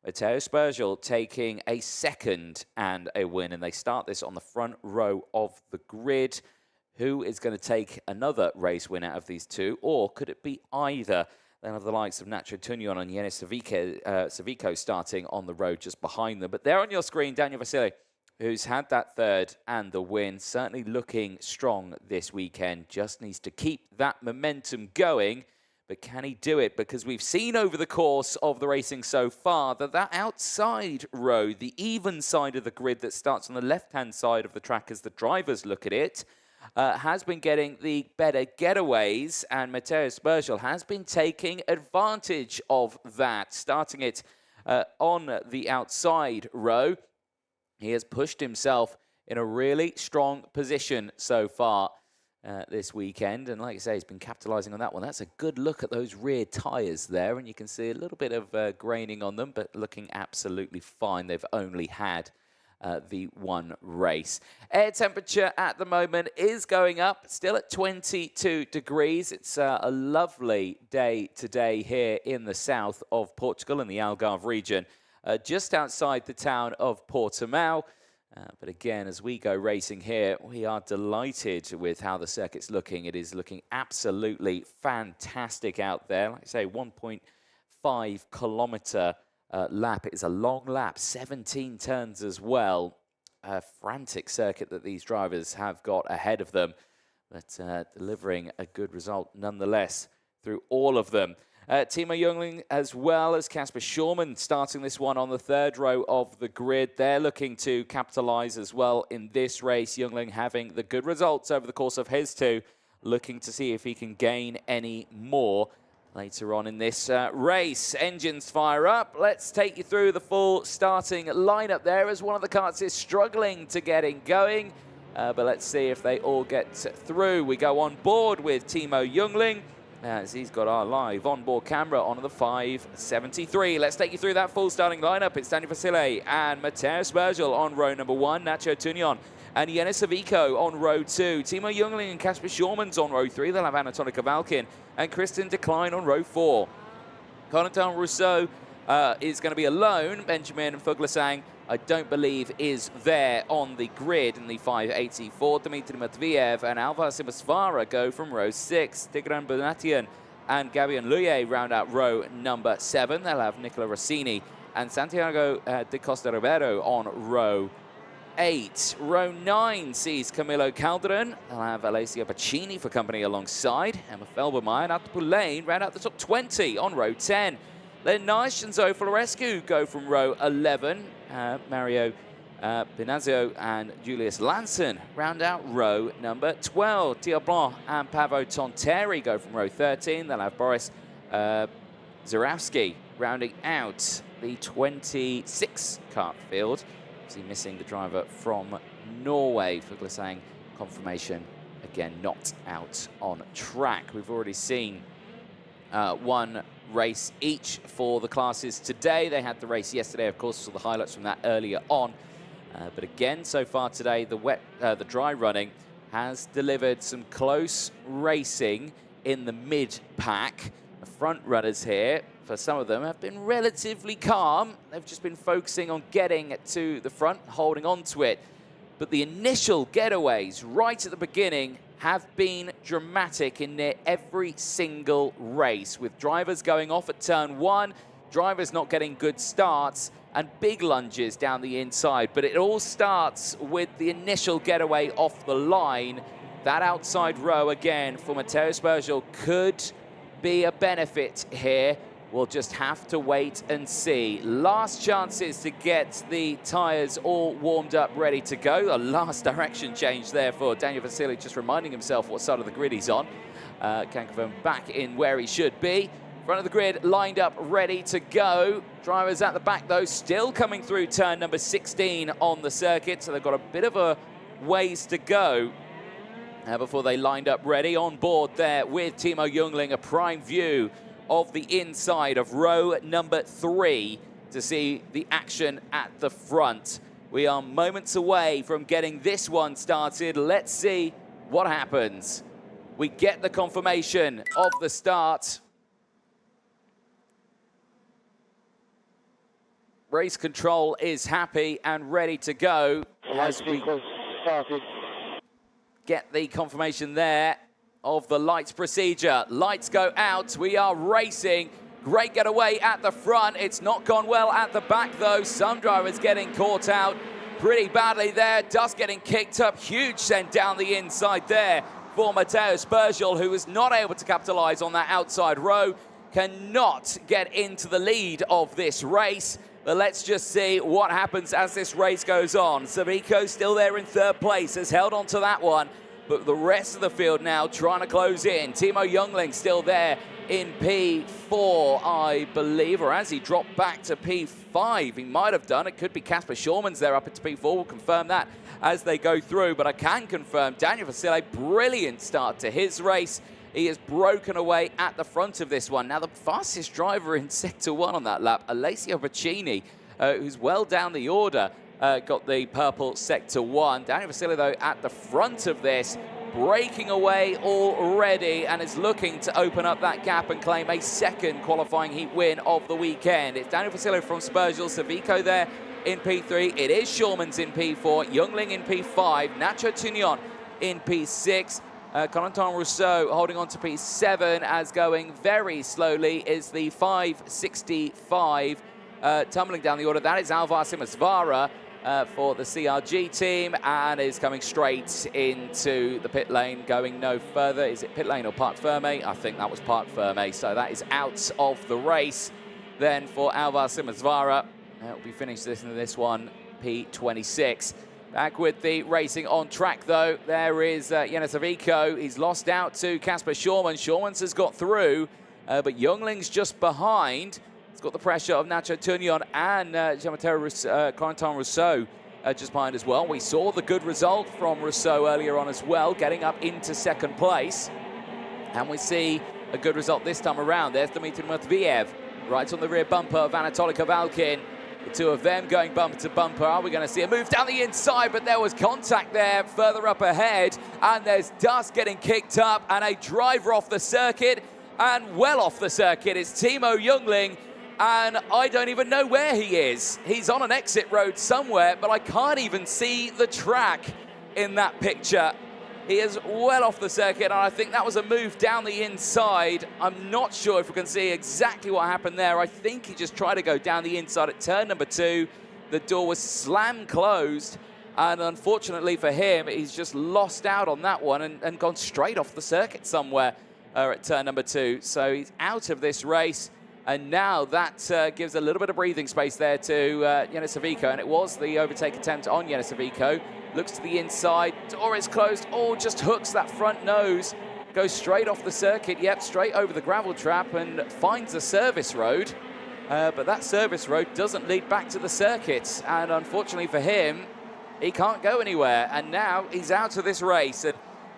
Matteo Spergel taking a second and a win. And they start this on the front row of the grid. Who is going to take another race win out of these two? Or could it be either? Then have the likes of Nacho Tunion and Yenis Savico starting on the road just behind them. But there on your screen, Daniel Vasile, who's had that third and the win, certainly looking strong this weekend. Just needs to keep that momentum going. But can he do it? Because we've seen over the course of the racing so far that that outside row, the even side of the grid that starts on the left-hand side of the track as the drivers look at it, has been getting the better getaways, and Matteo Spergel has been taking advantage of that, starting it on the outside row. He has pushed himself in a really strong position so far this weekend, and like I say, he's been capitalizing on that one. That's a good look at those rear tires there, and you can see a little bit of graining on them, but looking absolutely fine. They've only had the one race. Air temperature at the moment is going up, still at 22 degrees. It's a lovely day today here in the south of Portugal, in the Algarve region, just outside the town of Portimão. But again, as we go racing here, we are delighted with how the circuit's looking. It is looking absolutely fantastic out there. Like I say, 1.5 kilometer lap. It is a long lap, 17 turns as well. A frantic circuit that these drivers have got ahead of them, but delivering a good result nonetheless through all of them. Timo Jungling as well as Kasper Schurman starting this one on the third row of the grid. They're looking to capitalize as well in this race. Jungling having the good results over the course of his two, looking to see if he can gain any more later on in this race. Engines fire up. Let's take you through the full starting lineup there as one of the karts is struggling to get going. But let's see if they all get through. We go on board with Timo Jungling as he's got our live onboard camera on the 573. Let's take you through that full starting lineup. It's Daniel Vasile and Matteo Spergel on row number 1, Nacho Tunion and Yenis Savico on row 2. Timo Jungling and Kasper Schurman's on row 3. They'll have Anatoli Kavalkin and Christian Decline on row 4. Corentin Rousseau is going to be alone. Benjamin Fuglasang, I don't believe, is there on the grid in the 584. Dmitry Matviev and Alvar Simasvara go from row 6. Tigran Bonatian and Gabian Luye round out row number 7. They'll have Nicola Rossini and Santiago de Costa Ribeiro on row 8. Row 9 sees Camilo Calderon. They'll have Alessia Pacini for company alongside. Emma Felbermeyer and Atpul Lane round out the top 20 on row 10. Then Nish and Zoe Florescu go from row 11. Mario Pinazzo and Julius Lanson round out row number 12. Tia Blanc and Pavo Tonteri go from row 13. They'll have Boris Zarowski rounding out the 26 kart field. Obviously missing the driver from Norway. Fuglasang confirmation, again, not out on track. We've already seen one race each for the classes today. They had the race yesterday, of course, so the highlights from that earlier on. But again, so far today, the dry running has delivered some close racing in the mid-pack. The front runners here, for some of them, have been relatively calm. They've just been focusing on getting to the front, holding on to it. But the initial getaways right at the beginning have been dramatic in near every single race, with drivers going off at turn 1, drivers not getting good starts, and big lunges down the inside. But it all starts with the initial getaway off the line. That outside row, again, for Matteo Spergel could be a benefit here. We'll just have to wait and see. Last chances to get the tyres all warmed up, ready to go. A last direction change there for Daniel Vasile, just reminding himself what side of the grid he's on. Can confirm back in where he should be. Front of the grid, lined up, ready to go. Drivers at the back, though, still coming through turn number 16 on the circuit, so they've got a bit of a ways to go before they lined up ready. On board there with Timo Jungling, a prime view of the inside of row number 3 to see the action at the front. We are moments away from getting this one started. Let's see what happens. We get the confirmation of the start. Race control is happy and ready to go as we get the confirmation there of the lights procedure. Lights go out. We are racing. Great getaway at the front. It's not gone well at the back, though. Some drivers getting caught out pretty badly there. Dust getting kicked up. Huge send down the inside there for Matteo Spergel, who was not able to capitalize on that outside row. Cannot get into the lead of this race. But let's just see what happens as this race goes on. Savico still there in 3rd place, has held on to that one. But the rest of the field now trying to close in. Timo Jungling still there in P4, I believe, or has he dropped back to P5? He might have done. It could be Casper Schormann's there up into P4. We'll confirm that as they go through. But I can confirm Daniel Vasile, brilliant start to his race. He has broken away at the front of this one. Now, the fastest driver in Sector 1 on that lap, Alessio Boccini, who's well down the order, got the purple Sector 1. Daniel Vasile, though, at the front of this, breaking away already and is looking to open up that gap and claim a second qualifying heat win of the weekend. It's Daniel Vasile from Spergel, Savico there in P3. It is Schormann's in P4, Jungling in P5, Nacho Tunion in P6. Corentin Rousseau holding on to P7 as going very slowly is the 565 tumbling down the order. That is Alvar Simosvara for the CRG team and is coming straight into the pit lane, going no further. Is it pit lane or Parc Ferme? I think that was Parc Ferme, so that is out of the race. Then for Alvar Simosvara, will be finished this one, P26. Back with the racing on track, though. There is Yannis Savico. He's lost out to Casper Schormann. Schormann's has got through, but Jungling's just behind. He's got the pressure of Nacho Tunion and Corentin Rousseau just behind as well. We saw the good result from Rousseau earlier on as well, getting up into 2nd place. And we see a good result this time around. There's Dmitry Matviev, right on the rear bumper of Anatoly Kovalkin. The two of them going bumper to bumper. Are we going to see a move down the inside? But there was contact there further up ahead. And there's dust getting kicked up and a driver off the circuit. And well off the circuit is Timo Jungling. And I don't even know where he is. He's on an exit road somewhere, but I can't even see the track in that picture. He is well off the circuit, and I think that was a move down the inside. I'm not sure if we can see exactly what happened there. I think he just tried to go down the inside at turn number 2. The door was slammed closed, and unfortunately for him, he's just lost out on that one and gone straight off the circuit somewhere at turn number 2. So he's out of this race, and now that gives a little bit of breathing space there to Yannis Savico, and it was the overtake attempt on Yannis Savico. Looks to the inside, door is closed, just hooks that front nose, goes straight off the circuit, straight over the gravel trap and finds a service road. But that service road doesn't lead back to the circuit, and unfortunately for him, he can't go anywhere, and now he's out of this race. And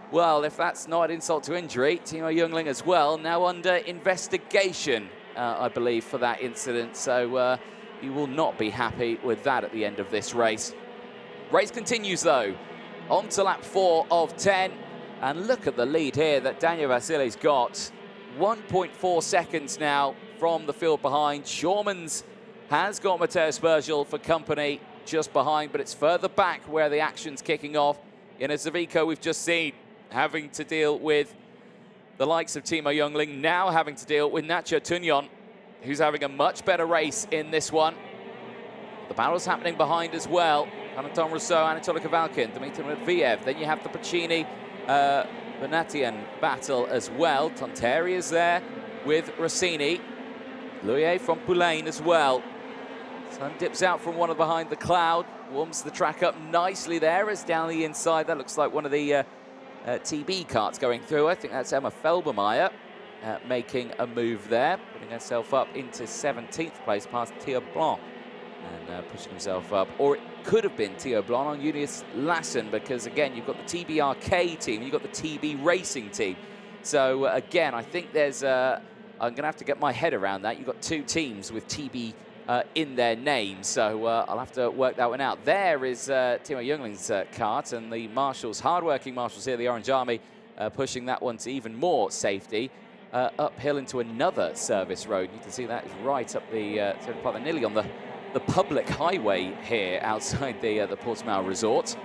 well, if that's not insult to injury, Timo Jungling as well, now under investigation, I believe, for that incident, so you will not be happy with that at the end of this race. Race continues, though, on to lap 4 of 10. And look at the lead here that Daniel Vasile's got. 1.4 seconds now from the field behind. Schormann's has got Matteo Spergel for company just behind, but it's further back where the action's kicking off. In a Savico, we've just seen having to deal with the likes of Timo Jungling, now having to deal with Nacho Tunion, who's having a much better race in this one. The battle's happening behind as well. Corentin Rousseau, Anatoly Kovalkin, Dmitry Matviev. Then you have the Pacini, Benatian battle as well. Tonteri is there with Rossini. Louis from Poulain as well. Sun dips out from one of behind the cloud. Warms the track up nicely there as down the inside. That looks like one of the TB carts going through. I think that's Emma Felbermeyer. making a move there, putting herself up into 17th place past Thea Blanc and pushing himself up. Or it could have been Thea Blanc on Julius Lassen, because again, you've got the TBRK team, you've got the TB Racing team. So again, I think there's, I'm going to have to get my head around that. You've got two teams with TB in their name, so I'll have to work that one out. There is Timo Jungling's kart, and the marshals, hard-working marshals here, the Orange Army, pushing that one to even more safety. Uphill into another service road. You can see that is right up the part, they're nearly on the public highway here outside the Portimão resort.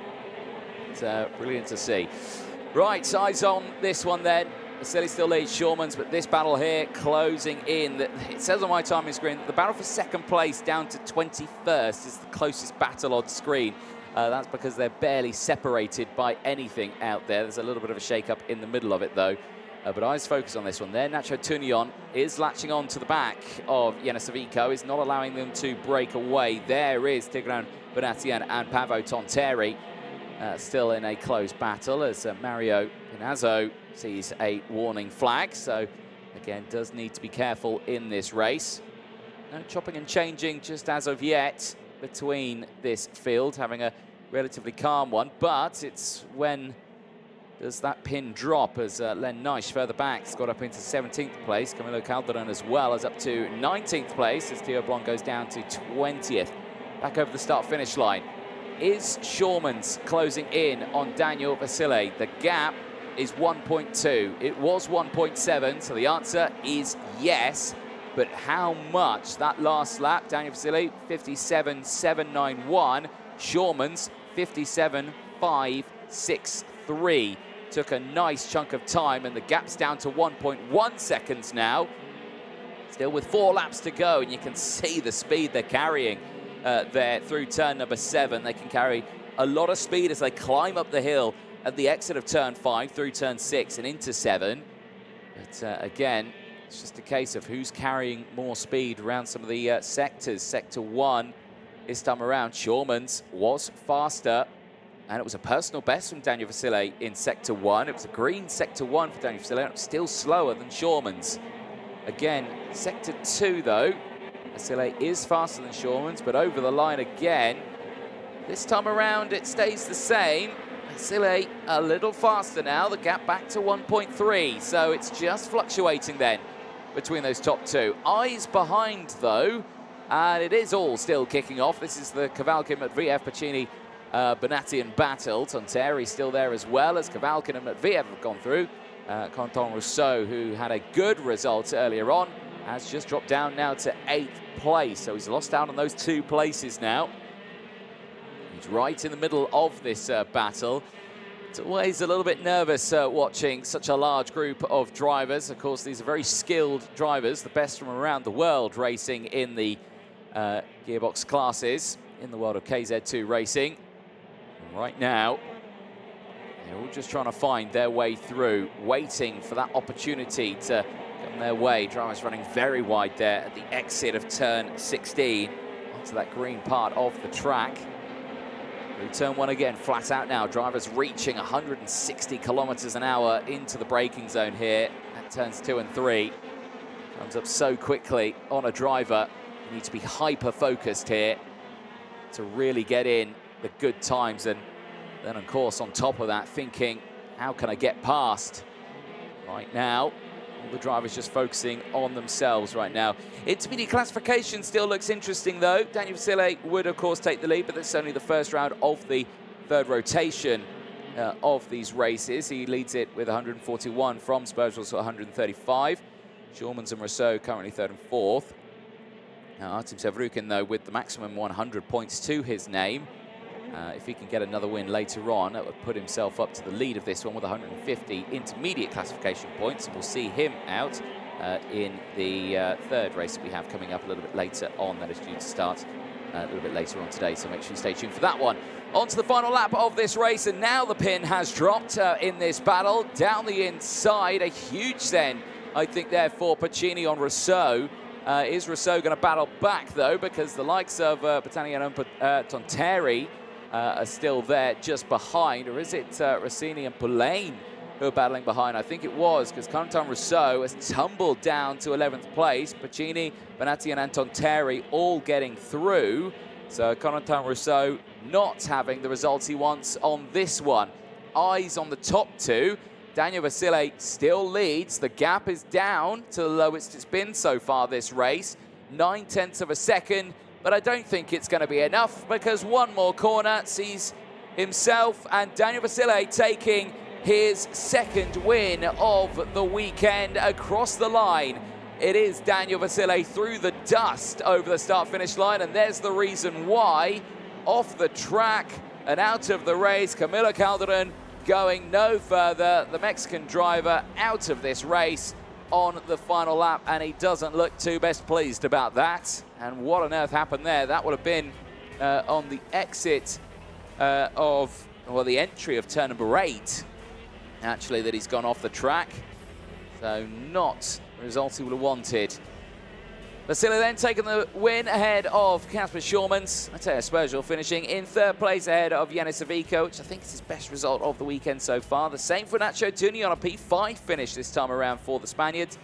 It's brilliant to see. Right, eyes on this one then. Vasily still leads Shormans, but this battle here closing in. It says on my timing screen that the battle for second place down to 21st is the closest battle on screen. That's because they're barely separated by anything out there. There's a little bit of a shake-up in the middle of it, though. But eyes focus on this one there. Nacho Tunion is latching on to the back of Yenasavico, is not allowing them to break away. There is Tigran Bonatien and Pavo Tonteri still in a close battle as Mario Pinazzo sees a warning flag. So, again, does need to be careful in this race. No chopping and changing just as of yet between this field, having a relatively calm one. But it's when does that pin drop as Len Neisch further back has got up into 17th place. Camilo Calderon as well is up to 19th place as Theo Blanc goes down to 20th. Back over the start-finish line. Is Shormans closing in on Daniel Vasile? The gap is 1.2. It was 1.7, so the answer is yes. But how much? That last lap, Daniel Vasile, 57.791. Shormans, 57.563. Took a nice chunk of time, and the gap's down to 1.1 seconds now. Still with 4 laps to go, and you can see the speed they're carrying there through turn number 7. They can carry a lot of speed as they climb up the hill at the exit of turn 5 through turn 6 and into 7. But again, it's just a case of who's carrying more speed around some of the sectors. Sector 1 this time around, Shormans was faster, and it was a personal best from Daniel Vasile in Sector 1. It was a green Sector 1 for Daniel Vasile, and it was still slower than Shormans. Again, Sector 2, though, Vasile is faster than Shormans, but over the line again. This time around, it stays the same. Vasile a little faster now, the gap back to 1.3, so it's just fluctuating then between those top two. Eyes behind, though, and it is all still kicking off. This is the Kavalkin, Matviev, Pacini, Bonattian battle. Tonteri still there as well as Kavalkin and Matviev have gone through. Quentin Rousseau, who had a good result earlier on, has just dropped down now to 8th place. So he's lost out on those 2 places now. He's right in the middle of this battle. It's always a little bit nervous watching such a large group of drivers. Of course, these are very skilled drivers, the best from around the world racing in the gearbox classes in the world of KZ2 racing. And right now, they're all just trying to find their way through, waiting for that opportunity to come their way. Drivers running very wide there at the exit of turn 16 onto that green part of the track. Through turn 1 again, flat out now. Drivers reaching 160 kilometers an hour into the braking zone here at turns 2 and 3. Comes up so quickly on a driver. You need to be hyper-focused here to really get in the good times. And then, of course, on top of that, thinking, how can I get past? Right now, all the drivers just focusing on themselves right now. Intermediate classification still looks interesting, though. Daniel Vasile would, of course, take the lead, but that's only the first round of the 3rd rotation of these races. He leads it with 141 from Spurgeon's 135. Shormans and Rousseau currently 3rd and 4th. Now, Artem Sevrukin, though, with the maximum 100 points to his name. If he can get another win later on, that would put himself up to the lead of this one with 150 intermediate classification points. And we'll see him out in the 3rd race that we have coming up a little bit later on. That is due to start a little bit later on today, so make sure you stay tuned for that one. On to the final lap of this race, and now the pin has dropped in this battle. Down the inside, a huge then, I think, there for Pacini on Rousseau. Is Rousseau going to battle back, though, because the likes of Battaglia and Tonteri are still there just behind, or is it Rossini and Poulain who are battling behind. I think it was, because Corentin Rousseau has tumbled down to 11th place. Pacini, Benatti, and Anton Terry all getting through. So Corentin Rousseau not having the results he wants on this one. Eyes on the top two. Daniel Vasile still leads. The gap is down to the lowest it's been so far this race. 9/10 of a second, but I don't think it's going to be enough, because one more corner sees himself and Daniel Vasile taking his second win of the weekend across the line. It is Daniel Vasile through the dust over the start-finish line, and there's the reason why. Off the track and out of the race, Camilo Calderon going no further. The Mexican driver out of this race on the final lap, and he doesn't look too best pleased about that. And what on earth happened there? That would have been on the exit the entry of turn number 8, actually, that he's gone off the track. So not the result he would have wanted. Vasile then taking the win ahead of Kasper Schulmans. Mateo Spergel finishing in 3rd place ahead of Yanis Avico, which I think is his best result of the weekend so far. The same for Nacho Tuni on a P5 finish this time around for the Spaniards.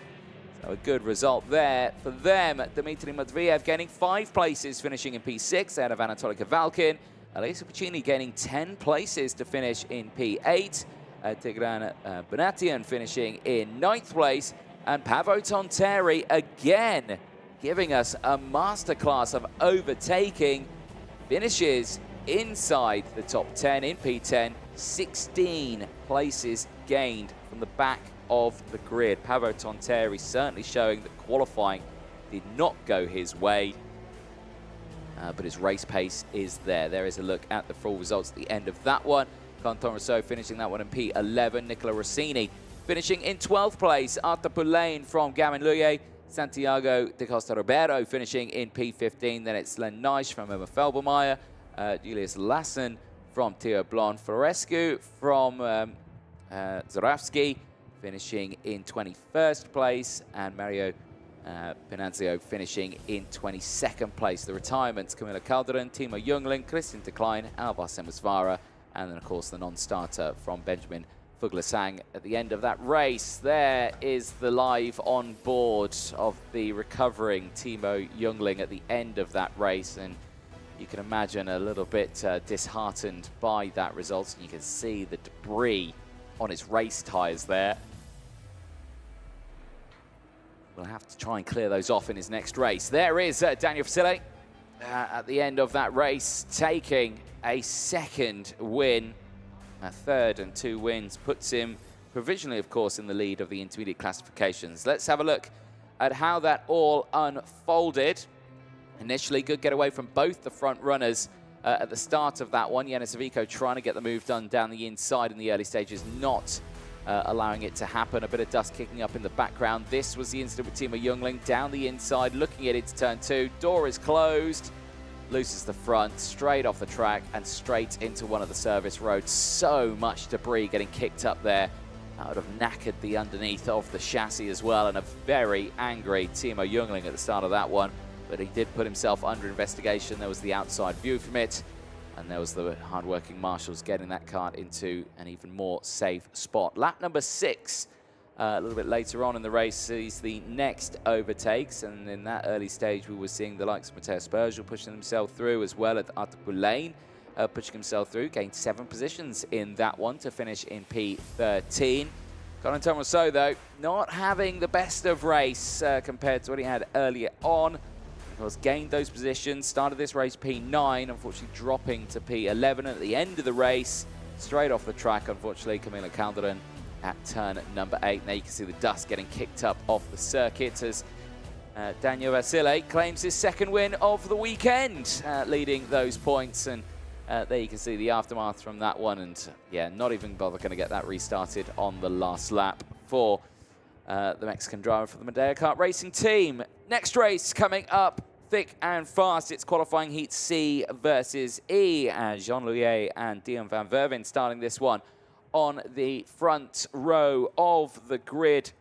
So a good result there for them. Dmitry Matviev gaining 5 places, finishing in P6 ahead of Anatoly Kavalkin. Alessio Pacini gaining 10 places to finish in P8. Tigran Benatian finishing in 9th place. And Paavo Tonteri again giving us a masterclass of overtaking. Finishes inside the top 10 in P10. 16 places gained from the back of the grid. Paavo Tonteri certainly showing that qualifying did not go his way. But his race pace is there. There is a look at the full results at the end of that one. Corentin Rousseau finishing that one in P11. Nicola Rossini finishing in 12th place. Arthur Poulain from Gamin Luye. Santiago de Costa Ribeiro finishing in P15. Then it's Len Neisch from Emma Felbermeyer. Julius Lassen from Theo Blon. Florescu from Zarafsky finishing in 21st place. And Mario Pinanzio finishing in 22nd place. The retirements: Camilo Calderon, Timo Jungling, Christian Decline, Alvar Semesvara, and then of course the non-starter from Benjamin Fuglasang at the end of that race. There is the live on board of the recovering Timo Jungling at the end of that race, and you can imagine a little bit disheartened by that result. You can see the debris on his race tyres there. We'll have to try and clear those off in his next race. There is Daniel Vasile at the end of that race, taking a 2nd win. A 3rd and 2 wins puts him provisionally, of course, in the lead of the intermediate classifications. Let's have a look at how that all unfolded. Initially, good getaway from both the front runners at the start of that one. Yanis Avico trying to get the move done down the inside in the early stages, not allowing it to happen. A bit of dust kicking up in the background. This was the incident with Timo Jungling down the inside, looking at it to turn 2. Door is closed. Loses the front, straight off the track and straight into one of the service roads. So much debris getting kicked up there. That would have knackered the underneath of the chassis as well, and a very angry Timo Jungling at the start of that one. But he did put himself under investigation. There was the outside view from it, and there was the hard-working marshals getting that kart into an even more safe spot. Lap number 6. A little bit later on in the race sees the next overtakes, and in that early stage we were seeing the likes of Mateo Spergel pushing himself through, as well as Arthur Poulain pushing himself through, gained 7 positions in that one to finish in P13. Corentin Rousseau, though, not having the best of race compared to what he had earlier on. Of course, gained those positions, started this race P9, unfortunately dropping to P11 at the end of the race, straight off the track, unfortunately, Camilo Calderon at turn number 8. Now you can see the dust getting kicked up off the circuit as Daniel Vasile claims his 2nd win of the weekend, leading those points. And there you can see the aftermath from that one. And yeah, not even bother going to get that restarted on the last lap for the Mexican driver for the Medea Kart Racing team. Next race coming up thick and fast. It's qualifying heat C versus E. Jean Louis and Dion van Verven starting this one on the front row of the grid.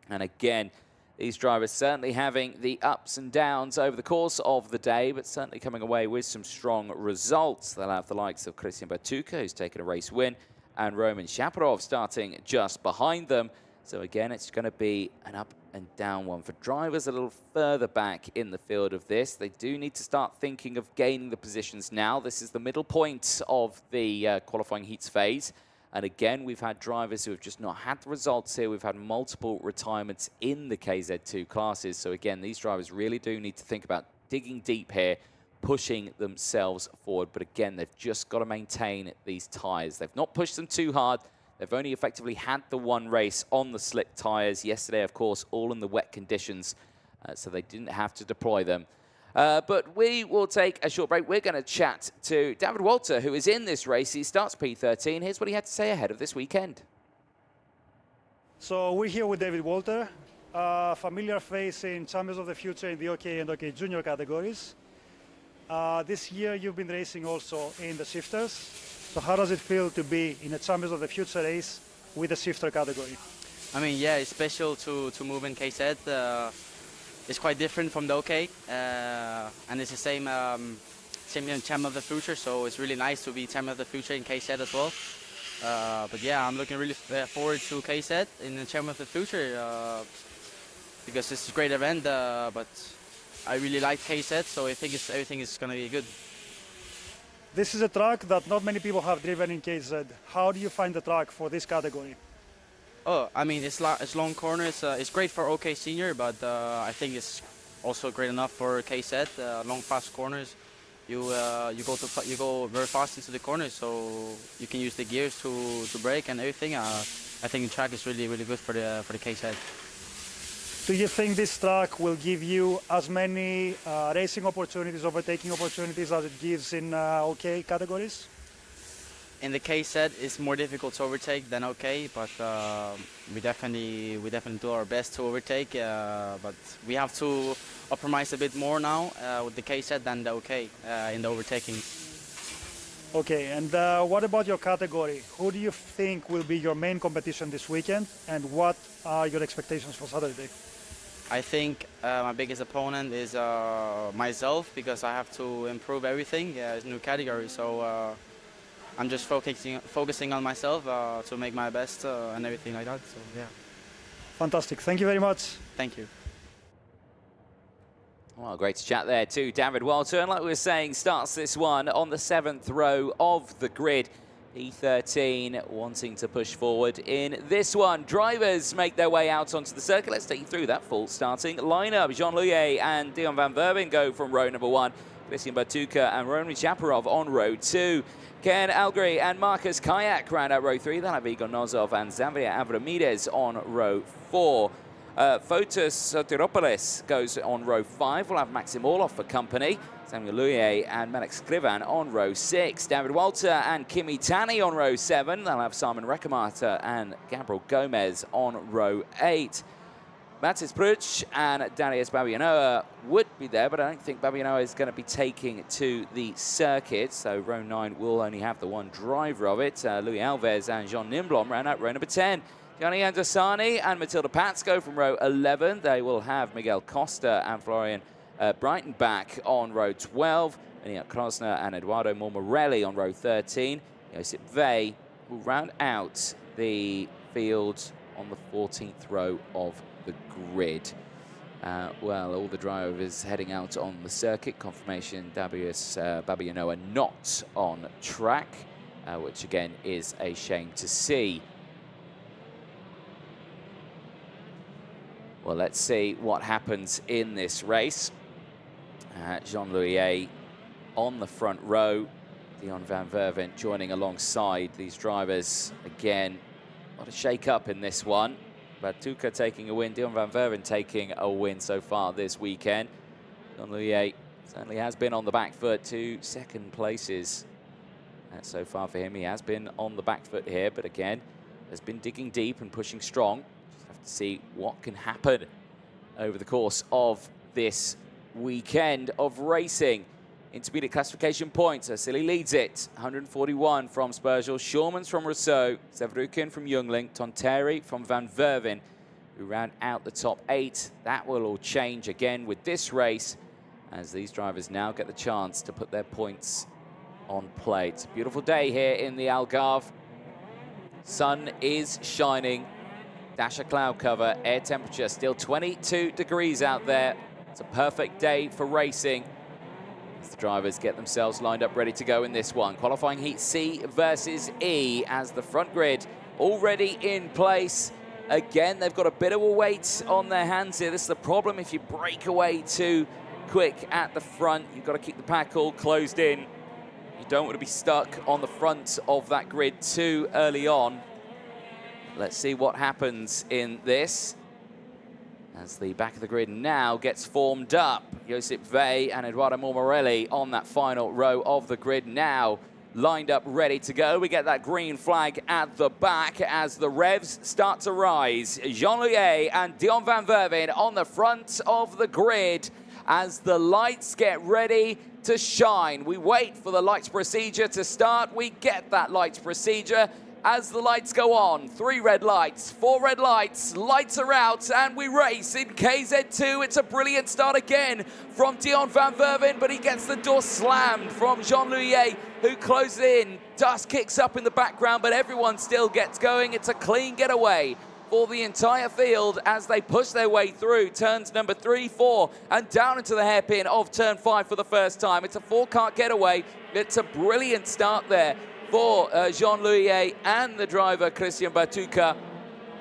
And again, these drivers certainly having the ups and downs over the course of the day, but certainly coming away with some strong results. They'll have the likes of Christian Batuca, who's taken a race win, and Roman Shaparov starting just behind them. So again, it's going to be an up and down one for drivers a little further back in the field of this. They do need to start thinking of gaining the positions now. This is the middle point of the qualifying heats phase. And again, we've had drivers who have just not had the results here. We've had multiple retirements in the KZ2 classes. So again, these drivers really do need to think about digging deep here, pushing themselves forward. But again, they've just got to maintain these tyres. They've not pushed them too hard. They've only effectively had the one race on the slick tyres. Yesterday, of course, all in the wet conditions, so they didn't have to deploy them. But we will take a short break. We're going to chat to David Walter, who is in this race. He starts P13. Here's what he had to say ahead of this weekend.
So we're here with David Walter, a familiar face in Champions of the Future in the OK and OK Junior categories. This year you've been racing also in the shifters. So how does it feel to be in a Champions of the Future race with the shifter category?
I mean, yeah, it's special to move in KZ. It's quite different from the OK, and it's the same champion of the future, so it's really nice to be champion of the future in KZ as well. But yeah, I'm looking really forward to KZ in the champion of the future because it's a great event. But I really like KZ, so I think everything is going to be good.
This is a track that not many people have driven in KZ. How do you find the track for this category?
Oh, I mean, it's long corners. It's great for OK Senior, but I think it's also great enough for KZ. Long, fast corners. You go very fast into the corners, so you can use the gears to brake and everything. I think the track is really good for the KZ.
Do you think this track will give you as many racing opportunities, overtaking opportunities as it gives in OK categories?
In the KZ, it's more difficult to overtake than OK, but we definitely do our best to overtake. But we have to optimize a bit more now with the KZ than the OK in the overtaking.
Okay, and what about your category? Who do you think will be your main competition this weekend, and what are your expectations for Saturday?
I think my biggest opponent is myself, because I have to improve everything. It's a new category, so I'm just focusing on myself to make my best and everything like that. So yeah.
Fantastic. Thank you very much.
Thank you.
Well, great to chat there to David Walter. And like we were saying, starts this one on the 7th row of the grid. P13 wanting to push forward in this one. Drivers make their way out onto the circuit. Let's take you through that full starting lineup. Jean Louillet and Dion van Verben go from row number 1. Christian Batuka and Roman Shaparov on row 2. Ken Algri and Marcus Kayak round out row 3. They'll have Igor Nozov and Xavier Avramides on row 4. Fotis Sotiropoulos goes on row 5. We'll have Maxim Orlov for company. Samuel Louillet and Melek Skrivan on row 6. David Walter and Kimi Tani on row 7. They'll have Simon Reckamata and Gabriel Gomez on row 8. Matis Pruch and Darius Babianoa would be there, but I don't think Babianoa is going to be taking to the circuit. So row 9 will only have the one driver of it. Louis Alves and Jean Nimblom round out row number 10. Gianni Andesani and Matilda Pats go from row 11. They will have Miguel Costa and Florian Breitenbach on row 12. Aniak Krosner and Eduardo Mormarelli on row 13. Josip Vey will round out the field on the 14th row of the grid. Well, all the drivers heading out on the circuit. Confirmation, Darius Babianoa not on track, which again is a shame to see. Well, let's see what happens in this race. Jean Louillet on the front row. Dion van Verven joining alongside these drivers. Again, a lot of shake-up in this one. Batuka taking a win, Dion van Verven taking a win so far this weekend. Jean Louillet certainly has been on the back foot, 2 second places. So far for him, he has been on the back foot here, but again, has been digging deep and pushing strong. Just have to see what can happen over the course of this weekend of racing. Intermediate classification points. Silly leads it. 141 from Spurgel. Schurmans from Rousseau. Sevrukin from Youngling. Tonteri from Van Verven, who round out the top 8. That will all change again with this race, as these drivers now get the chance to put their points on play. It's a beautiful day here in the Algarve. Sun is shining. Dash of cloud cover, air temperature still 22 degrees out there. It's a perfect day for racing as the drivers get themselves lined up ready to go in this one. Qualifying heat C versus E as the front grid already in place. Again, they've got a bit of a weight on their hands here. This is the problem if you break away too quick at the front. You've got to keep the pack all closed in. You don't want to be stuck on the front of that grid too early on. Let's see what happens in this as the back of the grid now gets formed up. Josip Vey and Eduardo Morelli on that final row of the grid now lined up, ready to go. We get that green flag at the back as the revs start to rise. Jean Louis and Dion van Verven on the front of the grid as the lights get ready to shine. We wait for the lights procedure to start. We get that lights procedure as the lights go on. 3 red lights, 4 red lights, lights are out, and we race in KZ2. It's a brilliant start again from Dion van Verven, but he gets the door slammed from Jean Louis, who closes in. Dust kicks up in the background, but everyone still gets going. It's a clean getaway for the entire field as they push their way through turns number 3, 4, and down into the hairpin of turn 5 for the first time. It's a 4-car getaway. It's a brilliant start there for Jean Louis and the driver Christian Batuca.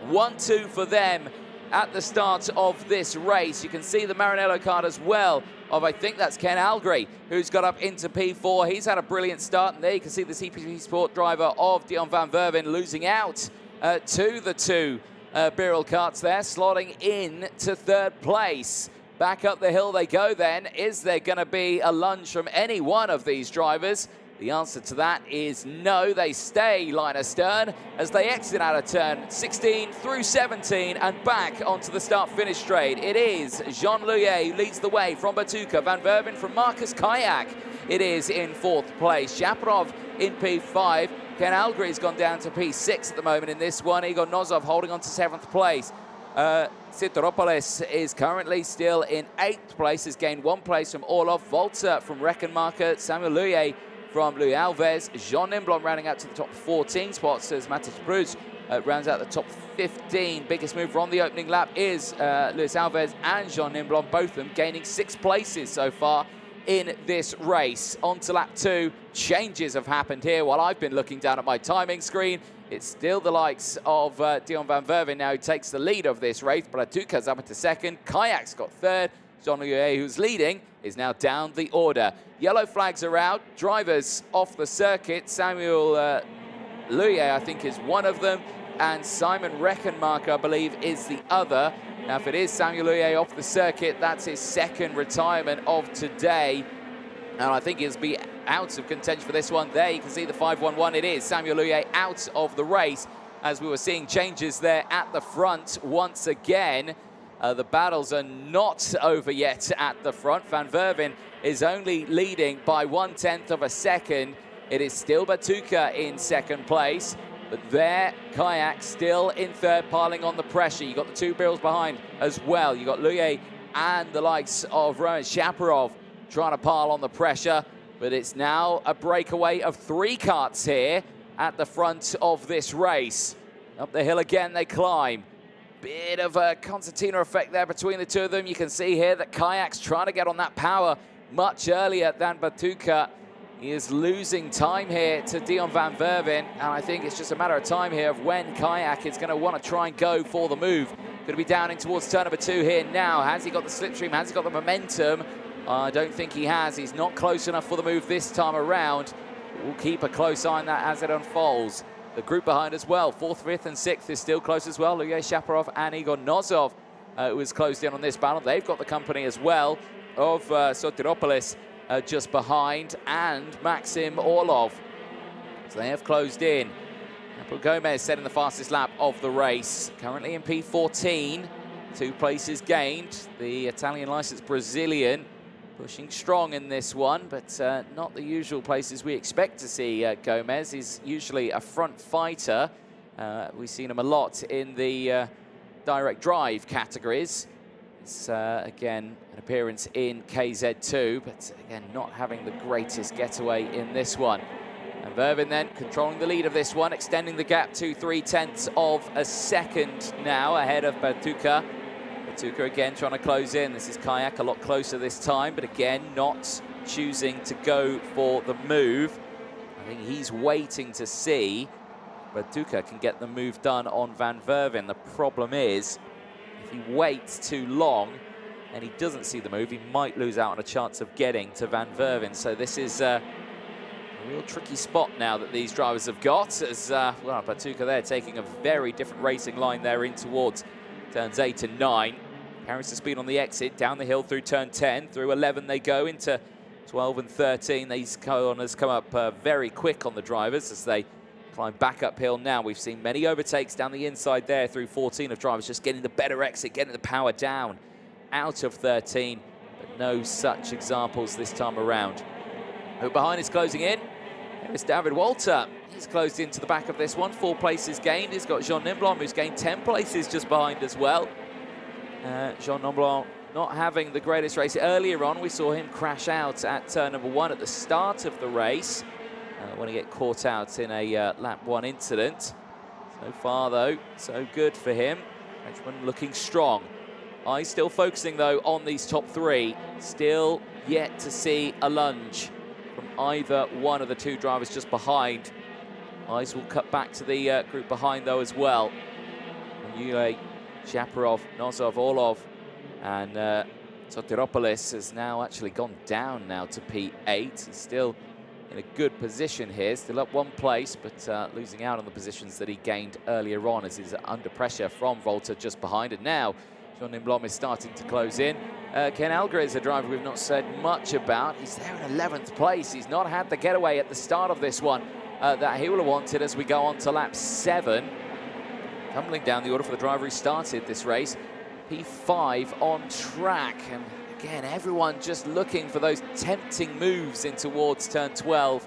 1-2 for them at the start of this race. You can see the Maranello card as well of, I think that's Ken Algre, who's got up into P4. He's had a brilliant start, and there you can see the CPC Sport driver of Dion van Verven losing out to the 2 Birel karts there, slotting in to 3rd place. Back up the hill they go then. Is there going to be a lunge from any one of these drivers? The answer to that is no. They stay line astern as they exit out of turn 16 through 17 and back onto the start-finish straight. It is Jean Louis who leads the way from Batuca. Van Verven from Marcus Kayak. It is in 4th place. Shaparov in P5. Ken Algre's gone down to P6 at the moment in this one. Igor Nozov holding on to 7th place. Sideropoulos is currently still in 8th place. Has gained 1 place from Orlov. Volta from Reckenmacher. Samuel Louis from Louis Alves. Jean Nimblon rounding out to the top 14 spots as Matis Bruz rounds out the top 15. Biggest mover on the opening lap is Luis Alves and Jean Nimblon, both of them gaining 6 places so far in this race. On to lap 2. Changes have happened here while I've been looking down at my timing screen. It's still the likes of Dion van Verven now who takes the lead of this race. Batuca's up into 2nd. Kayak's got 3rd. Jean Louis, who's leading, is now down the order. Yellow flags are out. Drivers off the circuit. Samuel Louis, I think, is one of them. And Simon Reckenmacher, I believe, is the other. Now, if it is Samuel Louis off the circuit, that's his 2nd retirement of today. And I think he'll be out of contention for this one. There you can see the 5-1-1. It is Samuel Louis out of the race as we were seeing changes there at the front once again. The battles are not over yet at the front. Van Verven is only leading by 1/10 of a second. It is still Batuca in 2nd place, but there, Kayak still in 3rd, piling on the pressure. You've got the 2 Birels behind as well. You've got Louis and the likes of Roman Shaparov trying to pile on the pressure, but it's now a breakaway of 3 karts here at the front of this race. Up the hill again they climb. Bit of a concertina effect there between the 2 of them. You can see here that Kayak's trying to get on that power much earlier than Batuca. He is losing time here to Dion van Verven, and I think it's just a matter of time here of when Kayak is going to want to try and go for the move. Going to be down in towards turn number 2 here now. Has he got the slipstream? Has he got the momentum? I don't think he has. He's not close enough for the move this time around. We'll keep a close eye on that as it unfolds. The group behind as well, 4th, 5th, and 6th is still close as well. Louis Shaparov and Igor Nozov, who is closed in on this battle. They've got the company as well of Sotiropoulos just behind, and Maxim Orlov. So they have closed in. April Gomez setting the fastest lap of the race. Currently in P14, 2 places gained. The Italian licensed Brazilian pushing strong in this one, but not the usual places we expect to see Gomez. He's usually a front fighter. We've seen him a lot in the direct drive categories. It's, again, an appearance in KZ2, but again, not having the greatest getaway in this one. And Vervin then controlling the lead of this one, extending the gap to 0.3 of a second now ahead of Bertucca. Bertucca again trying to close in. This is Kayak a lot closer this time, but again not choosing to go for the move. I think he's waiting to see Bertucca can get the move done on Van Verven. The problem is, if he waits too long and he doesn't see the move, he might lose out on a chance of getting to Van Verven. So this is a real tricky spot now that these drivers have got, as well, Bertucca there taking a very different racing line there in towards turns 8 and 9. Carries the speed on the exit, down the hill through turn 10, through 11 they go into 12 and 13. These corners come up very quick on the drivers as they climb back uphill now. We've seen many overtakes down the inside there through 14 of drivers just getting the better exit, getting the power down out of 13, but no such examples this time around. Who behind is closing in? There is David Walter. He's closed into the back of this one, 4 places gained. He's got Jean Nimblon, who's gained 10 places just behind as well. Jean Nimblon not having the greatest race. Earlier on, we saw him crash out at turn number 1 at the start of the race. When he get caught out in a lap 1 incident. So far, though, so good for him. Frenchman looking strong. Eyes still focusing, though, on these top 3. Still yet to see a lunge from either one of the 2 drivers just behind. Eyes will cut back to the group behind, though, as well. Yule, Shaparov, Nozov, Orlov, and Sotiropoulos has now actually gone down now to P8. He's still in a good position here, still up 1 place, but losing out on the positions that he gained earlier on as he's under pressure from Volta just behind. And now Jean Nimblon is starting to close in. Ken Alger is a driver we've not said much about. He's there in 11th place. He's not had the getaway at the start of this one that he would have wanted as we go on to lap 7. Tumbling down the order for the driver who started this race. P5 on track. And again, everyone just looking for those tempting moves in towards turn 12.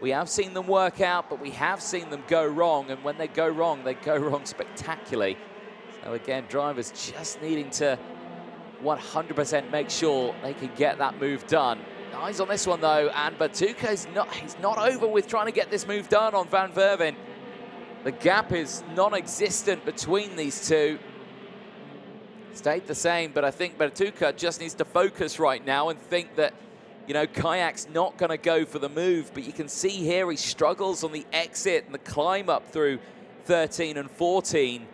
We have seen them work out, but we have seen them go wrong. And when they go wrong spectacularly. So again, drivers just needing to 100% make sure they can get that move done. Eyes on this one, though, and Bertucca he's not over with trying to get this move done on Van Verven. The gap is non-existent between these 2. Stayed the same, but I think Bertucca just needs to focus right now and think that, you know, Kayak's not going to go for the move, but you can see here he struggles on the exit and the climb up through 13 and 14.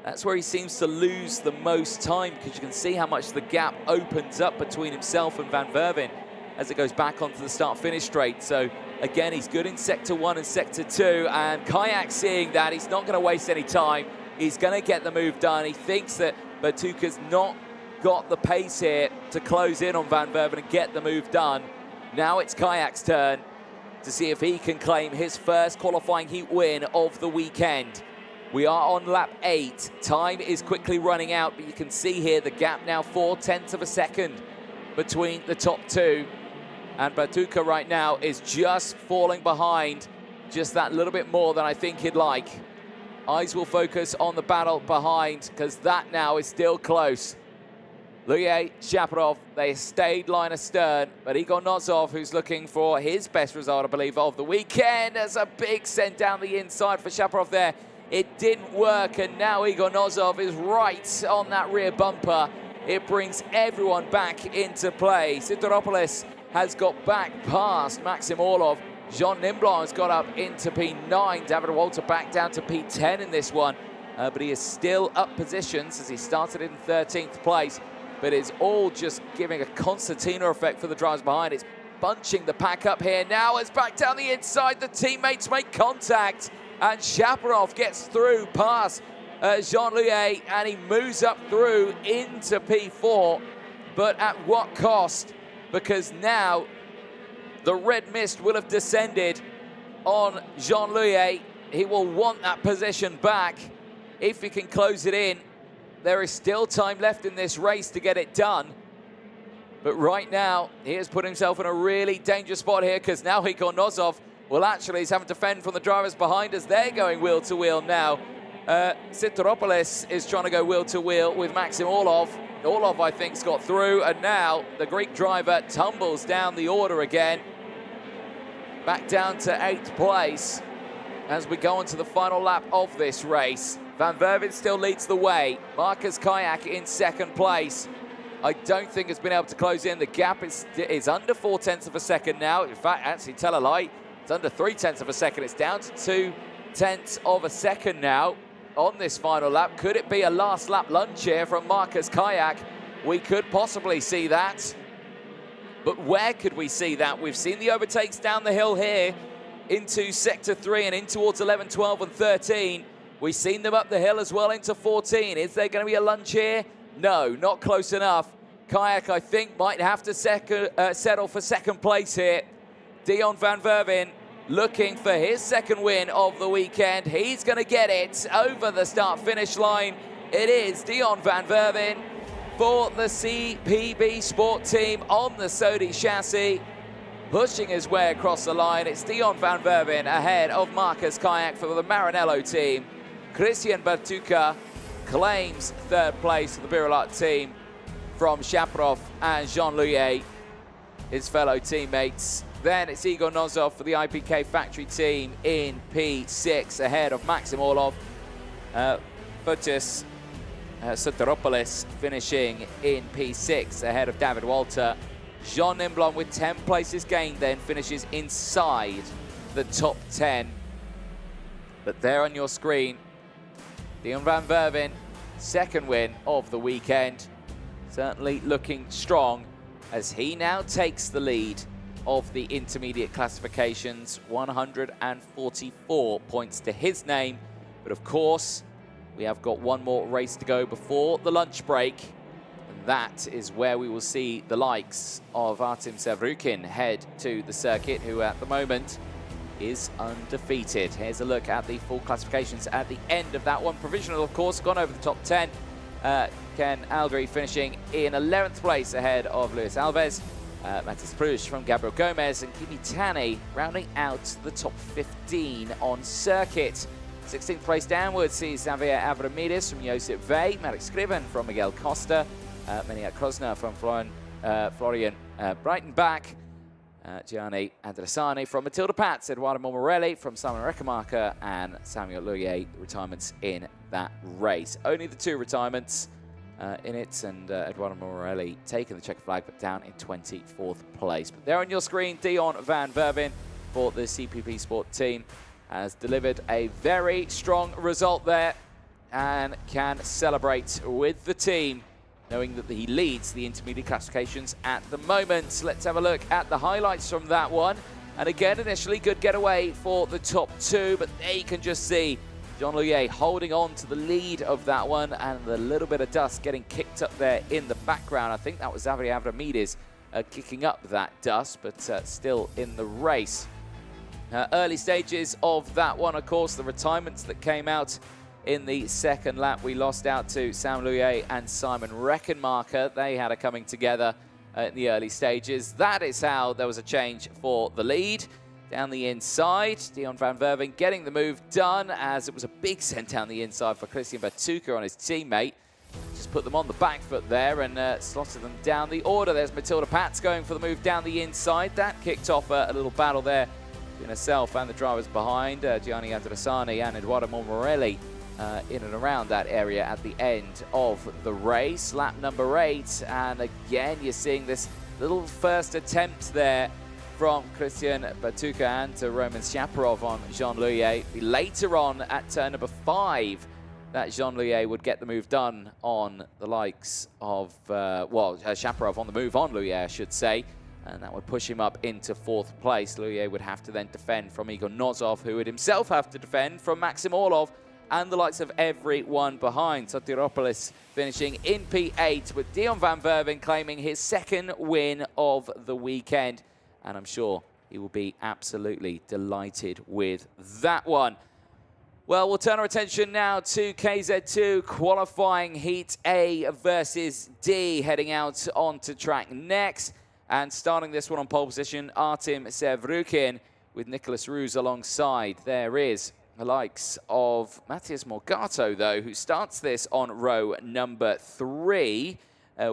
That's where he seems to lose the most time, because you can see how much the gap opens up between himself and Van Verven as it goes back onto the start-finish straight. So again, he's good in Sector 1 and Sector 2, and Kayak seeing that, he's not going to waste any time. He's going to get the move done. He thinks that Bertucca's not got the pace here to close in on Van Verven and get the move done. Now it's Kayak's turn to see if he can claim his first qualifying heat win of the weekend. We are on lap 8. Time is quickly running out, but you can see here the gap now 0.4 of a second between the top 2. And Bertucca right now is just falling behind just that little bit more than I think he'd like. Eyes will focus on the battle behind, because that now is still close. Luye, Shaparov, they stayed line astern, but Igor Nozov, who's looking for his best result, I believe, of the weekend. There's a big send down the inside for Shaparov there. It didn't work, and now Igor Nozov is right on that rear bumper. It brings everyone back into play. Sideropoulos has got back past Maxim Orlov. Jean Nimblon has got up into P9. David Walter back down to P10 in this one. But he is still up positions as he started in 13th place. But it's all just giving a concertina effect for the drivers behind. It's bunching the pack up here. Now it's back down the inside. The teammates make contact. And Shaparov gets through past Jean Luye, and he moves up through into P4. But at what cost? Because now the red mist will have descended on Jean Luye. He will want that position back if he can close it in. There is still time left in this race to get it done. But right now, he has put himself in a really dangerous spot here, because now Igor Nozov will actually he's having to fend from the drivers behind as they're going wheel to wheel now. Sideropoulos is trying to go wheel to wheel with Maxim Orlov. Orlov, I think, has got through, and now the Greek driver tumbles down the order again. back down to 8th place as we go on to the final lap of this race. Van Verven still leads the way. Marcus Kayak in 2nd place. I don't think it's been able to close in. The gap is under 0.4 of a second now. In fact, actually, tell a lie, it's under 0.3 of a second. It's down to 0.2 of a second now on this final lap. Could it be a last lap lunge here from Marcus Kayak? We could possibly see that. But where could we see that? We've seen the overtakes down the hill here into Sector 3 and in towards 11, 12 and 13. We've seen them up the hill as well into 14. Is there going to be a lunge here? No, not close enough. Kayak, I think, might have to settle for 2nd place here. Dion van Verven looking for his 2nd win of the weekend. He's going to get it over the start-finish line. It is Dion van Verven for the CPB Sport team on the Sodi chassis. Pushing his way across the line. It's Dion van Verven ahead of Marcus Kayak for the Maranello team. Christian Bertuca claims 3rd place for the Birilat team from Shaprov and Jean Louis, his fellow teammates. Then it's Igor Nozov for the IPK factory team in P6 ahead of Maxim Orlov. Fotis Soteropoulos finishing in P6 ahead of David Walter. Jean Nimblon with 10 places gained then finishes inside the top 10. But there on your screen, Dion van Verven, 2nd win of the weekend. Certainly looking strong as he now takes the lead of the intermediate classifications. 144 points to his name. But of course, we have got one more race to go before the lunch break. And that is where we will see the likes of Artem Sevrukin head to the circuit, who at the moment is undefeated. Here's a look at the full classifications at the end of that one. Provisional, of course, gone over the top 10. Ken Aldry finishing in 11th place ahead of Luis Alves. Matis Prush from Gabriel Gomez and Kimi Tani rounding out the top 15 on circuit. 16th place downwards sees Xavier Avramidis from Josip Vey, Marek Skriven from Miguel Costa, Meniak Krosner from Florian Breitenbach, Gianni Andresani from Matilda Pats, Eduardo Morelli from Simon Reckermarker, and Samuel Loyer, retirements in that race. Only the 2 retirements in it, and Eduardo Morelli taking the checker flag, but down in 24th place. But there on your screen, Dion van Verven for the CPP Sport team has delivered a very strong result there and can celebrate with the team, knowing that he leads the intermediate classifications at the moment. Let's have a look at the highlights from that one. And again, initially, good getaway for the top 2, but there you can just see Jean Louis holding on to the lead of that one, and a little bit of dust getting kicked up there in the background. I think that was Xavier Avramidis kicking up that dust, but still in the race. Early stages of that one, of course, the retirements that came out in the 2nd lap. We lost out to Sam Louis and Simon Reckenmarker. They had a coming together in the early stages. That is how there was a change for the lead. Down the inside, Dion van Verven getting the move done, as it was a big send down the inside for Christian Bertuca on his teammate. Just put them on the back foot there and slotted them down the order. There's Matilda Pats going for the move down the inside. That kicked off a little battle there between herself and the drivers behind, Gianni Andresani and Eduardo Morelli, in and around that area at the end of the race. Lap number 8, and again you're seeing this little first attempt there from Christian Bertuca and to Roman Shaparov on Jean Louis. Later on at turn number 5, that Jean Louis would get the move done on the likes of, Shaparov on the move on Louis, I should say. And that would push him up into 4th place. Louis would have to then defend from Igor Nozov, who would himself have to defend from Maxim Orlov and the likes of everyone behind. Sotiropoulos finishing in P8, with Dion van Verven claiming his 2nd win of the weekend. And I'm sure he will be absolutely delighted with that one. Well, we'll turn our attention now to KZ2 qualifying Heat A versus D, heading out onto track next. And starting this one on pole position, Artem Sevrukin with Nicholas Ruse alongside. There is the likes of Matthias Morgato, though, who starts this on row number 3.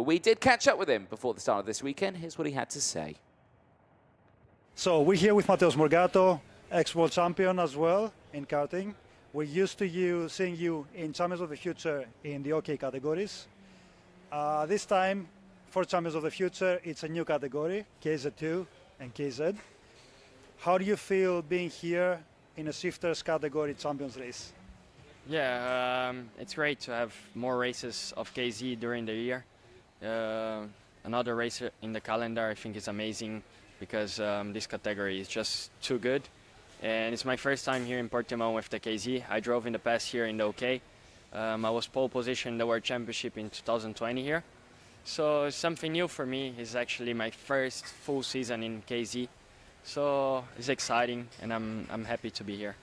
We did catch up with him before the start of this weekend. Here's what he had to say.
So we're here with Matheus Morgato, ex-world champion as well in karting. We're used to seeing you in Champions of the Future in the OK categories. This time, for Champions of the Future, it's a new category, KZ2 and KZ. How do you feel being here in a shifters category Champions race?
Yeah, it's great to have more races of KZ during the year. Another race in the calendar I think is amazing because this category is just too good. And it's my first time here in Portimão with the KZ. I drove in the past here in the OK. I was pole position in the World Championship in 2020 here. So something new for me. Is actually my first full season in KZ. So it's exciting and I'm happy to be here.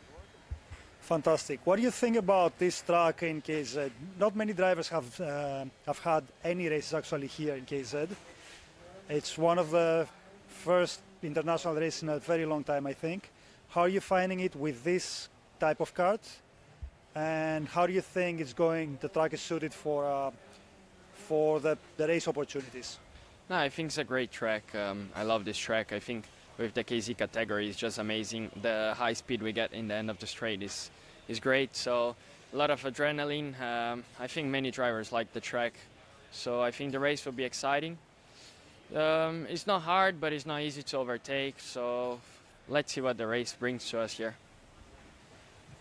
Fantastic. What do you think about this track in KZ? Not many drivers have had any races actually here in KZ. It's one of the first international races in a very long time, I think. How are you finding it with this type of kart? And how do you think it's going? The track is suited for the race opportunities.
No, I think it's a great track. I love this track. I think with the KZ category is just amazing. The high speed we get in the end of the straight is great. So a lot of adrenaline. I think many drivers like the track. So I think the race will be exciting. It's not hard, but it's not easy to overtake. So let's see what the race brings to us here.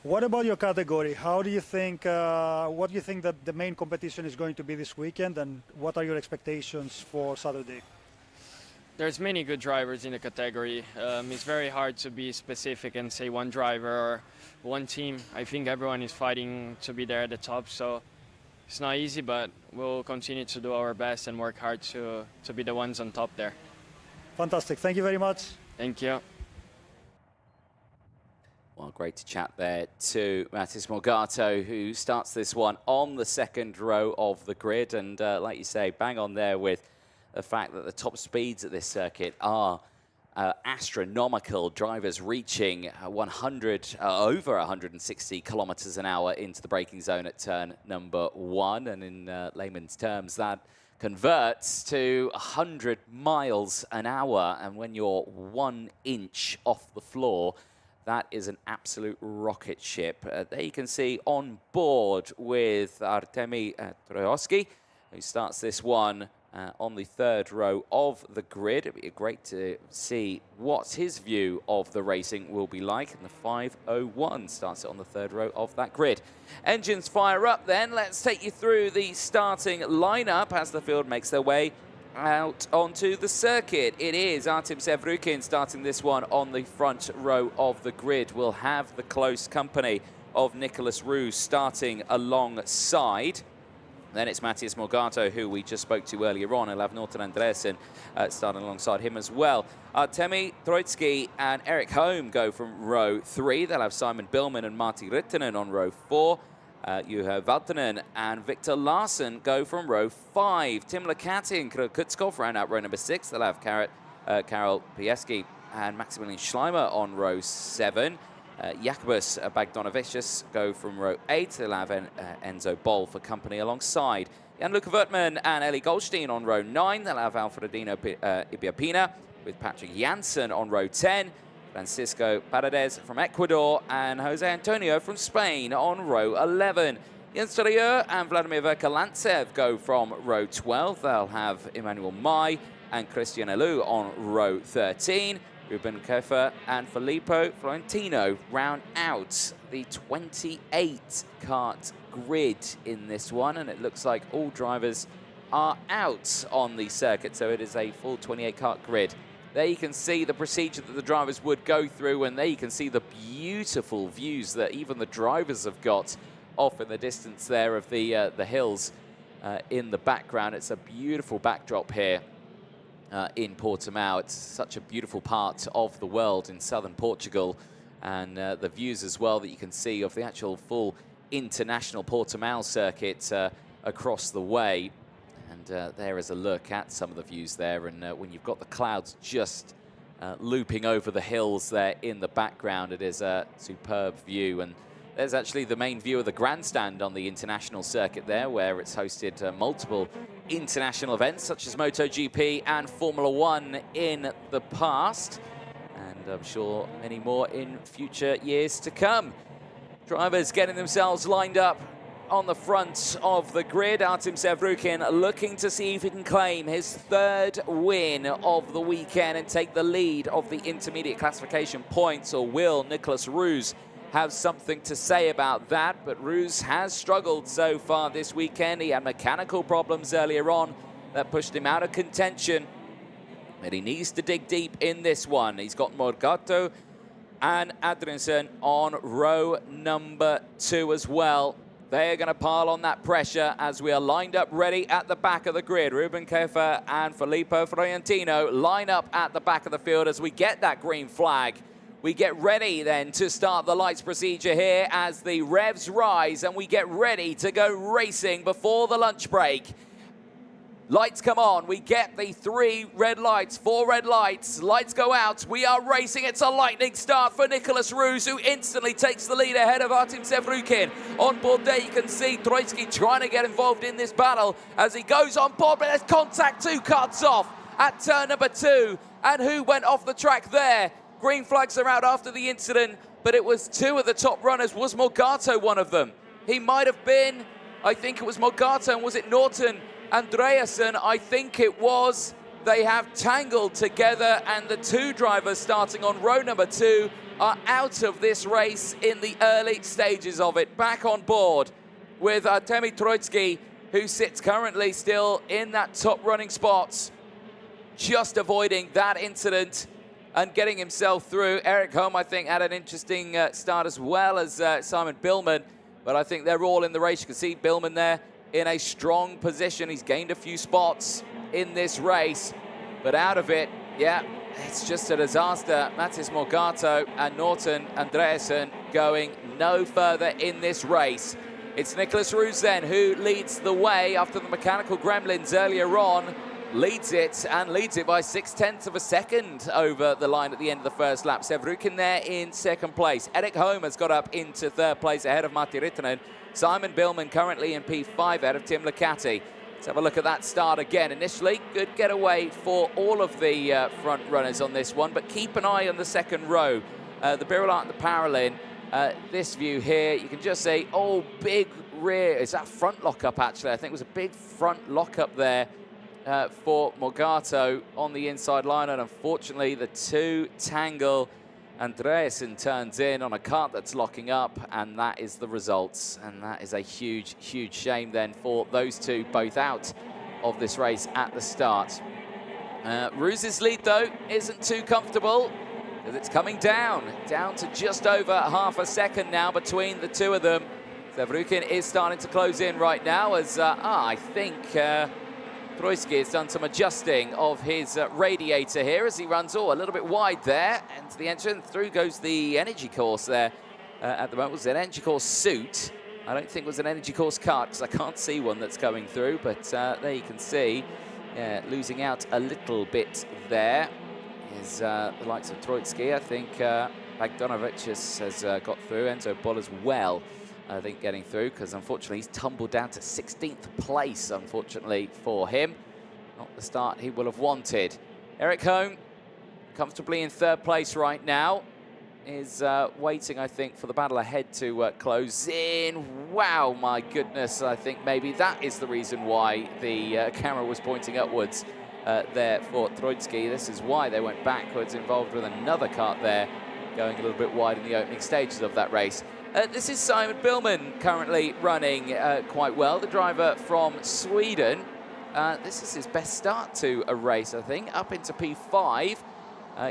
What about your category? How do you think, what do you think that the main competition is going to be this weekend, and what are your expectations for Saturday?
There's many good drivers in the category. It's very hard to be specific and say one driver or one team. I think everyone is fighting to be there at the top, so it's not easy, but we'll continue to do our best and work hard to be the ones on top there.
Fantastic. Thank you very much.
Thank you.
Well, great to chat there to Matheus Morgato, who starts this one on the second row of the grid. And like you say, bang on there with the fact that the top speeds at this circuit are astronomical. Drivers reaching over 160 kilometers an hour into the braking zone at turn number 1. And in layman's terms, that converts to 100 miles an hour. And when you're 1 inch off the floor, that is an absolute rocket ship. There you can see on board with Artemi Trojanski, who starts this one on the third row of the grid. It'd be great to see what his view of the racing will be like. And the 5:01 starts it on the third row of that grid. Engines fire up then. Let's take you through the starting lineup as the field makes their way out onto the circuit. It is Artem Sevrukin starting this one on the front row of the grid. We'll have the close company of Nicholas Roux starting alongside. Then it's Matheus Morgato, who we just spoke to earlier on. He'll have Norton Andreasen starting alongside him as well. Artemi Trojanski and Eric Holm go from row 3. They'll have Simon Billman and Martti Rittinen on row 4. Juha Valtonen and Victor Larsson go from row 5. Tim Lakati and Kirill Kutskov round out row number 6. They'll have Karol Pieski and Maximilian Schleimer on row 7. Jakubas Bagdonovicius go from row 8. They'll have Enzo Boll for company alongside. Jan-Luca Wertmann and Eli Goldstein on row 9. They'll have Alfredino Ibiapina with Patrick Janssen on row 10. Francisco Paredes from Ecuador and Jose Antonio from Spain on row 11. Jens Rieu and Vladimir Verkalantsev go from row 12. They'll have Emmanuel Mai and Christian Elou on row 13. Ruben Kofer and Filippo Florentino round out the 28 kart grid in this one, and it looks like all drivers are out on the circuit, so it is a full 28 kart grid. There you can see the procedure that the drivers would go through, and there you can see the beautiful views that even the drivers have got off in the distance there of the hills in the background. It's a beautiful backdrop here in Portimão. It's such a beautiful part of the world in southern Portugal, and the views as well that you can see of the actual full international Portimão circuit across the way. And there is a look at some of the views there, and when you've got the clouds just looping over the hills there in the background, it is a superb view. And there's actually the main view of the grandstand on the international circuit there, where it's hosted multiple international events such as MotoGP and Formula 1 in the past. I'm sure many more in future years to come. Drivers getting themselves lined up on the front of the grid. Artem Sevrukin looking to see if he can claim his 3rd win of the weekend and take the lead of the intermediate classification points, or will Nicolas Roos have something to say about that? But Roos has struggled so far this weekend. He had mechanical problems earlier on that pushed him out of contention, but he needs to dig deep in this one. He's got Morgato and Adriansen on row number 2 as well. They're going to pile on that pressure as we are lined up ready at the back of the grid. Ruben Keffer and Filippo Fiorentino line up at the back of the field as we get that green flag. We get ready then to start the lights procedure here as the revs rise and we get ready to go racing before the lunch break. Lights come on, we get the 3 red lights, 4 red lights, lights go out, we are racing, it's a lightning start for Nicolas Roos, who instantly takes the lead ahead of Artem Sevrukin. On board there you can see Troitsky trying to get involved in this battle as he goes on board, but there's contact, 2 cuts off at turn number 2, and who went off the track there? Green flags are out after the incident, but it was 2 of the top runners. Was Morgato one of them? He might have been, I think it was Morgato, and was it Norton Andreasen? I think it was. They have tangled together, and the 2 drivers starting on row number 2 are out of this race in the early stages of it. Back on board with Artemi Troitsky, who sits currently still in that top running spot, just avoiding that incident and getting himself through. Eric Holm, I think, had an interesting start as well as Simon Billman, but I think they're all in the race. You can see Billman there in a strong position. He's gained a few spots in this race, but out of it, yeah, it's just a disaster. Matis Morgato and Norton Andreasen going no further in this race. It's Nicolas Roos then who leads the way after the mechanical gremlins earlier on. Leads it, and leads it by 0.6 of a second over the line at the end of the first lap. Sevrukin there in 2nd place. Eric Holm has got up into 3rd place ahead of Matti Rittanen. Simon Billman currently in P5 ahead of Tim Licati. Let's have a look at that start again. Initially, good getaway for all of the front runners on this one, but keep an eye on the 2nd row. The Birilat and the Paralin. This view here, you can just say, oh, big rear. Is that front lockup, actually? I think it was a big front lockup there for Morgato on the inside line, and unfortunately the 2 tangle. Andreasen turns in on a kart that's locking up, and that is the results. And that is a huge, huge shame then for those 2, both out of this race at the start. Roos's lead, though, isn't too comfortable, because it's coming down to just over half a second now between the 2 of them. Sevrukin is starting to close in right now as, I think, Troitsky has done some adjusting of his radiator here as he runs a little bit wide there, and the entrance through goes the energy course there. At the moment, was it an energy course suit? I don't think it was an energy course kart because I can't see one that's coming through, but there you can see, losing out a little bit there is the likes of Troitsky. I think Bogdanovic has got through, Enzo Boll as well. I think getting through, because unfortunately he's tumbled down to 16th place, unfortunately for him. Not the start he will have wanted. Eric Holm, comfortably in 3rd place right now, is waiting, I think, for the battle ahead to close in. Wow, my goodness, I think maybe that is the reason why the camera was pointing upwards there for Troitsky. This is why they went backwards, involved with another kart there, going a little bit wide in the opening stages of that race. This is Simon Billman currently running quite well, the driver from Sweden. This is his best start to a race, I think, up into P5.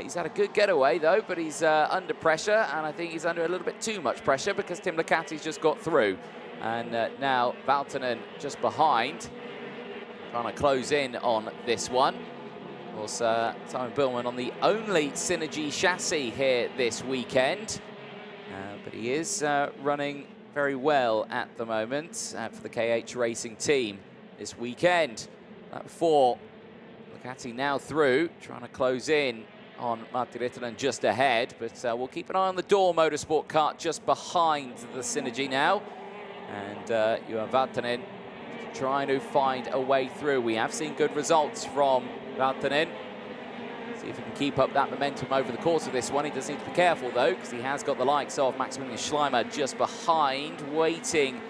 He's had a good getaway, though, but he's under pressure, and I think he's under a little bit too much pressure because Tim Licati's just got through. And now Valtonen just behind, trying to close in on this one. Of course, Simon Billman on the only Synergy chassis here this weekend. But he is running very well at the moment for the KH Racing team this weekend. That 4, Licati now through, trying to close in on Matti Rittanen just ahead, but we'll keep an eye on the Door Motorsport kart just behind the Synergy now. And Johan Valtonen trying to find a way through. We have seen good results from Valtonen. See if he can keep up that momentum over the course of this one. He does need to be careful, though, because he has got the likes of Maximilian Schleimer just behind, waiting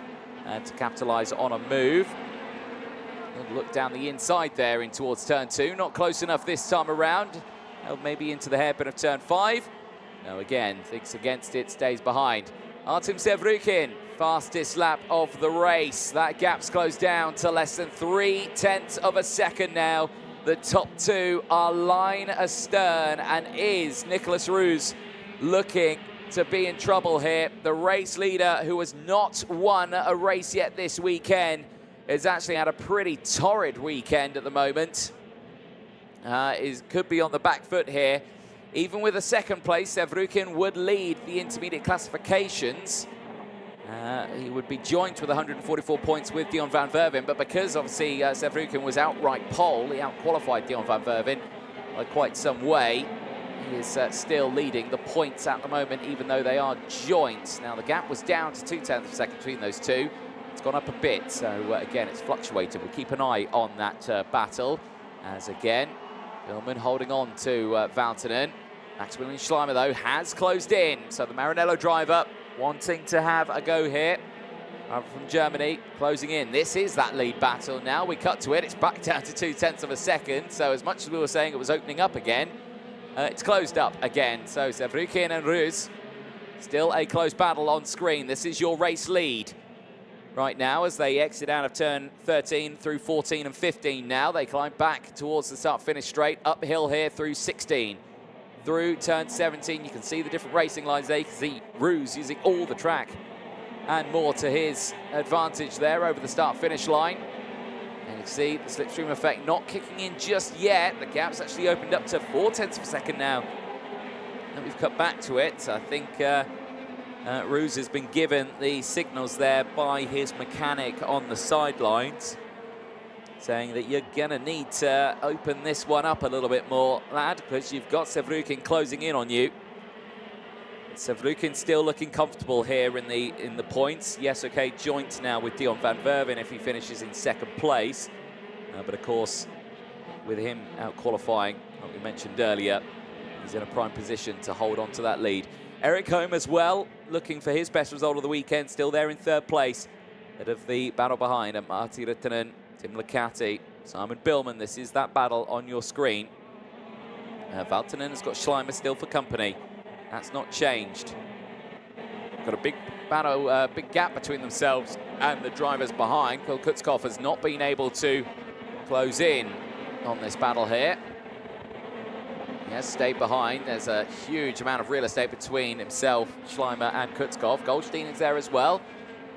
to capitalise on a move. Good look down the inside there in towards turn 2. Not close enough this time around. Maybe into the hairpin of turn 5. No, again, thinks against it, stays behind. Artem Sevrukin, fastest lap of the race. That gap's closed down to less than 0.3 of a second now. The top 2 are line astern, and is Nicolas Roos looking to be in trouble here. The race leader, who has not won a race yet this weekend, has actually had a pretty torrid weekend at the moment. Could be on the back foot here. Even with a second place, Sevrukin would lead the intermediate classifications. He would be joint with 144 points with Dion van Verven, but because obviously Sevrukin was outright pole, he out-qualified Dion van Verven by quite some way. He is still leading the points at the moment, even though they are joint. Now the gap was down to 0.2 of a second between those two. It's gone up a bit, so again, it's fluctuated. We'll keep an eye on that battle, as again, Billman holding on to Valtonen. Maximilian Schleimer, though, has closed in. So the Maranello driver wanting to have a go here. From Germany, closing in. This is that lead battle now. We cut to it. It's back down to 0.2 of a second. So as much as we were saying it was opening up again, it's closed up again. So Sevrukin and Roos, still a close battle on screen. This is your race lead right now as they exit out of turn 13 through 14 and 15 now. They climb back towards the start-finish straight, uphill here through 16. Through turn 17, you can see the different racing lines there. You can see Roos using all the track and more to his advantage there over the start-finish line. And you can see the slipstream effect not kicking in just yet. The gap's actually opened up to 0.4 of a second now. And we've cut back to it. I think Roos has been given the signals there by his mechanic on the sidelines, saying that you're going to need to open this one up a little bit more, lad, because you've got Sevrukin closing in on you. Sevrukin still looking comfortable here in the points. Yes, okay, joint now with Dion van Verven if he finishes in second place. But of course, with him out qualifying, like we mentioned earlier, he's in a prime position to hold on to that lead. Eric Holm as well, looking for his best result of the weekend, still there in third place. Head of the battle behind him, Martti Rittanen, Tim Licati, Simon Billman. This is that battle on your screen. Valtonen has got Schleimer still for company. That's not changed. Got a big battle, big gap between themselves and the drivers behind. Phil Kutzkoff has not been able to close in on this battle here. He has stayed behind. There's a huge amount of real estate between himself, Schleimer, and Kutzkoff. Goldstein is there as well.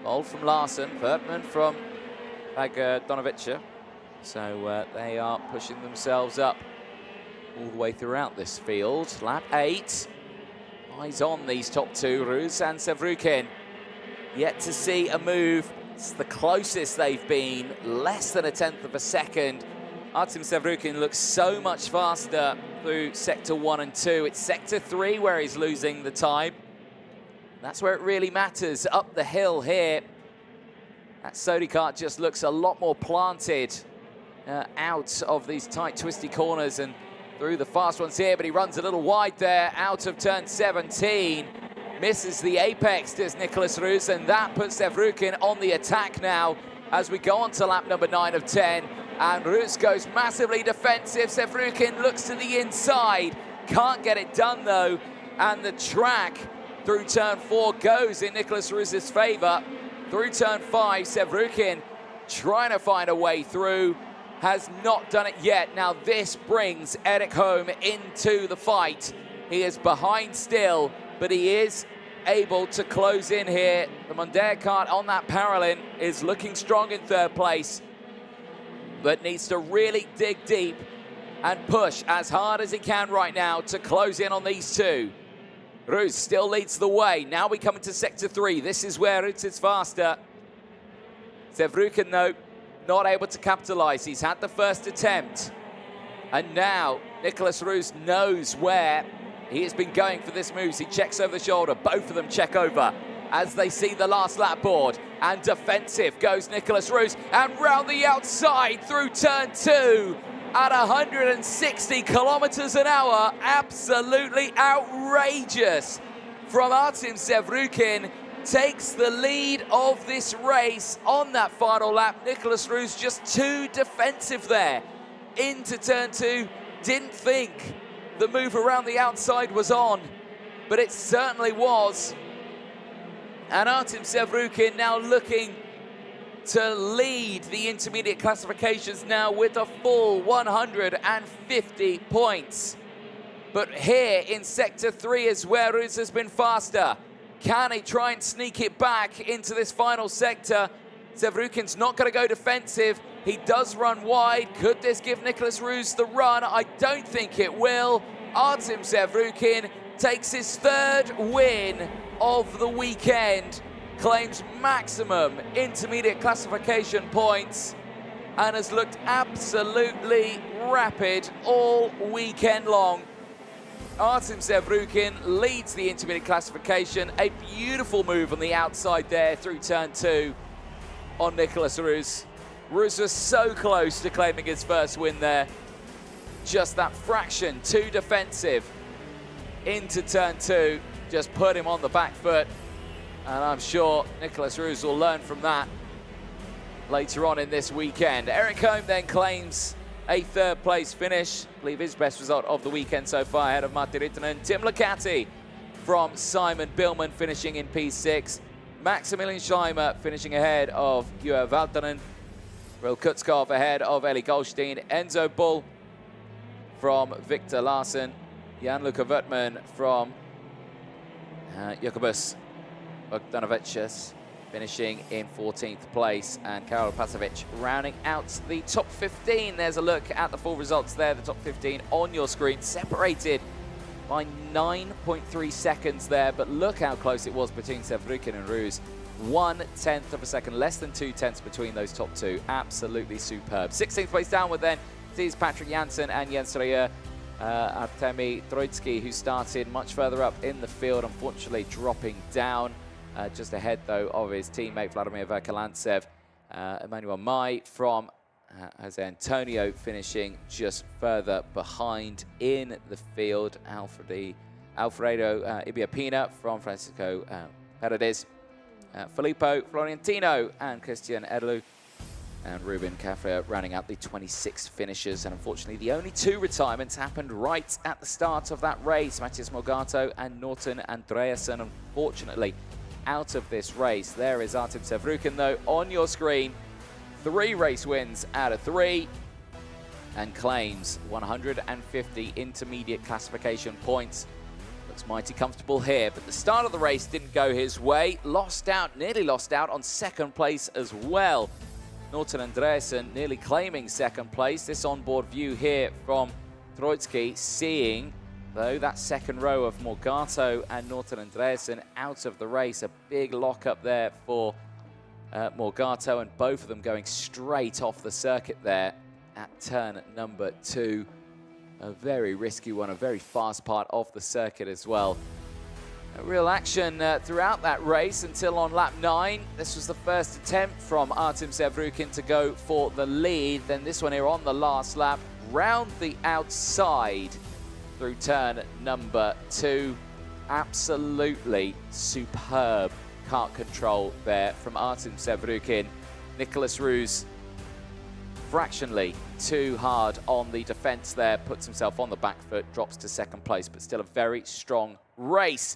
Bold from Larsen, Vertman from Donovic. So they are pushing themselves up all the way throughout this field. Lap 8. Eyes on these top 2, Roos and Sevrukin. Yet to see a move. It's the closest they've been, less than 0.1 of a second. Artem Sevrukin looks so much faster through sector 1 and 2. It's sector 3 where he's losing the time. That's where it really matters. Up the hill here, that Sodi kart just looks a lot more planted out of these tight, twisty corners and through the fast ones here, but he runs a little wide there out of turn 17. Misses the apex, does Nicolas Roos, and that puts Sevrukin on the attack now as we go on to lap number 9 of 10. And Roos goes massively defensive. Sevrukin looks to the inside. Can't get it done, though. And the track through turn 4 goes in Nicolas Roos's favour. Through turn 5, Sevrukin trying to find a way through. Has not done it yet. Now this brings Eric Holm into the fight. He is behind still, but he is able to close in here. The Mondaire kart on that Paralin is looking strong in third place, but needs to really dig deep and push as hard as he can right now to close in on these two. Roos still leads the way. Now we come into sector 3. This is where Roos is faster. Sevrukin, though, not able to capitalize. He's had the first attempt. And now Nicolas Roos knows where he has been going for this move. He checks over the shoulder. Both of them check over as they see the last lap board. And defensive goes Nicolas Roos. And round the outside through turn 2. at 160 kilometers an hour. Absolutely outrageous from Artem Sevrukin. Takes the lead of this race on that final lap. Nicholas Roos just too defensive there. Into turn 2, didn't think the move around the outside was on, but it certainly was. And Artem Sevrukin now looking to lead the intermediate classifications now with a full 150 points. But here in Sector 3 is where Roos has been faster. Can he try and sneak it back into this final sector? Sevrukin's not going to go defensive. He does run wide. Could this give Nicholas Roos the run? I don't think it will. Artem Sevrukin takes his 3rd win of the weekend, claims maximum intermediate classification points, and has looked absolutely rapid all weekend long. Artem Sevrukin leads the intermediate classification. A beautiful move on the outside there through turn 2 on Nicholas Roos. Roos was so close to claiming his first win there. Just that fraction too defensive into turn 2 just put him on the back foot. And I'm sure Nicholas Roos will learn from that later on in this weekend. Eric Holm then claims a 3rd place finish. I believe his best result of the weekend so far, ahead of Matti Rittanen. Tim Licati from Simon Billman finishing in P6. Maximilian Schleimer finishing ahead of Juha Valtonen. Will Kutskov ahead of Eli Goldstein. Enzo Bull from Victor Larsen. Jan-Luca Wertmann from Jakubus Bogdanovicius finishing in 14th place, and Karol Pasovic rounding out the top 15. There's a look at the full results there, the top 15 on your screen, separated by 9.3 seconds there, but look how close it was between Sevrukin and Roos. 1/10 of a second, less than 2/10 between those top two. Absolutely superb. 16th place downward then sees Patrick Janssen and Jens Ryer. Artemi Troitsky, who started much further up in the field, unfortunately dropping down. Just ahead, though, of his teammate Vladimir Verkalantsev. Emmanuel Mai from Jose Antonio finishing just further behind in the field. Alfredo Ibiapina from Francisco Paredes. Filippo Florentino and Christian Erlu. And Ruben Cafre rounding out the 26 finishers. And unfortunately, the only 2 retirements happened right at the start of that race. Matthias Morgato and Norton Andreasen, unfortunately, out of this race. There is Artem Sevrukin, though, on your screen. 3 race wins out of 3 and claims 150 intermediate classification points. Looks mighty comfortable here, but the start of the race didn't go his way. Nearly lost out on 2nd place as well. Norton Andreasen nearly claiming 2nd place. This onboard view here from Troitsky, seeing, though, that 2nd row of Morgato and Norton Andreasen out of the race. A big lock-up there for Morgato, and both of them going straight off the circuit there at turn number 2. A very risky one, a very fast part of the circuit as well. A real action throughout that race until on lap 9. This was the first attempt from Artem Sevrukin to go for the lead. Then this one here on the last lap, round the outside through turn number 2. Absolutely superb kart control there from Artem Sevrukin. Nicholas Roos fractionally too hard on the defense there, puts himself on the back foot, drops to 2nd place, but still a very strong race.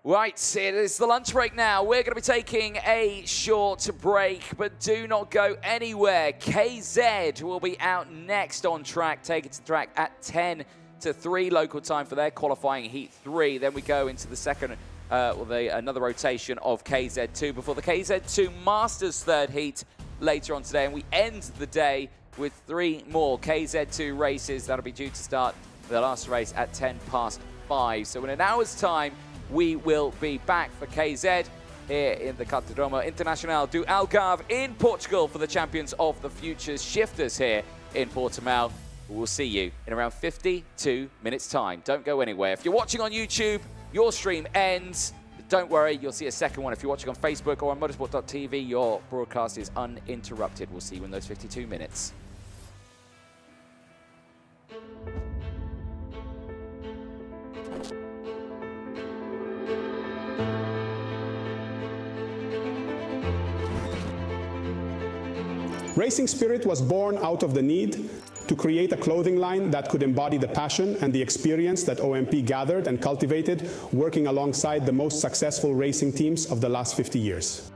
Right, it is the lunch break now. We're going to be taking a short break, but do not go anywhere. KZ will be out next on track, take it to track at 10 to 3 local time for their qualifying heat 3. Then we go into the second, another rotation of KZ2 before the KZ2 Masters 3rd heat later on today. And we end the day with 3 more KZ2 races. That'll be due to start the last race at 5:10. So in an hour's time, we will be back for KZ here in the Cartódromo Internacional do Algarve in Portugal for the Champions of the Futures Shifters here in Portimão. We'll see you in around 52 minutes' time. Don't go anywhere. If you're watching on YouTube, your stream ends. But don't worry, you'll see a second one. If you're watching on Facebook or on motorsport.tv, your broadcast is uninterrupted. We'll see you in those 52 minutes.
Racing Spirit was born out of the need to create a clothing line that could embody the passion and the experience that OMP gathered and cultivated working alongside the most successful racing teams of the last 50 years.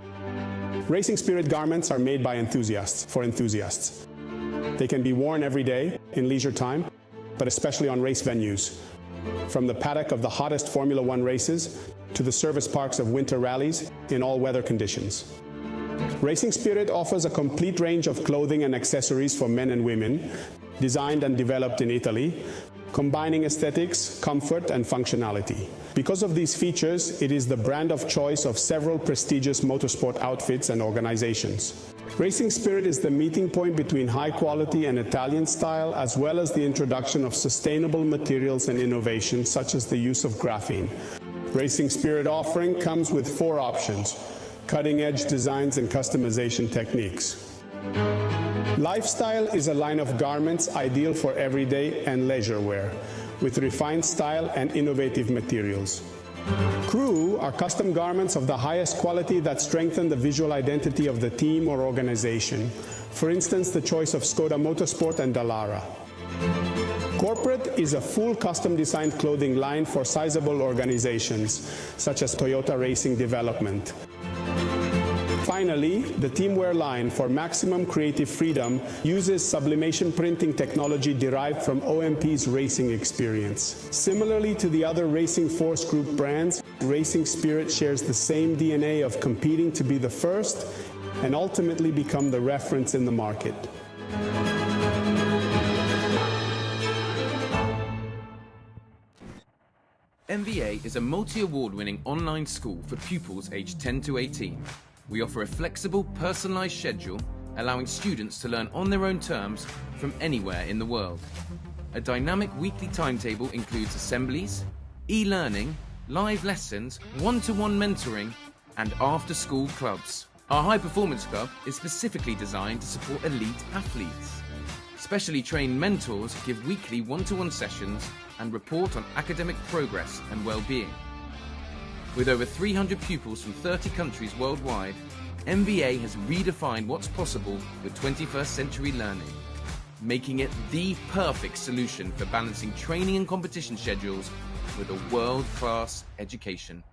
Racing Spirit garments are made by enthusiasts for enthusiasts. They can be worn every day in leisure time, but especially on race venues, from the paddock of the hottest Formula One races to the service parks of winter rallies in all weather conditions. Racing Spirit offers a complete range of clothing and accessories for men and women, designed and developed in Italy, combining aesthetics, comfort, and functionality. Because of these features, it is the brand of choice of several prestigious motorsport outfits and organizations. Racing Spirit is the meeting point between high quality and Italian style, as well as the introduction of sustainable materials and innovation, such as the use of graphene. Racing Spirit offering comes with 4 options: cutting-edge designs and customization techniques. Lifestyle is a line of garments ideal for everyday and leisure wear, with refined style and innovative materials. Crew are custom garments of the highest quality that strengthen the visual identity of the team or organization. For instance, the choice of Skoda Motorsport and Dallara. Corporate is a full custom-designed clothing line for sizable organizations, such as Toyota Racing Development. Finally, the teamwear line for maximum creative freedom uses sublimation printing technology derived from OMP's racing experience. Similarly to the other Racing Force Group brands, Racing Spirit shares the same DNA of competing to be the first and ultimately become the reference in the market.
MVA is a multi-award-winning online school for pupils aged 10 to 18. We offer a flexible, personalized schedule, allowing students to learn on their own terms from anywhere in the world. A dynamic weekly timetable includes assemblies, e-learning, live lessons, one-to-one mentoring, and after-school clubs. Our high-performance club is specifically designed to support elite athletes. Specially trained mentors give weekly one-to-one sessions and report on academic progress and well-being. With over 300 pupils from 30 countries worldwide, MVA has redefined what's possible with 21st century learning, making it the perfect solution for balancing training and competition schedules with a world-class education.